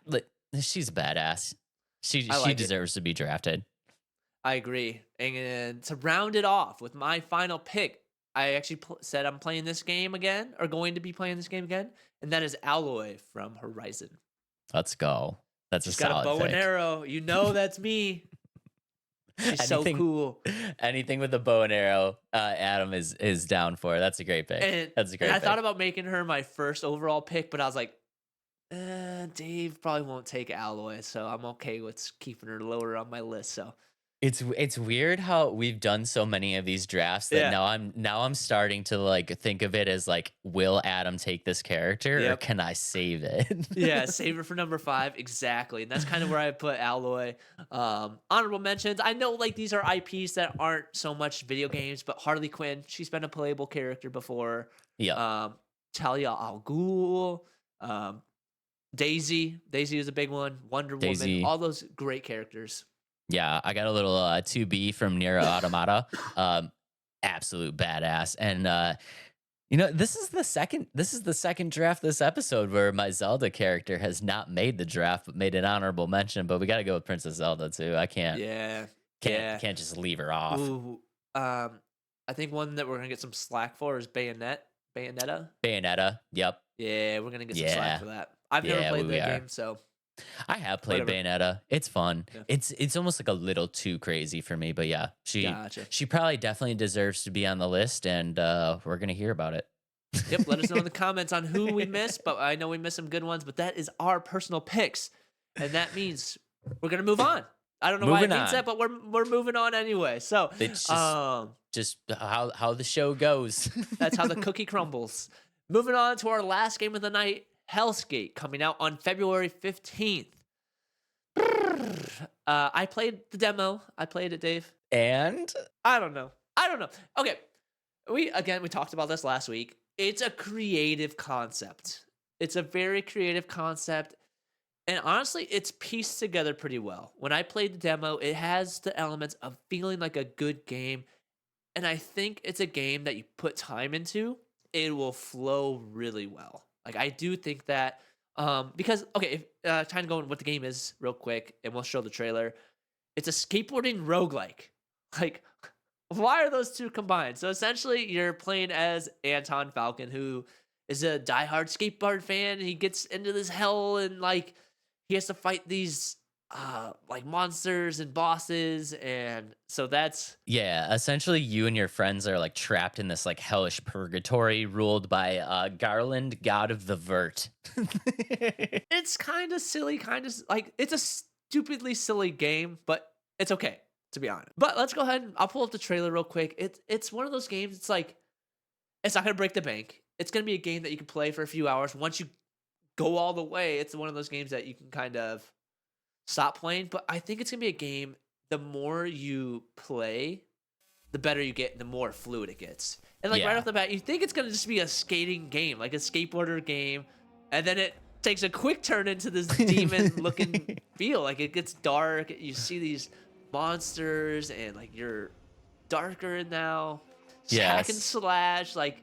She's a badass. She deserves to be drafted. I agree. And to round it off with my final pick, I actually said I'm playing this game again, or going to be playing this game again, and that is Alloy from Horizon. Let's go. That's She's a solid got a bow pick. and arrow. You know that's me. She's so cool. Anything with a bow and arrow, Adam is down for. That's a great pick. That's a great pick. I thought about making her my first overall pick, but I was like, Dave probably won't take Alloy, so I'm okay with keeping her lower on my list. So It's weird how we've done so many of these drafts that yeah, now I'm starting to like think of it as like, will Adam take this character or yep. can I save it? Yeah, save it for number 5, exactly. And that's kind of where I put Alloy. Honorable mentions. I know like these are IPs that aren't so much video games, but Harley Quinn, she's been a playable character before. Yep. Talia al Ghul, um, Daisy is a big one. Wonder Woman, Daisy. all those great characters. Yeah, I got a little 2B from Nier Automata. Absolute badass. And this is the second draft this episode where my Zelda character has not made the draft but made an honorable mention, but we got to go with Princess Zelda too. I can't Yeah, can't yeah. can't just leave her off. Ooh, I think one that we're gonna get some slack for is Bayonetta. Bayonetta. Yep. Yeah, we're gonna get some Yeah. slack for that. I've never Yeah, played we that are. game, so I have played whatever. Bayonetta. It's fun. Yeah. It's almost like a little too crazy for me, but yeah, she Gotcha. she probably definitely deserves to be on the list, and we're gonna hear about it. Yep, let us know in the comments on who we missed, but I know we missed some good ones, but that is our personal picks. And that means we're gonna move on. I don't know why it Moving means on. that, but we're moving on anyway. So It's just how the show goes. that's how the cookie crumbles. Moving on to our last game of the night, Helskate, coming out on February 15th. I played the demo. I played it, Dave. And I don't know. Okay. We talked about this last week. It's a creative concept. It's a very creative concept. And honestly, it's pieced together pretty well. When I played the demo, it has the elements of feeling like a good game. And I think it's a game that you put time into, it will flow really well. Like I do think that because okay, if trying to go on what the game is real quick and we'll show the trailer. It's a skateboarding roguelike. Like why are those two combined? So essentially you're playing as Anton Falcon, who is a diehard skateboard fan. He gets into this hell and like he has to fight these like monsters and bosses, and so that's yeah, essentially you and your friends are like trapped in this like hellish purgatory ruled by Garland, god of the vert. it's kind of silly, kind of like it's a stupidly silly game, but it's okay to be honest. But let's go ahead and I'll pull up the trailer real quick. It's one of those games. It's like it's not gonna break the bank. It's gonna be a game that you can play for a few hours. Once you go all the way, it's one of those games that you can kind of stop playing. But I think it's gonna be a game. The more you play, the better you get, and the more fluid it gets. And like right Yeah. off the bat, you think it's gonna just be a skating game, like a skateboarder game, and then it takes a quick turn into this demon-looking feel. Like it gets dark. You see these monsters, and like you're darker now. Hack and Yes. slash. Like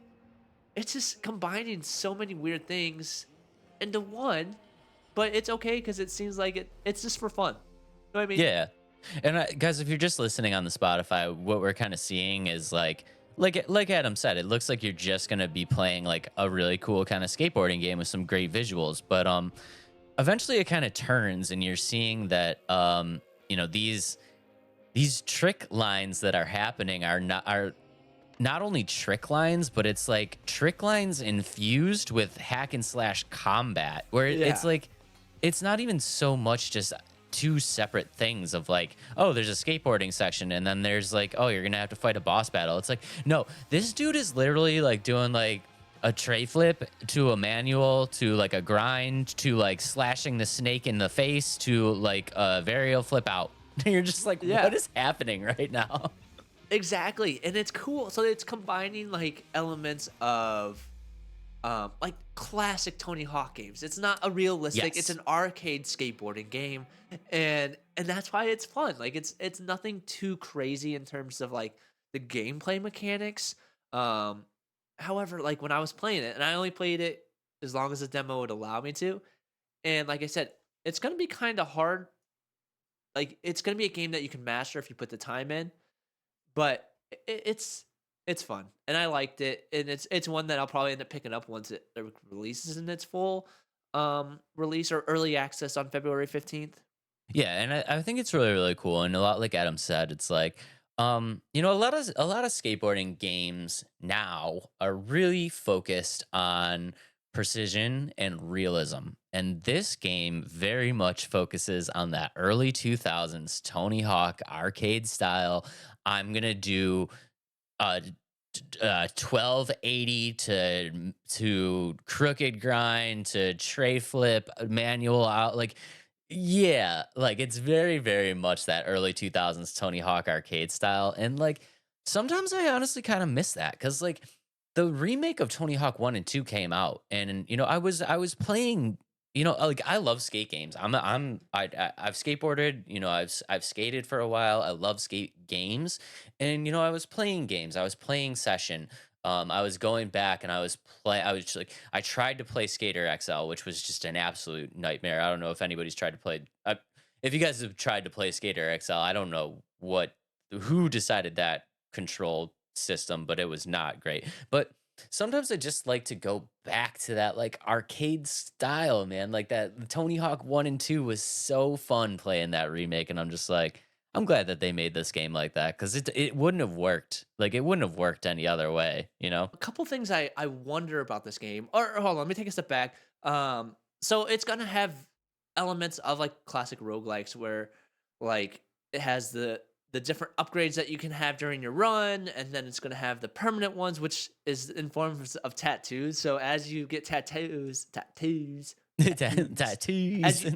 it's just combining so many weird things into one. But it's okay because it seems like it's just for fun. You know what I mean? Yeah. And guys, if you're just listening on the Spotify, what we're kind of seeing is like Adam said, it looks like you're just gonna be playing like a really cool kind of skateboarding game with some great visuals. But eventually it kind of turns, and you're seeing that these trick lines that are happening are not only trick lines, but it's like trick lines infused with hack and slash combat, where it's Yeah. like it's not even so much just two separate things of like, oh, there's a skateboarding section, and then there's like, oh, you're gonna have to fight a boss battle. It's like, no, this dude is literally like doing like a tray flip to a manual to like a grind to like slashing the snake in the face to like a varial flip out. You're just like, Yeah. what is happening right now? Exactly. And it's cool. So it's combining like elements of like classic Tony Hawk games. It's not a realistic, it's Yes. an arcade skateboarding game. And that's why it's fun. Like it's nothing too crazy in terms of like the gameplay mechanics. However, like when I was playing it, and I only played it as long as the demo would allow me to, and like I said, it's gonna be kind of hard. Like it's gonna be a game that you can master if you put the time in, but it's fun, and I liked it, and it's one that I'll probably end up picking up once it releases in its full release or early access on February 15th. Yeah, and I think it's really, really cool. And a lot like Adam said, it's like, a lot of skateboarding games now are really focused on precision and realism. And this game very much focuses on that early 2000s Tony Hawk arcade style. I'm going to do 1280 to crooked grind to tray flip manual out, like, yeah, like it's very much that early 2000s Tony Hawk arcade style. And like sometimes I honestly kind of miss that cuz like the remake of Tony Hawk 1 and 2 came out, and I was playing, like I love skate games. I've skateboarded, I've skated for a while. I love skate games. And I was playing games. I was playing Session. I was going back and I was just like I tried to play Skater XL, which was just an absolute nightmare. I don't know if anybody's tried to play if you guys have tried to play Skater XL, I don't know who decided that control system, but it was not great. But sometimes I just like to go back to that like arcade style, man. Like that Tony Hawk 1 and 2 was so fun playing that remake, and I'm just like I'm glad that they made this game like that cuz it wouldn't have worked. Like it wouldn't have worked any other way, you know? A couple things I wonder about this game. Or hold on, let me take a step back. So it's gonna have elements of like classic roguelikes where like it has the different upgrades that you can have during your run, and then it's gonna have the permanent ones, which is in forms of tattoos. So as you get tattoos, Tattoos.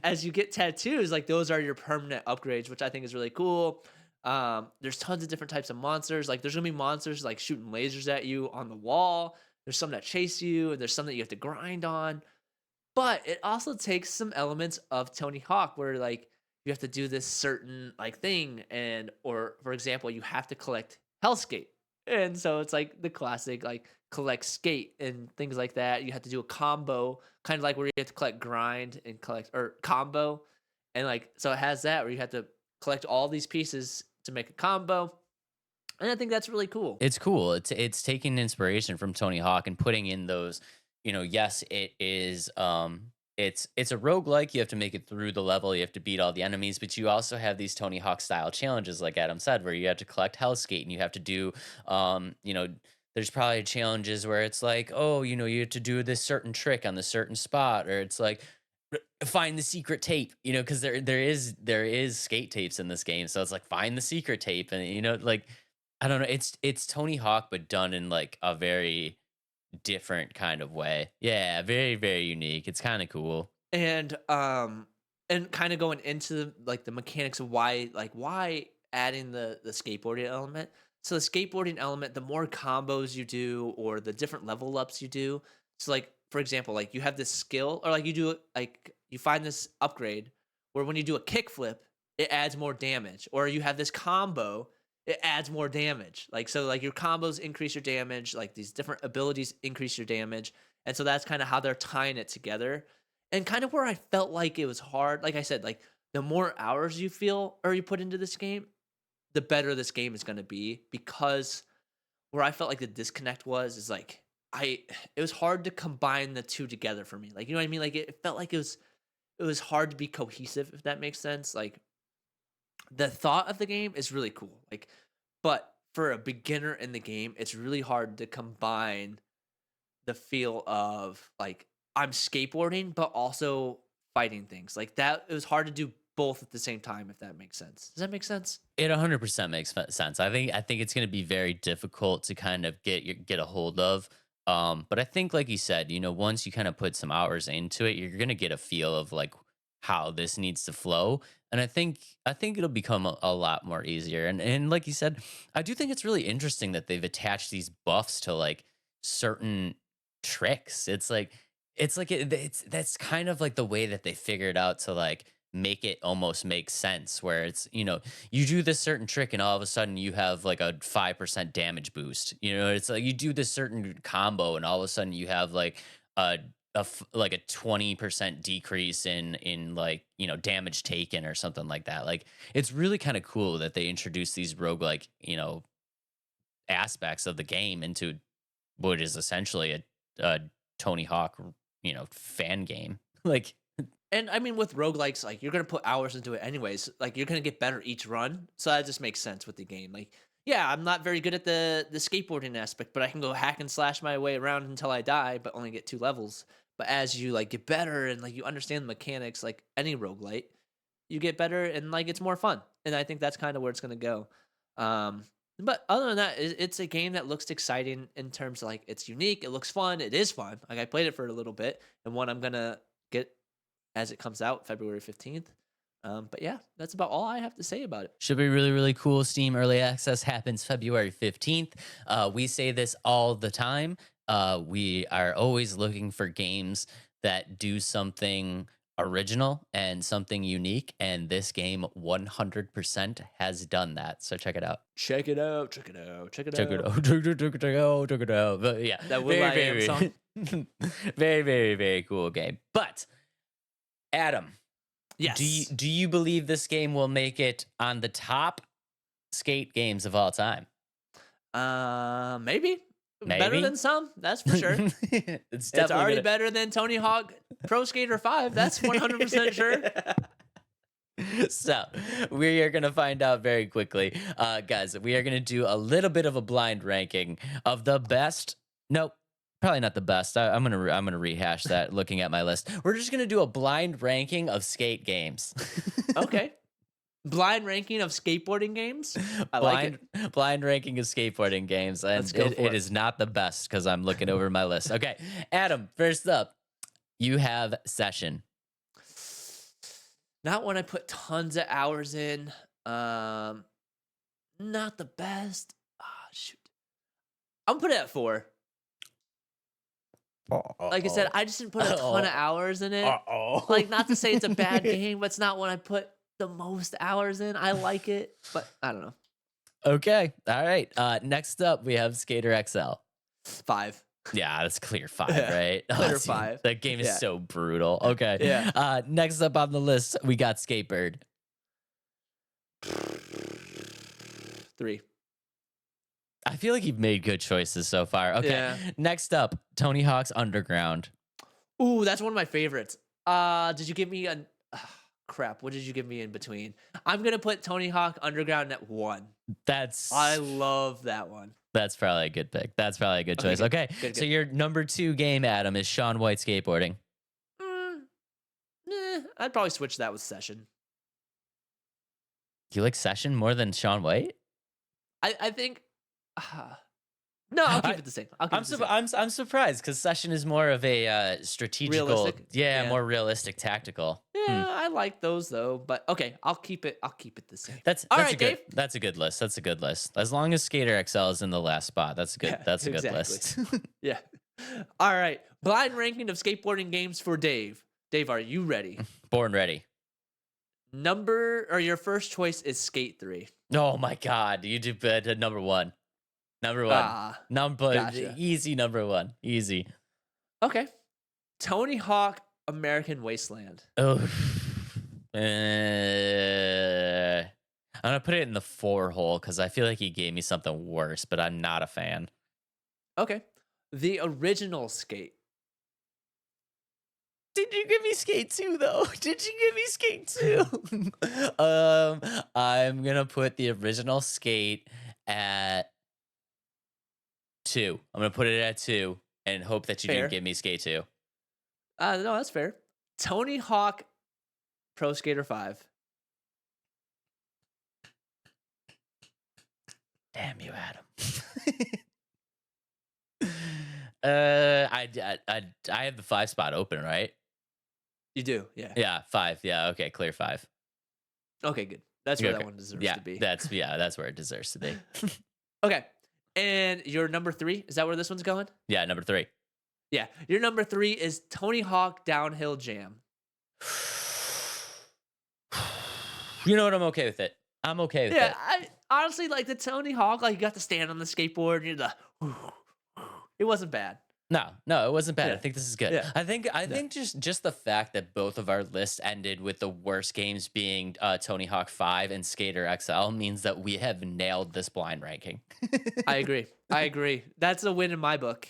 as you get tattoos, like those are your permanent upgrades, which I think is really cool. There's tons of different types of monsters. Like there's gonna be monsters like shooting lasers at you on the wall. There's some that chase you, and there's some that you have to grind on. But it also takes some elements of Tony Hawk where like you have to do this certain like thing, and or for example, you have to collect Helskate. And so it's like the classic like collect skate and things like that. You have to do a combo, kind of like where you have to collect grind and collect or combo. And like so it has that where you have to collect all these pieces to make a combo. And I think that's really cool. It's cool. It's taking inspiration from Tony Hawk and putting in those, yes, it is it's a roguelike. You have to make it through the level, you have to beat all the enemies, but you also have these Tony Hawk style challenges, like Adam said, where you have to collect Hellskate and you have to do there's probably challenges where it's like, oh, you have to do this certain trick on the certain spot, or it's like find the secret tape, because there is skate tapes in this game. So it's like find the secret tape, and like I don't know, it's Tony Hawk but done in like a very different kind of way. Yeah, very unique. It's kind of cool. And kind of going into like the mechanics of why adding the skateboarding element. So the skateboarding element, the more combos you do or the different level ups you do. So like for example, like you have this skill or like you do like you find this upgrade where when you do a kickflip, it adds more damage, or you have this combo, it adds more damage. Like so like your combos increase your damage, like these different abilities increase your damage. And so that's kind of how they're tying it together. And kind of where I felt like it was hard, like I said, like the more hours you feel or you put into this game, the better this game is going to be, because where I felt like the disconnect is like it was hard to combine the two together for me. Like you know what I mean? Like it felt like it was hard to be cohesive, if that makes sense. Like the thought of the game is really cool. Like but for a beginner in the game, it's really hard to combine the feel of like I'm skateboarding but also fighting things. Like that it was hard to do both at the same time, if that makes sense. Does that make sense? It 100% makes sense. I think it's going to be very difficult to kind of get a hold of. But I think, like you said, once you kind of put some hours into it, you're going to get a feel of like how this needs to flow. And I think it'll become a lot more easier. And like you said, I do think it's really interesting that they've attached these buffs to like certain tricks. That's kind of like the way that they figured out to like make it almost make sense, where it's you do this certain trick and all of a sudden you have like a 5% damage boost. It's like you do this certain combo and all of a sudden you have like like a 20% decrease in like damage taken or something like that. Like it's really kind of cool that they introduce these roguelike aspects of the game into what is essentially a Tony Hawk fan game. Like And I mean, with roguelikes, like you're gonna put hours into it anyways. Like you're gonna get better each run, so that just makes sense with the game. Like, yeah, I'm not very good at the skateboarding aspect, but I can go hack and slash my way around until I die, but only get 2 levels. But as you like get better and like you understand the mechanics, like any roguelite, you get better and like it's more fun. And I think that's kind of where it's gonna go. But other than that, it's a game that looks exciting in terms of like it's unique, it looks fun, it is fun. Like I played it for a little bit, and one I'm gonna get as it comes out February 15th. But yeah, that's about all I have to say about it. Should be really, really cool. Steam Early Access happens February 15th. We say this all the time. We are always looking for games that do something original and something unique. And this game 100% has done that. So check it out. Check it out, check it out, check it Check it out. out. Check it out. Check it out. But yeah, That Will I Am song. very, very, very cool game. But Adam, Yes. do you believe this game will make it on the top skate games of all time? Maybe. Better Maybe? than some, that's for sure. it's It's definitely already gonna- better than Tony Hawk Pro Skater 5. That's 100% sure. So we are going to find out very quickly, guys. We are going to do a little bit of a blind ranking of the best. Nope, probably not the best. I'm gonna rehash that. Looking at my list, we're just gonna do a blind ranking of skate games. Okay. Blind ranking of skateboarding games. I like it. Blind ranking of skateboarding games, and Let's go for it it. is not the best because I'm looking over my list. Okay, Adam. First up, you have Session. Not one I put tons of hours in. Not the best. Ah, shoot. I'm gonna put it at 4. Like I said, I just didn't put a ton of hours in it. Like, not to say it's a bad game, but it's not one I put the most hours in. I like it, but I don't know. Okay, all right. Next up, we have Skater XL. 5. Yeah, that's clear 5, Yeah, right? clear that's- 5. That game is Yeah. so brutal. Okay. Yeah. Next up on the list, we got Skatebird. 3. I feel like you've made good choices so far. Okay. Yeah. Next up, Tony Hawk's Underground. Ooh, that's one of my favorites. Did you give me a crap? What did you give me in between? I'm gonna put Tony Hawk Underground at 1. I love that one. That's probably a good pick. That's probably a good Okay, choice. good. Okay. Good, So good. your number 2 game, Adam, is Shaun White Skateboarding. I'd probably switch that with Session. You like Session more than Shaun White? I think. No, I'll keep I- it the same. I'll keep I'm it the same. I'm surprised because Session is more of a strategical, Realistic? Yeah. more realistic tactical. Yeah, I like those though. But okay, I'll keep it the same. That's All a right, good Dave. that's a good list. That's a good list. As long as Skater XL is in the last spot, that's a good. Yeah, that's a good exactly. list. Yeah. All right. Blind ranking of skateboarding games for Dave. Dave, are you ready? Born Ready. Your first choice is Skate 3. Oh my God, you did number 1. Number 1. Number gotcha. easy. Number 1. Easy. Okay. Tony Hawk American Wasteland. Oh. I'm gonna put it in the 4 hole because I feel like he gave me something worse, but I'm not a fan. Okay. The original Skate. Did you give me Skate 2 though? Did you give me Skate 2? I'm gonna put the original Skate at 2. I'm gonna put it at 2 and hope that you Fair. didn't give me Skate 2. No, that's fair. Tony Hawk Pro Skater 5. Damn you, Adam. I have the 5 spot open, right? You do, yeah. Yeah, 5. Yeah, okay, clear 5. Okay, good. That's where Okay. that one deserves Yeah, to be. that's where it deserves to be. Okay. And your number 3, is that where this one's going? Yeah, number 3. Yeah. Your number 3 is Tony Hawk Downhill Jam. You know what? I'm okay with it. I'm okay with Yeah, it. I honestly like the Tony Hawk. Like you got to stand on the skateboard and you're the. It wasn't bad. No, it wasn't bad. Yeah. I think this is good. Yeah. I think just the fact that both of our lists ended with the worst games being Tony Hawk 5 and Skater XL means that we have nailed this blind ranking. I agree. That's a win in my book.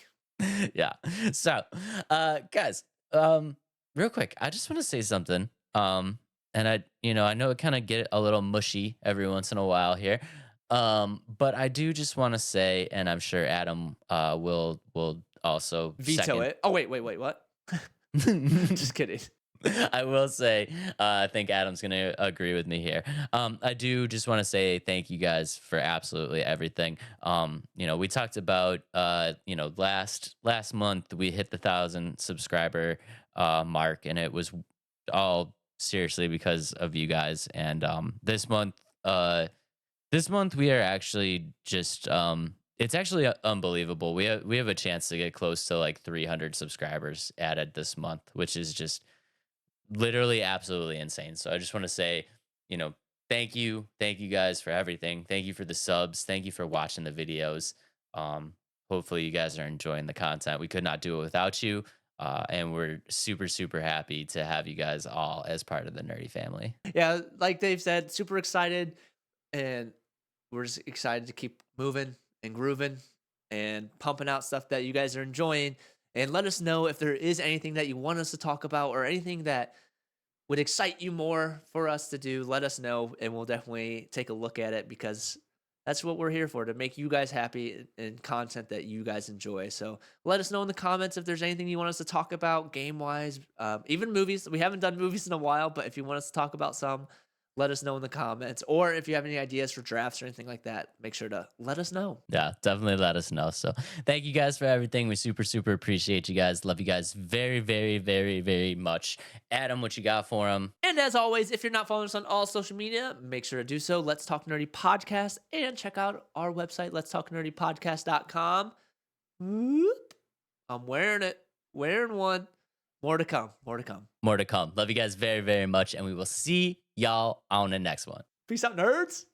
Yeah. So, guys, real quick, I just want to say something. And I know it kind of get a little mushy every once in a while here. But I do just want to say, and I'm sure Adam will also Veto second. it. Oh wait, what? Just kidding. I will say, I think Adam's going to agree with me here. I do just want to say thank you guys for absolutely everything. We talked about, last month we hit the 1,000 subscriber mark, and it was all seriously because of you guys. And this month we are actually just it's actually unbelievable. We have a chance to get close to like 300 subscribers added this month, which is just literally absolutely insane. So I just want to say, thank you. Thank you guys for everything. Thank you for the subs. Thank you for watching the videos. Hopefully you guys are enjoying the content. We could not do it without you. And we're super, super happy to have you guys all as part of the nerdy family. Yeah, like Dave said, super excited, and we're just excited to keep moving and grooving and pumping out stuff that you guys are enjoying. And let us know if there is anything that you want us to talk about or anything that would excite you more for us to do. Let us know, and we'll definitely take a look at it, because that's what we're here for, to make you guys happy and content that you guys enjoy. So let us know in the comments if there's anything you want us to talk about game-wise, even movies. We haven't done movies in a while, but if you want us to talk about some, let us know in the comments. Or if you have any ideas for drafts or anything like that, make sure to let us know. Yeah, definitely let us know. So thank you guys for everything. We super, super appreciate you guys. Love you guys very, very, very, very much. Adam, what you got for him? And as always, if you're not following us on all social media, make sure to do so. Let's Talk Nerdy Podcast, and check out our website, letstalknerdypodcast.com. Whoop. I'm wearing it. Wearing one. More to come. More to come. More to come. Love you guys very, very much. And we will see y'all on the next one. Peace out, nerds.